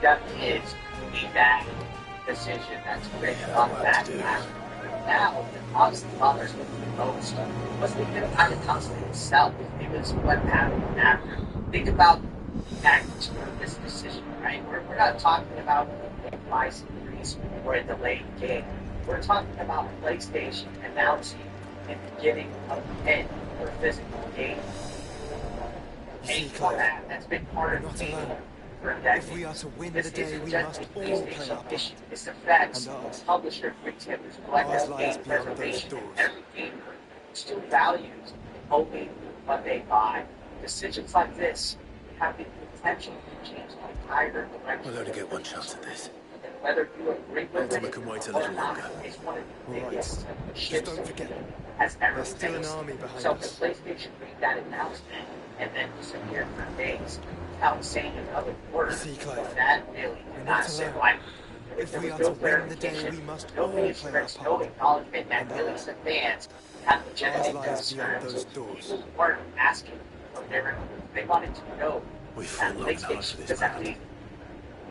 that is a bad decision that's been on that. now, what honestly bothers me the most was the kind of conflict itself. It was what happened after. Think about the magnitude of this decision, right? We're not talking about a price increase or a delayed game. We're talking about PlayStation announcing the beginning of the end for a physical game. A format that's been part of the game for a decade. If we are to win This the day, isn't we just must a all play PlayStation our issue. part. This affects And ours. publisher, retailers, Ours collectors, lies game beyond those preservation, doors. every gamer still values owning what they buy. Decisions like this have the potential to change the entire direction. We'll only get one chance at this. And whether you agree with Ultima it can wait a or little not, longer. it's one of the Right. biggest Just shifts don't forget, has ever there's still an faced. army behind So if us. the PlayStation made that announcement and then disappeared for days without saying another word, See, Clive, that really we're did not not sit alone. right. If There we was are no to win the day, clarification, we must no all play our reassurance, no part. acknowledgement that And millions ours. of fans have legitimate Ours lies beyond concerns. those doors. People weren't asking for their, they wanted to know We that fought long and hard for PlayStation this does at moment. least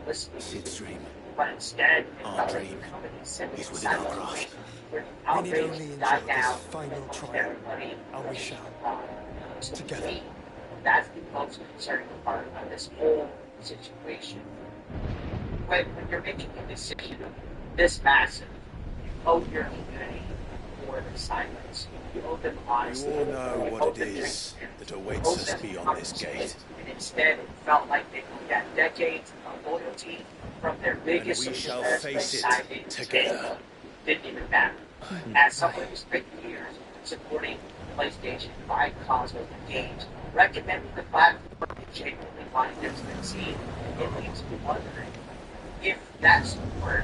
listen. Sid's dream. But instead, it Our felt like dream the company simply is within our decided to grasp. wait for the We need outrage only to enjoy die this down final and trial, everybody and we shall. to Together. me, that's the most concerning part of this whole situation. When you're making a decision this massive, you owe your community more than silence. You owe them honesty. You all know You what owe it them is transparency. that You awaits owe us them beyond this conversation. gate. And instead, it felt like they got decades of loyalty from their biggest we shall success face it decided together. didn't even matter. As someone who spent years supporting PlayStation 5 consoles and games, recommending the platform and genuinely wanting them to succeed, it leaves me wondering if that support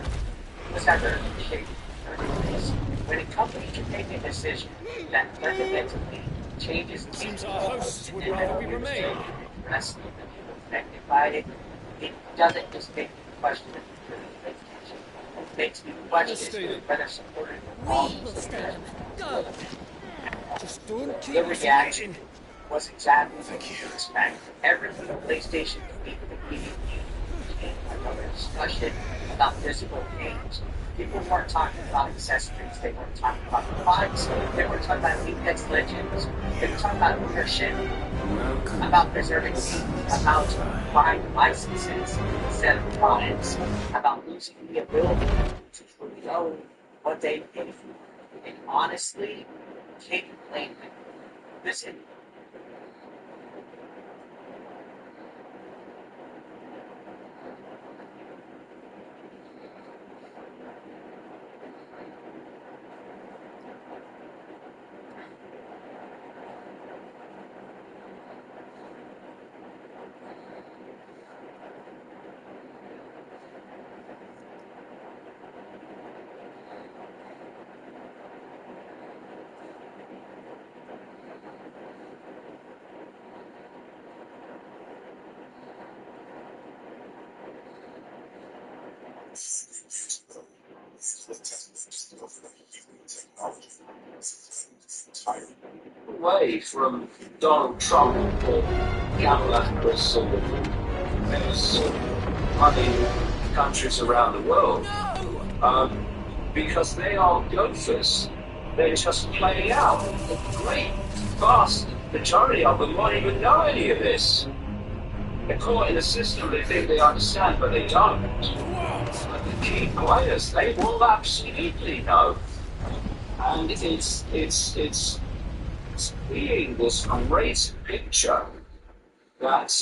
was ever appreciated in the first place. When a company can make a decision that fundamentally changes the Seems our hosts would rather we remain. the rest of the people affected by it, it doesn't just make me question if it's really PlayStation. It makes me question whether supporting the wrong Go. Just don't keep the us reaction waiting. was exactly what you expect. Everything PlayStation week immediately became another discussion about physical games. People weren't talking about accessories, they weren't talking about products, they weren't talking about Apex Legends, they were talking about ownership, about preserving games, about buying licenses instead of products, about losing the ability to truly know what they paid for. And honestly, can't blame them. Listen, away from Donald Trump or Kamala Harris or those running countries around the world, because they are gophers. They're just playing out. The great, vast majority of them won't even know any of this. They're caught in a system they think they understand, but they don't. But the key players, they will absolutely know. And it's seeing this great picture that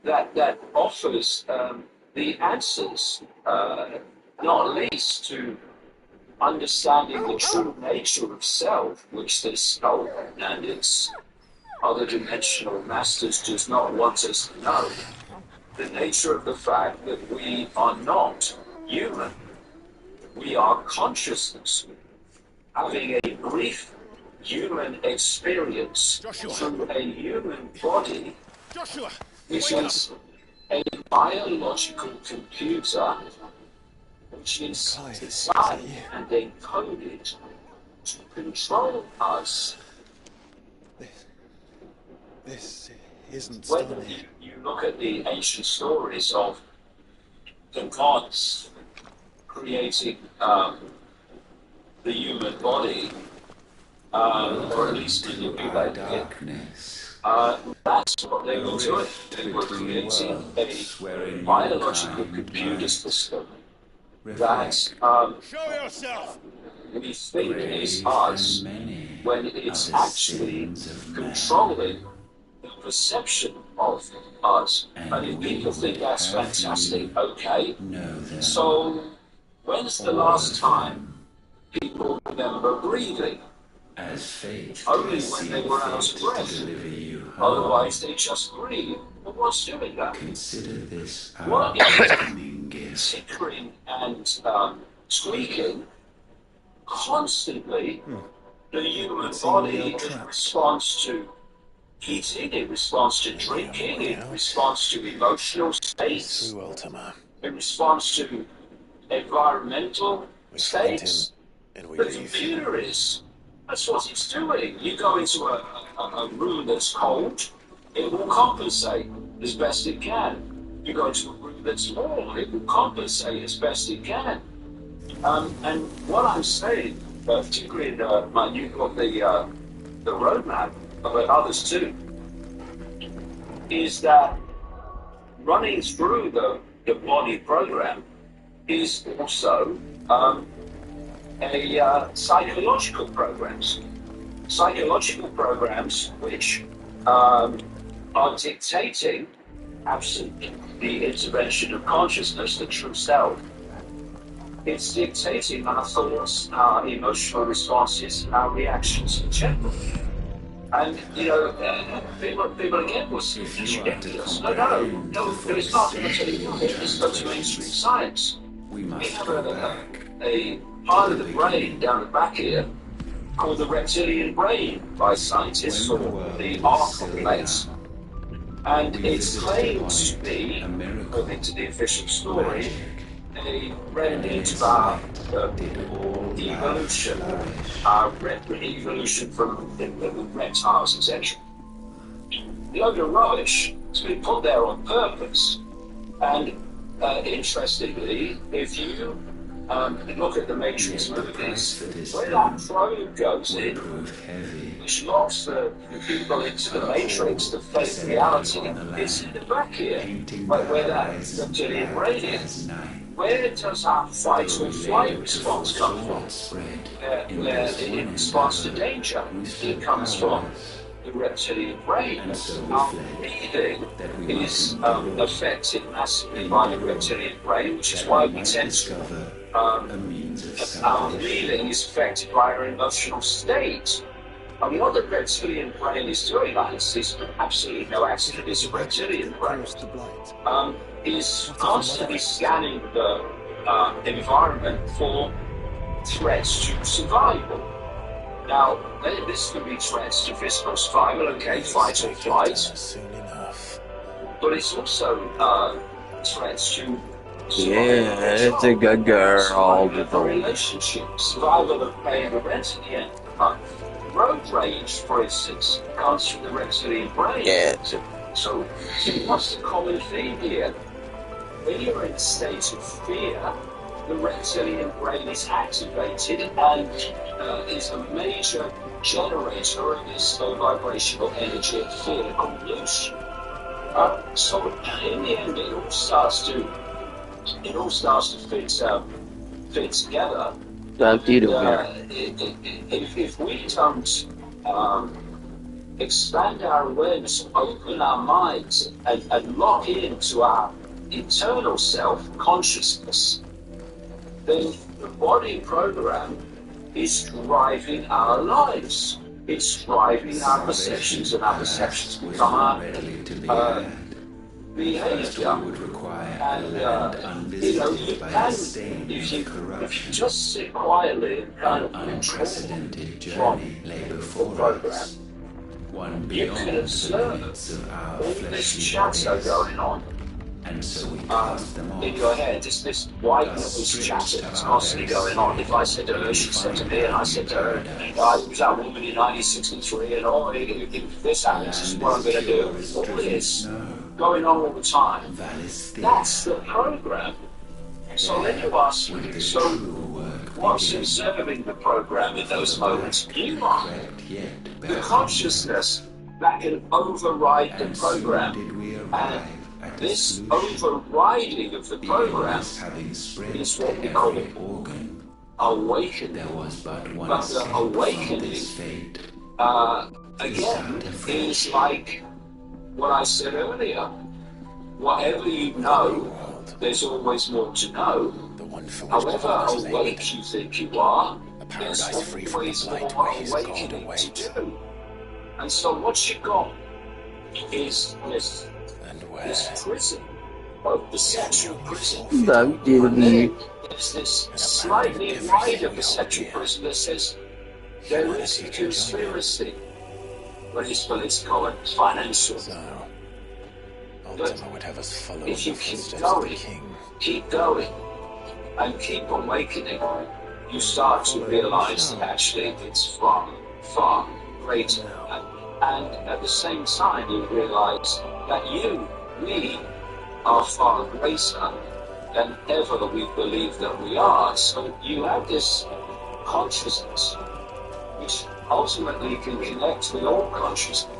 that offers the answers, not least to understanding the true nature of self, which this skull and its other dimensional masters does not want us to know. The nature of the fact that we are not human. We are consciousness, having a brief human experience through a human body, which is a biological computer which is designed and encoded to control us. This isn't When stunning. you look at the ancient stories of the gods creating the human body, or at least manipulating it, that's what they were doing. They were creating a biological computer system that Show yourself! we think is us when it's actually controlling the perception of us. And if people think that's fantastic, okay. So when's the last time people remember breathing? Only when they were out of breath. Otherwise they just breathe. But what's doing that? What is tickling and squeaking constantly? The human body responds to eating, it responds to drinking, it responds to emotional states, it responds to environmental states. The computer is. That's what it's doing. You go into a room that's cold, it will compensate as best it can. You go into a room that's warm, it will compensate as best it can. And what I'm saying, particularly in my new book, the roadmap, but others too, is that running through the body program is also psychological programs. Psychological programs which are dictating, absent the intervention of consciousness, the true self, it's dictating our thoughts, our emotional responses, our reactions in general. And, people again will see this ridiculous. No, it's not. It's not mainstream science. We have a part of the brain down the back here called the reptilian brain by scientists, or the archolates. And it's claimed to be, according to the official story, a remnant of our evolution, evolution from the reptiles, etc. The load of rubbish has been put there on purpose. And interestingly, if you look at the Matrix movies, where that probe goes in, which locks the people into the Matrix, the fake reality, it's in the back here, where that reptilian brain is. Where does our fight or flight response come from? Where in response to danger, it comes from the reptilian brain. Our breathing is affected massively by the reptilian brain, which is why we tend to our breathing is affected by our emotional state. And what the reptilian brain is doing, is absolutely no accident, it's a reptilian brain, is constantly scanning the environment for threats to survival. Now, this could be threats to physical survival, okay, fight or flight, but it's also threats to yeah, it's a good girl. The relationship, survival of paying the rent at the end. Road rage, for instance, comes from the reptilian brain. Yeah. So what's the common theme here? When you're in a state of fear, the reptilian brain is activated and is a major generator of this low vibrational energy of fear called loose. So in the end, it all starts to fit together. If we don't expand our awareness, open our minds, and lock into our internal self-consciousness, then the body program is driving our lives. It's driving our perceptions, and our perceptions become our behavior. And you can, if you just sit quietly and kind of control from the program, you can observe all this chatter going on in your head. This white noise chatter that's constantly going on. If I said to her, she said to me, and I said to her, I was that woman in 1963, and if this happens, this is what I'm going to do. All this going on all the time. That's the program. So then you ask me, so what's observing the program in those moments. You are the consciousness that can override the program. And this overriding of the program is what we call awakening. But the awakening, again, is like what I said earlier. Whatever you know, there's always more to know. However awake you think you are, there's always more awakening to do. And so what you got is this prison, of the sexual prison. There's this slightly wider perceptual prison that says there is a conspiracy, but it's political and financial. But if you keep going, and keep awakening, you start to realize that actually it's far, far greater. And at the same time, you realize that we are far greater than ever we believe that we are. So you have this consciousness which ultimately can connect with all consciousness.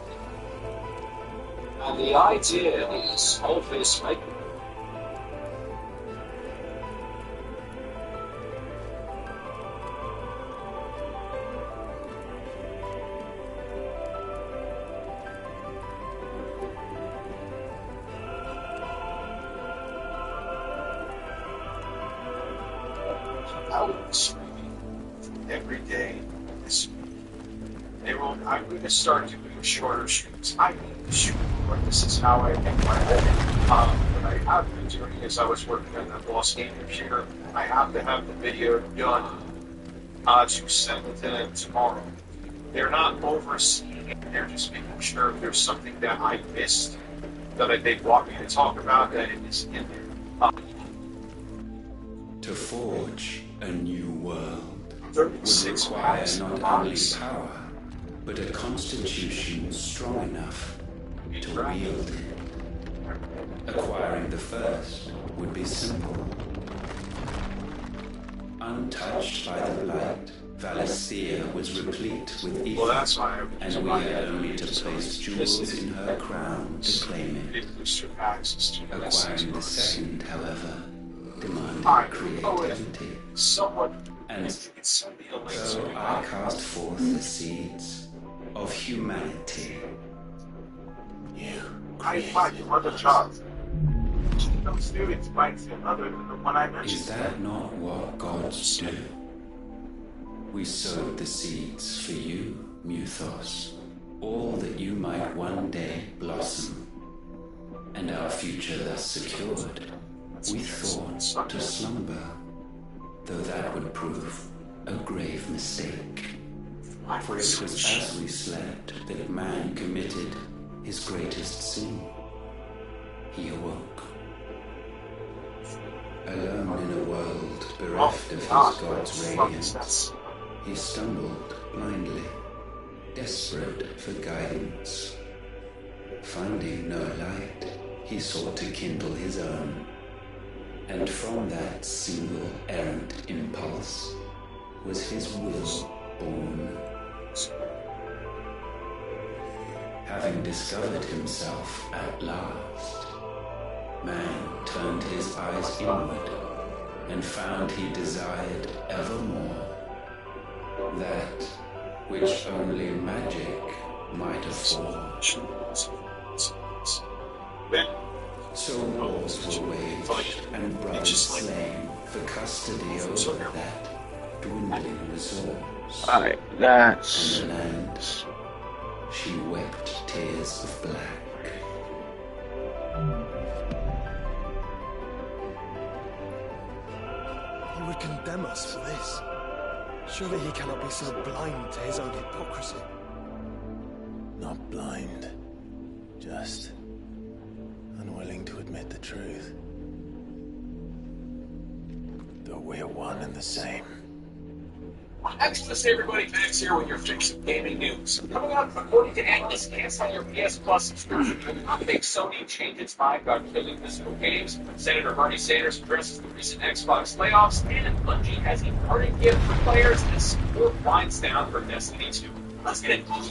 And the idea is obviously every day. I'm going to start doing shorter streams. I need to shoot more. This is how I make my living. What I have been doing is I was working on that Lost Game computer. I have to have the video done to send it to them tomorrow. They're not overseeing it. They're just making sure if there's something that I missed that they want me to talk about, that it is in there. To forge a new world would 36 require not only power, but a constitution strong enough to wield it. Acquiring the first would be simple. Untouched by the blight, Valisthea was replete with ether, and we had only to place jewels in her crown to claim it. Acquiring the second, however, demanded creativity. And so I cast forth the seeds of humanity. I find you other jobs. No students find him other than the one I mentioned. Is that not what gods do? We sowed the seeds for you, Muthos, all that you might one day blossom, and our future thus secured. We thought to slumber, though that would prove a grave mistake. For it was as we slept that man committed his greatest sin. He awoke. Alone in a world bereft of his god's radiance, he stumbled blindly, desperate for guidance. Finding no light, he sought to kindle his own. And from that single errant impulse was his will born. Having discovered himself at last, man turned his eyes inward and found he desired evermore that which only magic might afford. So wars were waged and brothers slain for custody over that dwindling resource. Alright, that's... And the land, she wept tears of black. He would condemn us for this. Surely he cannot be so blind to his own hypocrisy. Not blind, just unwilling to admit the truth. Though we're one and the same. I just want to say everybody, Max here with your fix of gaming news. Coming up, according to analysts, cancel your PS Plus subscription will not make Sony change its mind about killing physical games. Senator Bernie Sanders addresses the recent Xbox layoffs, and Bungie has a parting gift for players that support winds down for Destiny 2. Let's get into it.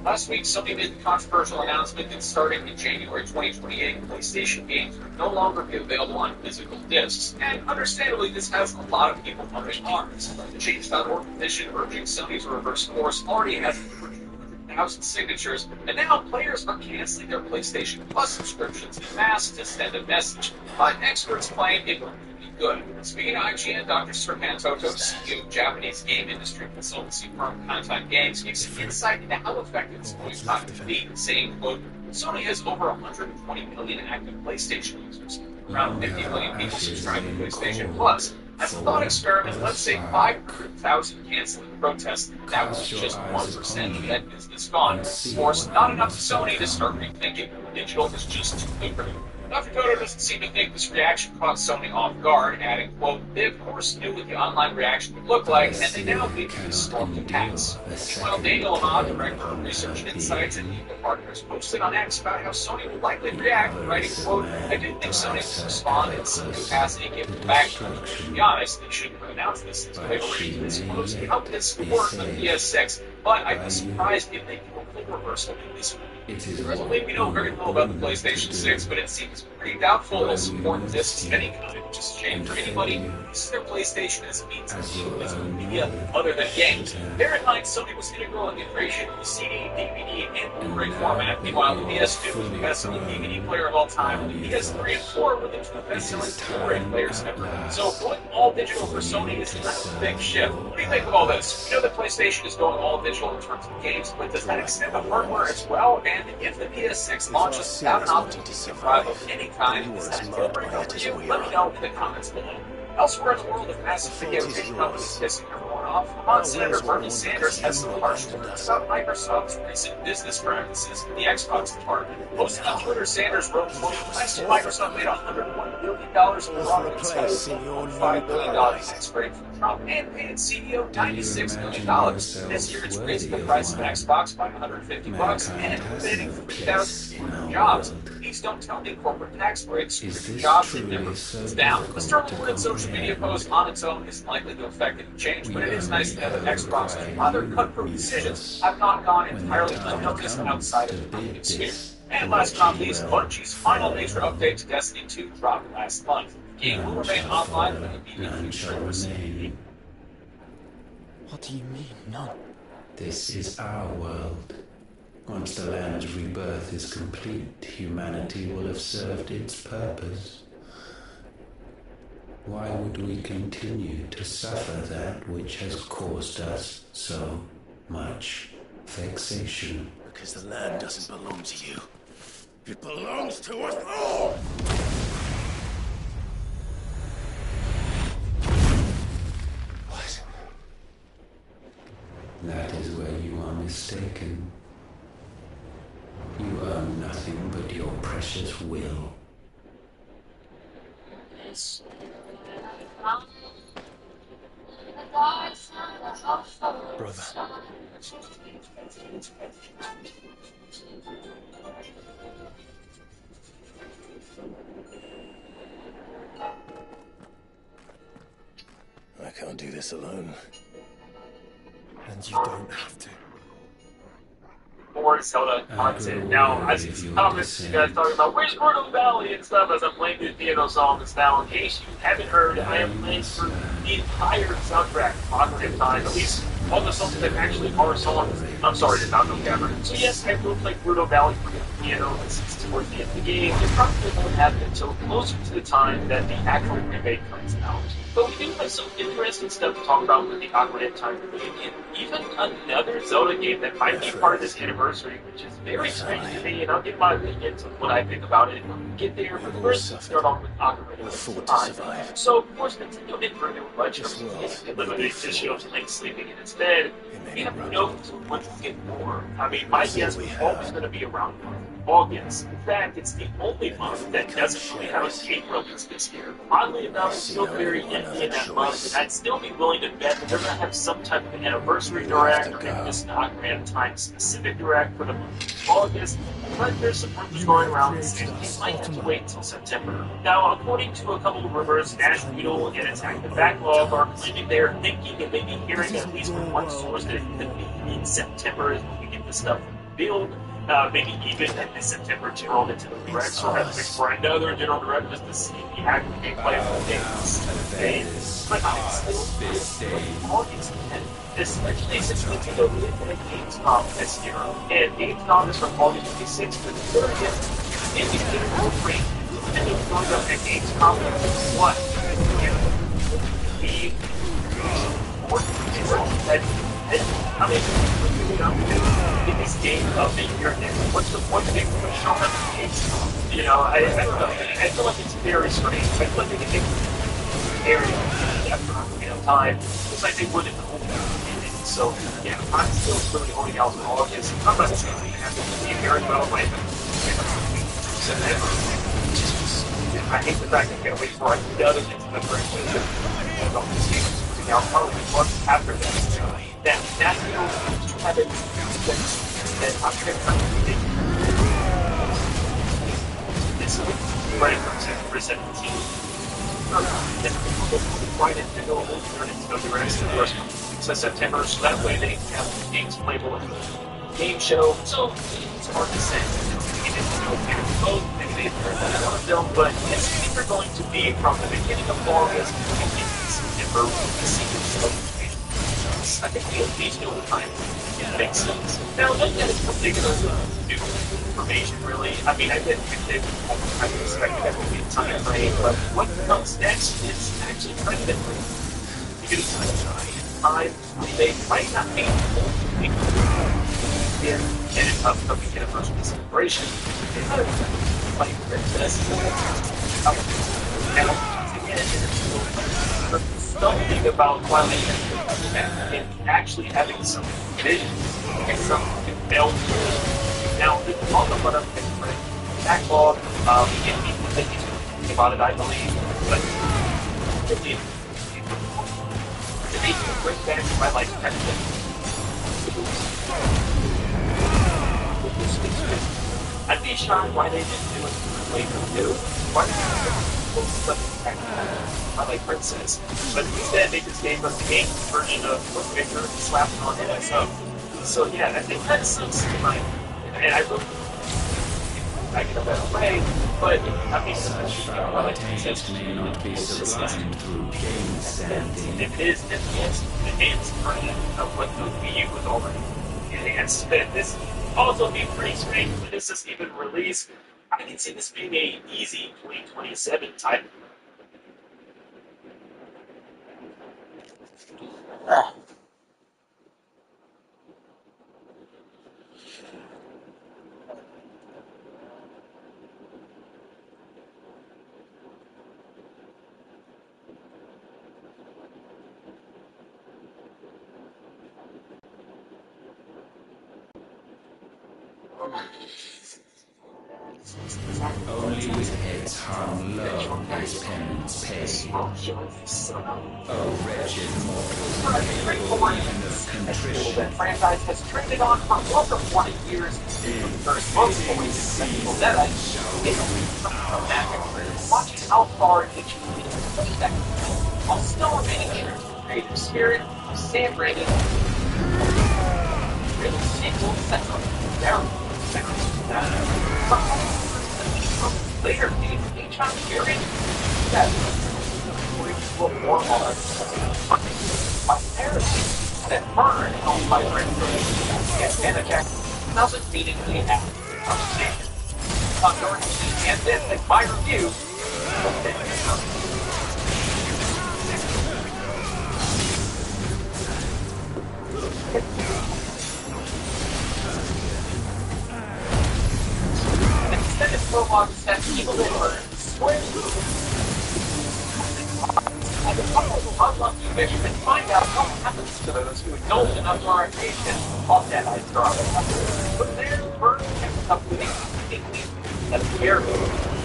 Last week, Sony made the controversial announcement that starting in January 2028, PlayStation games will no longer be available on physical discs. And understandably, this has a lot of people up in arms. The Change.org petition urging Sony to reverse course already has over 200,000 signatures, and now players are canceling their PlayStation Plus subscriptions en masse to send a message. But experts claim it will be good. Speaking of IGN, Dr. Serkan Toto, CEO of Japanese game industry consultancy firm Kantan Games, gives some insight into how effective Sony's not to be, saying, quote, Sony has over 120 million active PlayStation users, around 50 million people subscribe to PlayStation Plus. As a thought experiment, let's say 500,000 canceling the protest. That was just 1% of that business gone. Of course, not enough for Sony to start rethinking. Digital is just too lucrative. Dr. Toto doesn't seem to think this reaction caught Sony off guard, adding, quote, they of course knew what the online reaction would look like, and they now believe the storm to pass. Meanwhile, Daniel Ahmad, director of research and insights at Eco Partners, posted on X about how Sony would likely react, writing, quote, I do think Sony will respond in some capacity given the background. To be honest, they shouldn't have announced this since they've already disclosed how this would work on PS6, but I'd be surprised if they do a full reversal in this week. Presently, we know very little about the PlayStation 6, but it seems pretty doubtful it'll support discs of any kind, which is a shame for anybody who uses their PlayStation as a means to view physical media other than games. Bear in mind, Sony was integral in the creation of the CD, DVD, and Blu-ray format. Meanwhile, the PS2 was the best-selling DVD player of all time, and the PS3 and 4 were the two best-selling Blu-ray players ever. So going all digital for Sony is kind of a big shift. What do you think of all this? We know that PlayStation is going all digital in terms of games, but does that extend to hardware as well? And if the PS6 launches without an opportunity to drive of any kind, is that a deal breaker for you? Let me know in the comments below. Elsewhere in the world of massive video game companies pissing everyone off, Vermont Senator Bernie Sanders has some harsh words about Microsoft's recent business practices in the Xbox department. Posting on Twitter, Sanders wrote, quote, last year Microsoft made $101 billion in profits by $1.5 billion tax break from Trump and paid CEO $96 million. This year it's raising the price of Xbox by $150 and eliminating 3,000 jobs. Please don't tell me corporate tax breaks for jobs that never goes down. The Sterling social media post on its own isn't likely to affect any change, but it is nice to know that Xbox's other cutthroat decisions have not gone entirely unnoticed outside of the company sphere. And last but not least, Bungie's final major update to Destiny 2 dropped last month. The game will remain online with immediate streamers. What do you mean, none? This is our world. Once the land's rebirth is complete, humanity will have served its purpose. Why would we continue to suffer that which has caused us so much vexation? Because the land doesn't belong to you. It belongs to us all! What? That is where you are mistaken. You earn nothing but your precious will. Brother. I can't do this alone. And you don't have to. More Zelda content. Now, I see some comments you guys talking about where's Bruno Valley and stuff as I'm playing through Theater songs now. In case you haven't heard, I am playing through the entire soundtrack Ocarina of Time, at least all the songs that actually are songs. I'm sorry, did not know Cameron. So yes, I will play Bruno Valley for the piano since towards the end of the game. It probably won't happen until closer to the time that the actual remake comes out. But we do have some interesting stuff to talk about with the Ocarina of Time reunion. Even another Zelda game that might be part of this anniversary, which is very strange to me, and I'll give my opinion to what I think about it when we get there. But first, let's start off with Ocarina of Time. So, of course, Nintendo didn't bring out much of the limited edition of Link sleeping in his bed. We have no clue when we'll get more. I mean, my guess was always going to be around August. In fact, it's the only month that doesn't really have a skate release this year. Oddly enough, it's still very empty in that month, and I'd still be willing to bet that they're going to have some type of an anniversary direct, or maybe just not grand time specific direct for the month of August. But there's some rumors going around saying they might have to wait until September. Now, according to a couple of rumors, Nash Beetle and Attack the Backlog are claiming they are thinking and maybe hearing at least from one source that it could be in September is when we get this stuff revealed. Maybe even in September General Nintendo Direct, or have for another General Direct just to see the actual gameplay of the game. But honestly, August 10th, especially since Nintendo did Gamescom this year, and Gamescom is from August 26th to the 30th, and you get a real rate, and it's going up at Gamescom, what? The I mean, in this game of the year, what's the point of it for showing up the games? You know, I don't know. I feel like it's very strange. I feel like they can take area after time. It's like they wouldn't hold it. So, yeah, I'm still really holding out for August. I'm not saying we have to be very well away, but I hate the fact that I can't wait for the other things to the first. Now, probably months after that, that's the only habit that I'm going to this running from September 17th. Right into the rest of the first month of September, so that way they have games playable in the game show. So it's hard to say. Maybe they're film, but it's either going to be from the beginning of August to September with the sequence of I think the least over time it makes sense. Now, looking at it particular new information, really, I mean, I expect that would be a time frame, but what comes next is actually kind of different. Because they might not be in a anniversary celebration. They might have like Princess. Something about Twilight and actually having some vision and some build. Now, we can talk about a different backlog. We can be thinking about it, I believe, but really, to make a great back Twilight I'd be shocked why they didn't do it the way they do. Why I like Princess, but instead they just gave us the game version of Book Victor and slapped it on NSO. So yeah, I think that sucks to my, and I really back in a better way, but I mean, I like Princess may not be sublimed through game standing. If it is enhanced version of what the Wii U was already enhanced, then this also be pretty strange when this is even released. I can see this being a easy 2027 title. Only with heads hung low as penance paid. Oh, wretched mortals, of contrition. The franchise has trended on for over 20 years. First, most points in Central Dead watching how far each can push that while still remaining true to the creative spirit of Sam Raimi. Really single central later each time period that will more hard my parents that burn on my friend and attack doesn't meaningfully have understanding. And then my review extended prologue that people that are swear and the couple of unlucky fish and find out what happens to those who indulge in authorization of that ice drop. But there's bird company that appear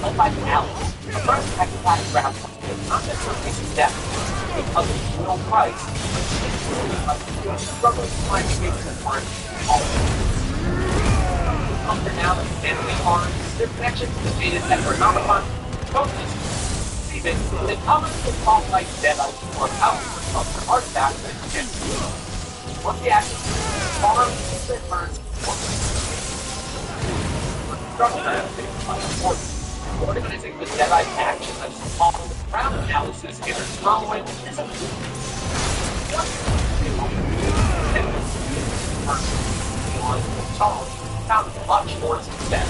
led by Alex. The first exercise grab was not necessarily step because of the real price, but struggle to find spaces for it all. Under Alex and the arms, their connections to the data that were not upon focus. Even the common with fall-like Deadite or out of the artifact and what the action farm that burns organizing the Deadite action of all around Alice's inner following is a found much more success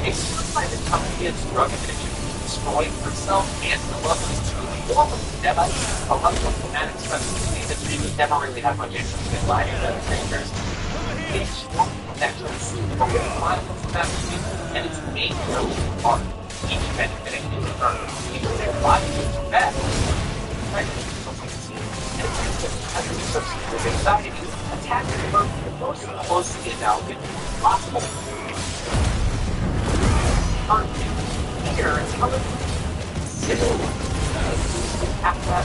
a suicide company is drug addiction, destroying herself and the lovers to the form of Deadite, a level of dramatic specificity that she never really had much interest in lying to the strangers. It's strong connections, focused mindful specificity, and its main growth part, each benefiting in turn, even their lives are bad. With anxiety, attacking her the most closely analogous possible. Here, it's coming. After that,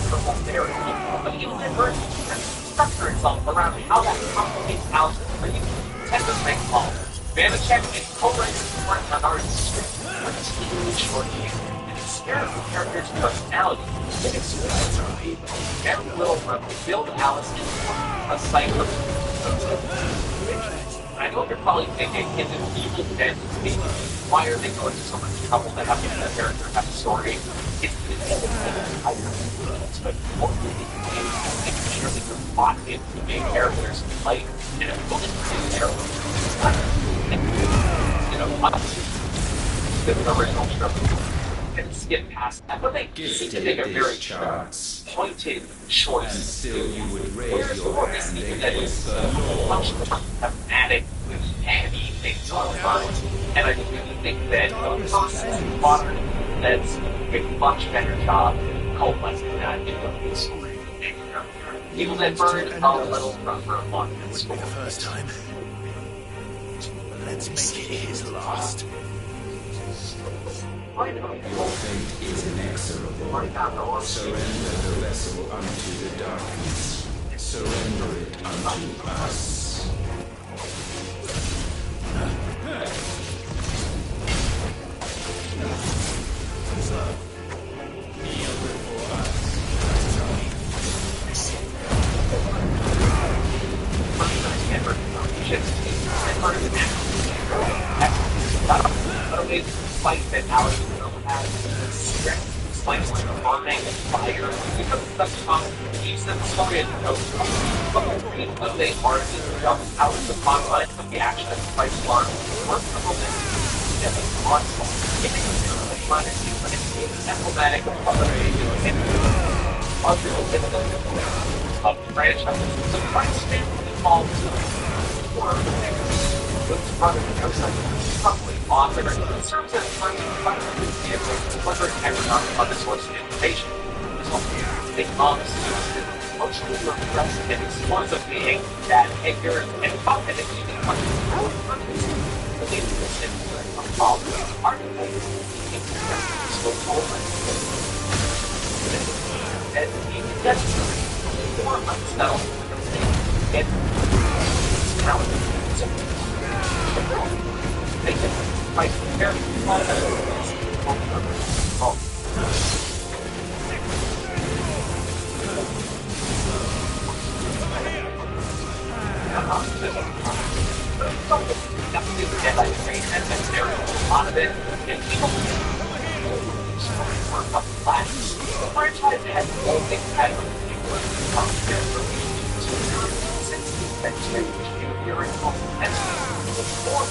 triple therapy, but even the version can structure itself around how that complicates out for you. Tend to make calls. Vanacek and co-writers work on our script, but it's really short here. And it's scared of the character's personality. It is very little from the build Alice into a cycle. I know you're probably thinking, is it evil dead to me? Why are they going to so much trouble to have the character have a story? It's but more making sure that you're bought into the main character's life and a willing to their the original struggle. And skip past that, but they seem to make a very pointed choice. And still you would raise your hand against the much more thematic with heavy things on the mind. And I really think that a person modern that's a much better job coalescing that into a story. People that burn a little from on this would be the first time. Let's make it his last. Your fate is inexorable. Surrender the vessel unto the darkness. Surrender it unto us. Kneel before us. Fight that Alex has strength, explains like burning and fire, because of such common use them story as no but when they are to jump out of the confines of the action of Christ Lark, work the moment and the onslaught. It is a minor but it's emblematic of other of the branch of the Christ family involved with brother Joseph. Probably author and serves as one of the clever economic of the source of information. They obviously emotionally repressed and explosive being that ignorant and confident using much more believe this in a problem architects so and he gets more unsettled and talented. They can fight very well. The franchise has only had since the original and before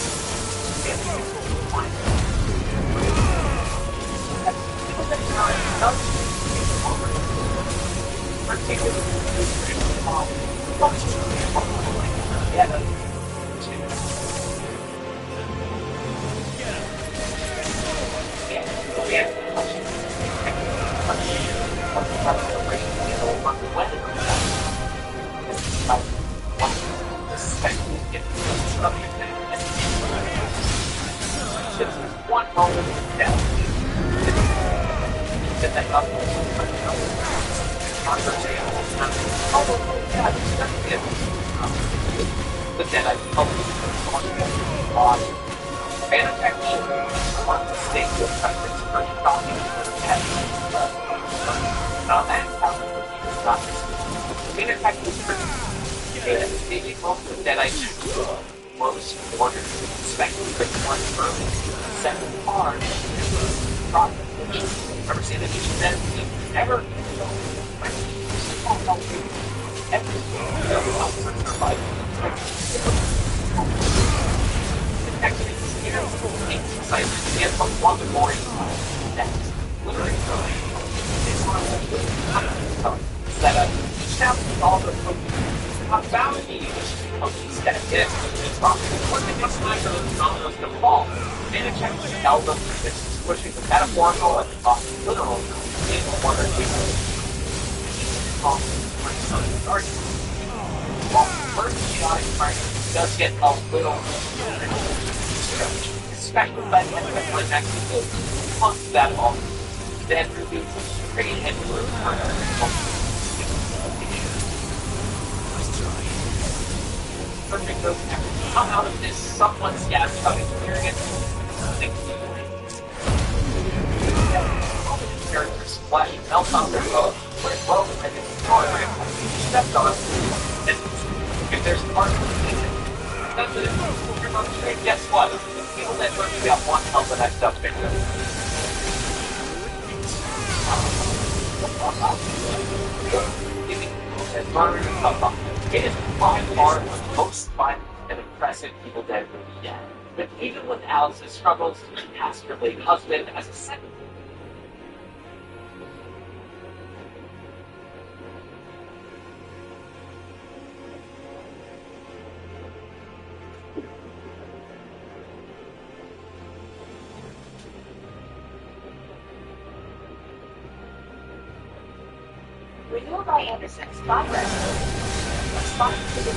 But then I and I'm actually one mistake with preference for talking and and how it's not. In fact, maybe most of that I most ordered speculative one for second part process. Ever seen it? Never. Pushing the metaphorical and literal in one or two. First chaotic fighting does get a little especially by the end of the actually once that all then reduces pretty heavily come out of this somewhat scattershot experience. Characters flash melt on their boat, where well and it's stepped on. And if there's parts of the season, that's it. You're not straight. Guess what? People that work got one help the next up victim. It is by far the most violent and impressive Evil Dead movie yet. But even with Alice's struggles to cast her late husband as a second. Renewal by Anderson's Spot Rescue. Spot to the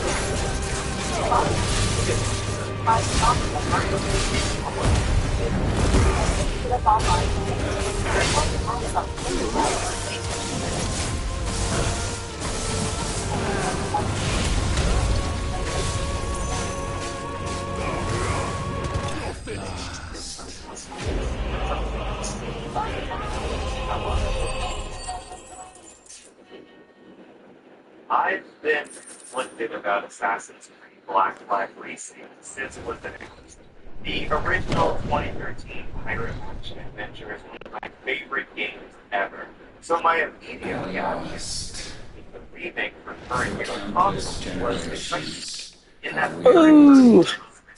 I've been conflicted about Assassin's Creed Black Flag Racing since it was announced. The original 2013 pirate action adventure is one of my favorite games ever. So my immediate reaction to the remake for current year console was excitement. In that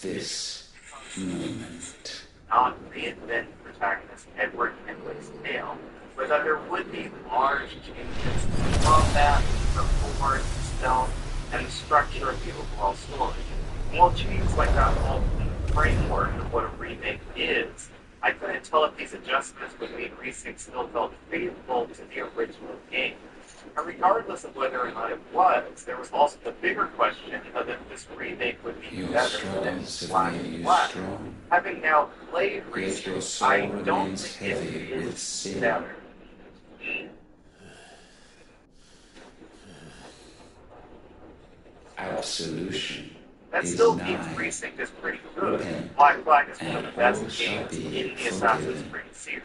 this moment. Not reinvent protagonist Edward Kenway's tale, but that there would be large changes to combat, report, stealth, and the structure of the overall story. While change like that whole framework of what a remake is, I couldn't tell if these adjustments would mean Racing still felt faithful to the original game. And regardless of whether or not it was, there was also the bigger question of if this remake would be better than Black Flag. Having now played Racing, I don't think it is better. Absolution. That still means Precinct is pretty good. Black Flag is one of the best games in the Assassin's Creed series.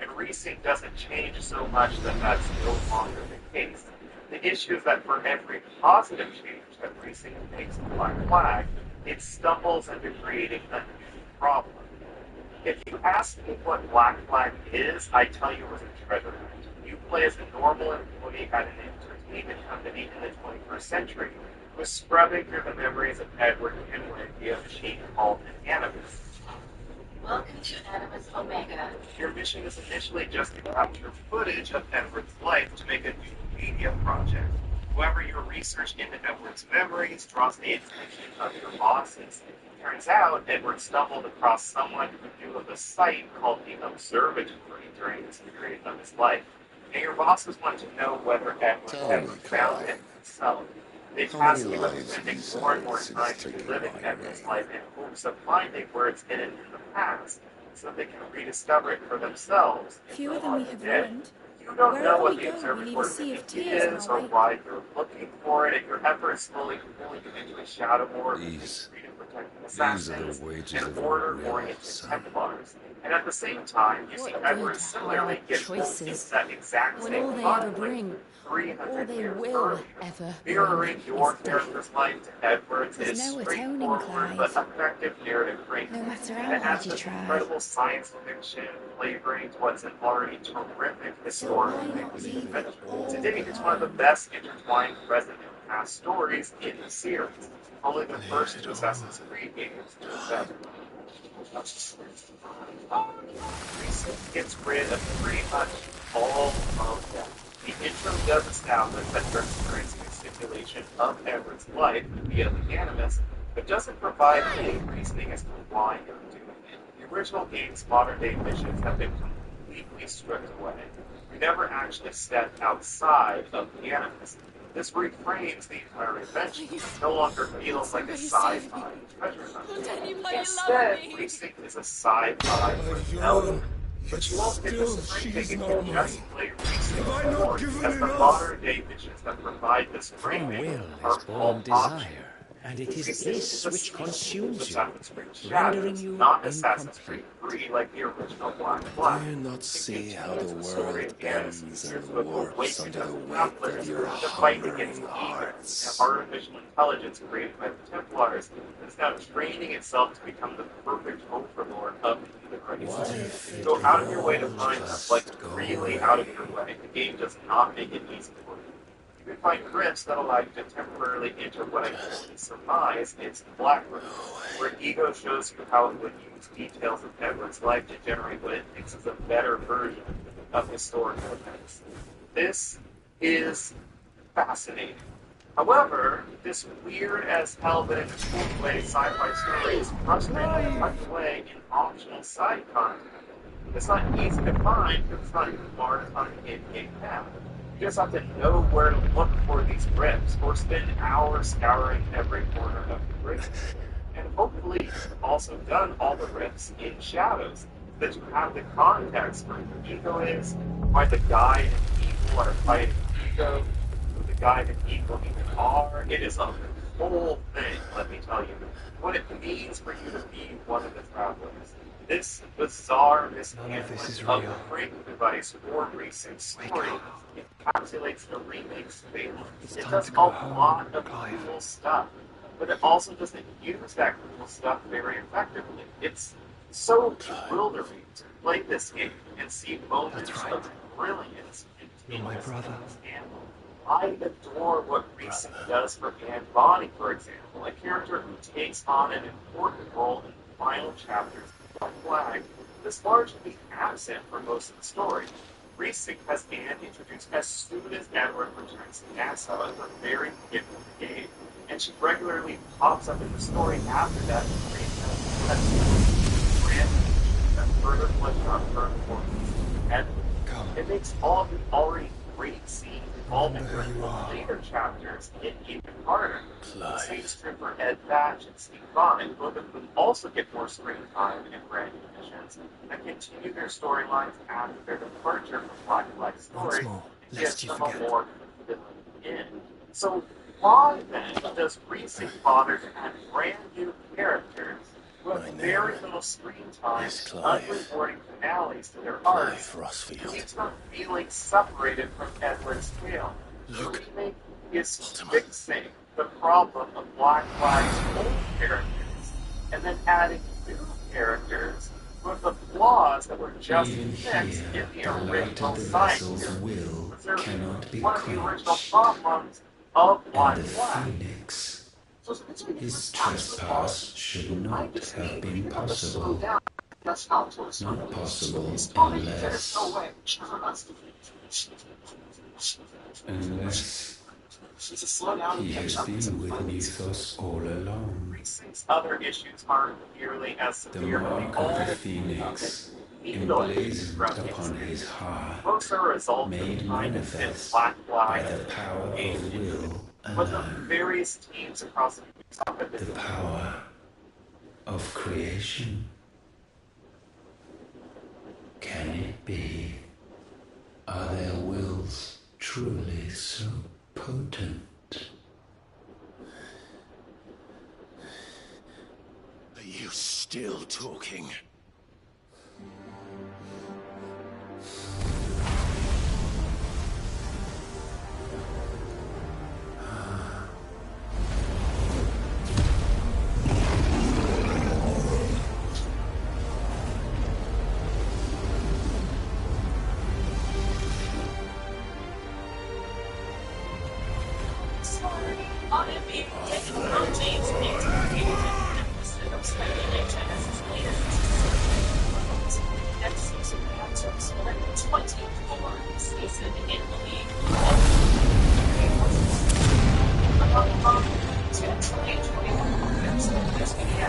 And Precinct doesn't change so much that that's no longer the case. The issue is that for every positive change that Precinct makes in Black Flag, it stumbles into creating a new problem. If you ask me what Black Flag is, I tell you it was a treasure hunt. You play as a normal employee at an entertainment company in the 21st century, was scrubbing through the memories of Edward Kenway via a machine called an Animus. Welcome to Animus Omega. Your mission is initially just to capture footage of Edward's life to make a new media project. However, your research into Edward's memories draws the attention of your bosses. Turns out, Edward stumbled across someone who knew of a site called the Observatory during this period of his life. And your bosses want to know whether Edward ever found it himself. They task you with spending more and more time reliving Edward's life in hopes of finding where it's hidden in the past, so they can rediscover it for themselves. Fewer than we have learned. you don't know Wherever what we the go, we observatory need a sea of limit tears is on our or way. why you're looking for it, and your efforts slowly pulling you into a shadow war between These freedom-protecting are assassins the wages and of your order-oriented will, son. Templars. And at the same time, you see What Edward good similarly are get pulled into choices that exact when same all they ever conflict bring, all 300 they years will earlier. ever Mirroring bring your is death? character's life to Edward's There's is no atoning, straightforward but Clive. effective narrative framework. No matter how And it hard adds you this try. incredible science fiction flavoring to what's an already terrific historical fantasy adventure. To date, it's one of the best intertwined present and past stories in the series. Only the first two Assassin's Creed games do that. Recent gets rid of pretty much all of that. The intro does establish that you're experiencing a simulation of Edward's life via the Animus, but doesn't provide any reasoning as to why you're doing it. The original game's modern-day missions have been completely stripped away. You never actually step outside of the Animus. This reframes the entire adventure. It no longer feels like a sci-fi treasure hunt. Instead, Precinct is a sci-fi rebellion. But you won't get this thing if you just play Precinct 4, as the modern-day missions that provide this From framing will are is born all optional. desire, and it is Precinct this a which sequel to consumes you, Assassin's Creed rendering Shadows, you not Assassin's incomplete. Creed 3 like the original Black Flag. Do you not see how the Continues story world of Gaddis bends years and with warps awakened under the weight Templars of your to fight against hungering evil hearts? and artificial intelligence created by the Templars is now training itself to become the perfect overlord of the What race. if it Go out of your way to all find them, just like go really away? out of your way. The game does not make it easy for you. You can find rifts that allow you to temporarily enter what I can only surmise is the Black Room, where Ego shows you how it would use details of Edward's life to generate what it thinks is a better version of historical events. This is fascinating. However, this weird as hell but in a cool way sci-fi story is frustrating to tucked away in optional side content. It's not easy to find because it's not marked on an in-game map. You just have to know where to look for these rifts, or spend hours scouring every corner of the rig. And hopefully you've also done all the rifts in Shadows, so that you have the context for who Ego is, why the guy and Evil are fighting Ego, who the guy and Evil even are. It is a whole thing, let me tell you, what it means for you to be one of the travelers. This bizarre mishandling of the framing device for recent story encapsulates the remake's failing. It does a lot of cool stuff, but it also doesn't use that cool stuff very effectively. It's so bewildering to play this game and see moments of brilliance in You're my brother. I adore what Recent does for Anne Bonny, for example, a character who takes on an important role in the final chapters of Flag is largely absent for most of the story. Recent has Anne introduced as soon as Edward returns to NASA at the very beginning of the game, and she regularly pops up in the story after that to create that further flesh out her importance. And it makes all of the already great scenes involving her in the later chapters get even harder. State Stripper Ed Thatch and Steve Bonnet both of them also get more screen time in brand new missions and continue their storylines after their departure from Black Flag story and get some more villain in. So why then does Recent bother to add brand new characters who have very little screen time, unrewarding finales to their arcs, leaves them feeling separated from Edward's tale? The remake is fixing the problem of Black Flag's old characters, and then adding new characters with the flaws that were just fixed in the original science series. Preserving one of the original problems of Black Flag. His trespass should not have been possible. Not possible unless he has been with Mythos all along. Other issues aren't nearly as The severe. mark of the Phoenix, emblazoned upon his heart, Most are a result made of manifest Black by Flag the power of will but the alone. various teams across the The power of creation. Can it be? Are there potent. Are you still talking?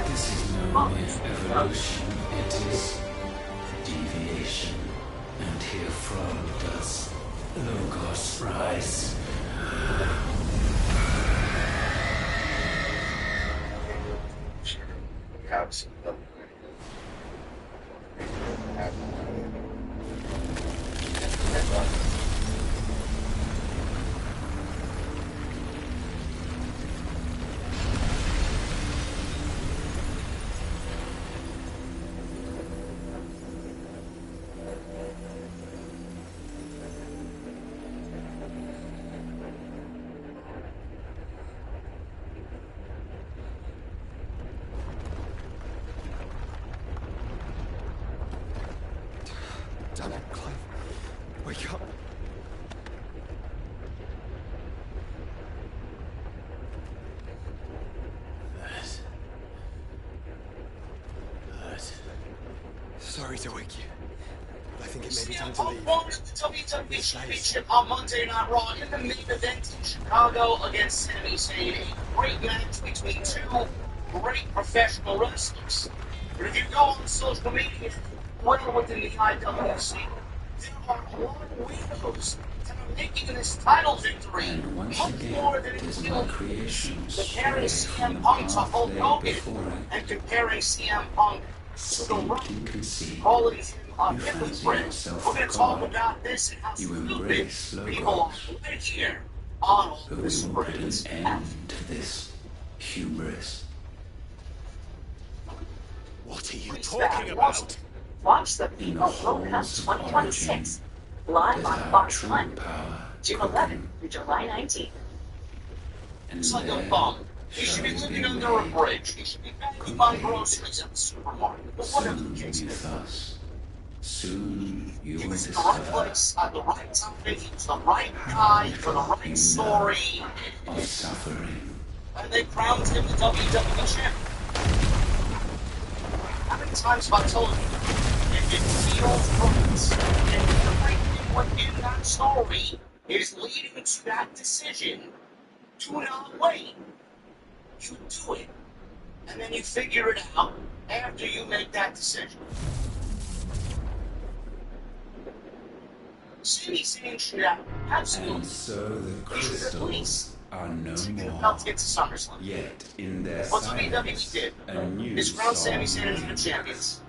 This is no mere evolution, it is deviation. And here from does Logos rise. Damn it, Clive. Wake up. Sorry to wake you. But I think it may be time to leave. Won the WWE Championship on Monday Night Raw in the main event in Chicago against Sami Zayn. A great match between two great professional wrestlers. But if you go on social media, well within the IWC, there are a lot of widows that are making this title victory much more than it will comparing CM Punk to Hulk Hogan and comparing CM Punk to The Rock, calling him a hypocrite. We're going to talk about this and how stupid people are right here on all this Put an end to this hubris. What are you talking about? Watch the People World Cup 2026 live on Fox 1, June 11th through July 19th. It's like a bum. He should be living under a bridge. He should be bagging my groceries at the supermarket. But whatever the case may be. Soon you He will was in the right discover place at the right time. He was the right guy for the right story. of suffering. And they crowned him the WWE champion. How many times have I told you? If it feels right, and everything within that story is leading to that decision, do not wait. You do it. And then you figure it out after you make that decision. Sami Zayn should have absolutely. And so the crystals are no more. About to get to SummerSlam. Yet in their What silence, WWE did a new is crown Sami song Zayn as the champions.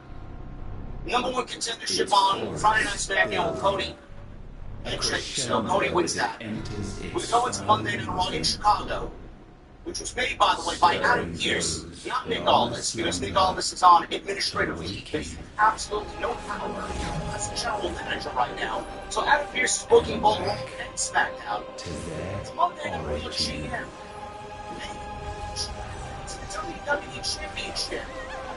Number one contendership on Friday Night SmackDown with Cody. And so Cody wins that. We go into Monday Night Raw in Chicago, which was made, by the way, by Adam Pearce, not Nick Aldis, because Nick Aldis is on administrative leave. But he has absolutely no power as the general manager right now. So Adam Pearce is booking both Raw and SmackDown. It's Monday Night Raw GM. It's the WWE Championship.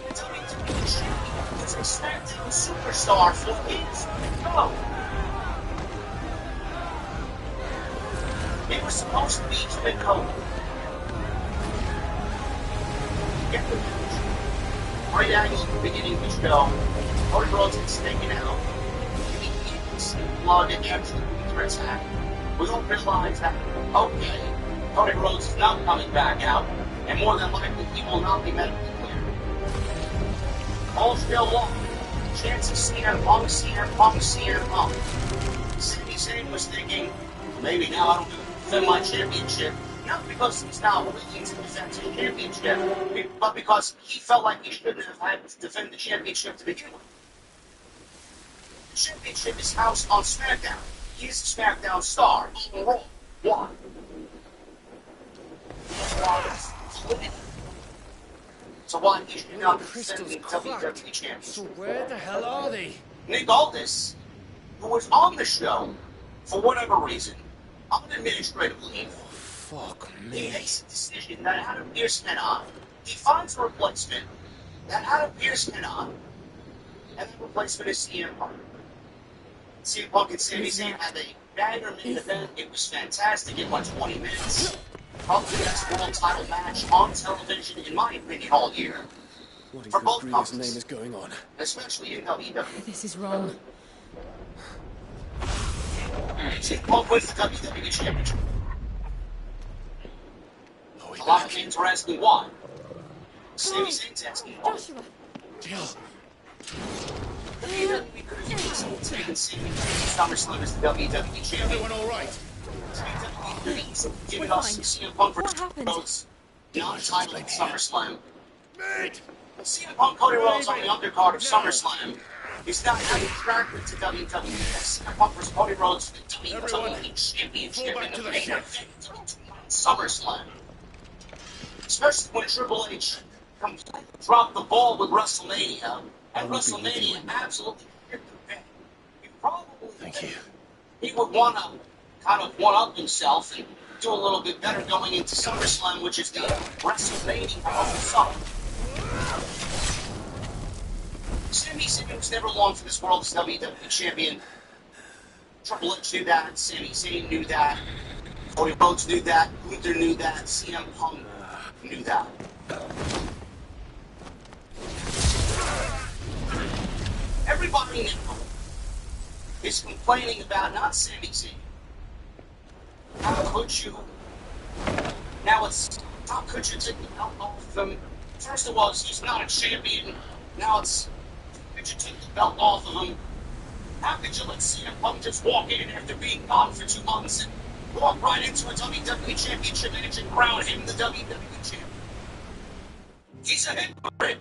The WWE Champion is a SmackDown superstar for years to go. It was supposed to be Mick Cody. Get the match. Right angle at the beginning of the show. Cody Rhodes gets taken out. He eats blood and absolutely under attack. We don't realize that, okay, Cody Rhodes is not coming back out, and more than likely he will not be medically cleared. All still long. Chance of CM Punk, CM Punk, CM Punk. Sami Zayn was thinking, maybe now I don't defend my championship. Not because he's not willing to defend the championship, but because he felt like he shouldn't have had to defend the championship to begin with. The championship is housed on SmackDown. He's a SmackDown star on Raw. Why? requires validity. So why he should not be defending WWE Championship. So where the hell are they? Nick Aldis, who was on the show, for whatever reason, on administrative leave, he makes a decision that Adam Pearce had on. He finds a replacement that Adam Pearce had on, and the replacement is CM Punk. CM Punk and Sami Zayn had a banger main event. It was fantastic. It went 20 minutes. Probably the best world title match on television, in my opinion, all year. What in For both God's companies, name is going on? especially in WWE. This is wrong. CM Punk wins the WWE Championship. A lot of fans were asking why. Sami Zayn's asking why. Joshua. WWE could have easily taken Sami Zayn to SummerSlam as the WWE Champion. Everyone all right? WWE could have easily given us CM Punk versus Rhodes non-title at SummerSlam. CM Punk Cody Rhodes on the undercard of SummerSlam is not having tracked to WWE. CM Punk versus Cody Rhodes for the WWE Championship in the main event of SummerSlam. Especially when Triple H completely dropped the ball with WrestleMania, and WrestleMania absolutely hit the bed. Thank you. He would want to kind of one-up himself and do a little bit better going into SummerSlam, which is the WrestleMania of the summer. Sami Zayn was never long for this world as WWE Champion. Triple H knew that, Sami Zayn knew that, Cody Rhodes knew that, Luther knew that, CM Punk knew that. Everybody now is complaining about not Sami Zayn. How could you? Now it's how could you take the belt off of him? First it was he's not a champion. Now it's could you take the belt off of him? How could you let CM Punk just walk in after being gone for 2 months and walk right into a WWE Championship match and crown him the WWE Champion? He's a hypocrite.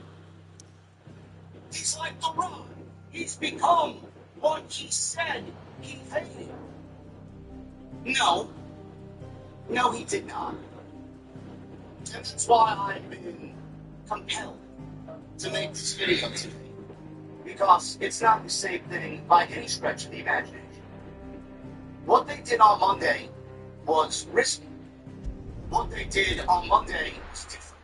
He's like The Rock. He's become what he said he hated. No, he did not. And that's why I've been compelled to make this video today. Because it's not the same thing by any stretch of the imagination. What they did on Monday was risky. What they did on Monday was different.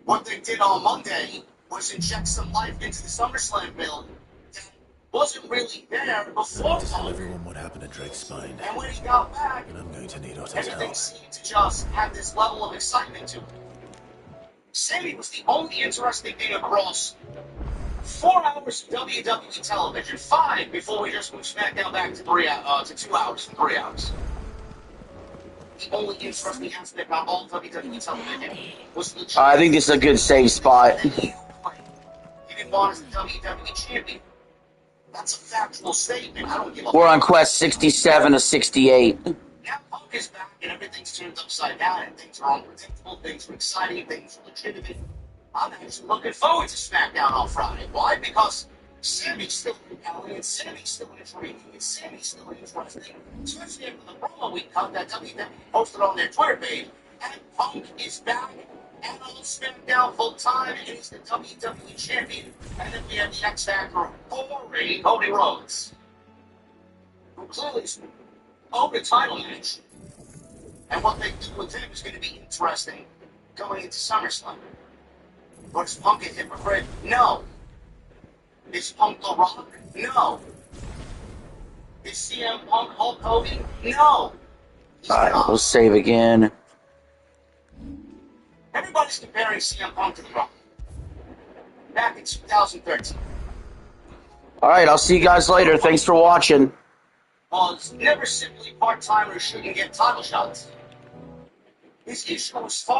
What they did on Monday was inject some life into the SummerSlam build that wasn't really there before. Tell everyone what happened to Drake's spine. And when he got back, And I'm going to need Otto's everything help. seemed to just have this level of excitement to it. Sami was the only interesting thing across 4 hours of WWE television, 5 before we just moved SmackDown back to 2 hours and 3 hours. The only interesting aspect about all WWE television was the I think this is a good save spot. he didn't want as the WWE Champion. That's a factual statement. I don't give a We're on quest 67 to 68. Now Punk is back and everything's turned upside down and things are unpredictable, things are exciting, things are legitimate. I'm actually looking forward to SmackDown on Friday. Why? Because Sami's still compelling and Sami's still intriguing and Sami's still interesting. Especially after the promo we cut that WWE posted on their Twitter page. And Punk is back and on SmackDown full time and he's the WWE Champion. And then we have the X Factor of boring Cody Rhodes, who clearly is owed a title match. And what they do with him is going to be interesting going into SummerSlam. But is Punk a hypocrite? No. Is Punk The Rock? No. Is CM Punk Hulk Hogan? No. Alright, we'll save again. Everybody's comparing CM Punk to The Rock. Back in 2013. Alright, I'll see you guys later. Thanks for watching. Was never simply part-timers shouldn't get title shots. His issue was far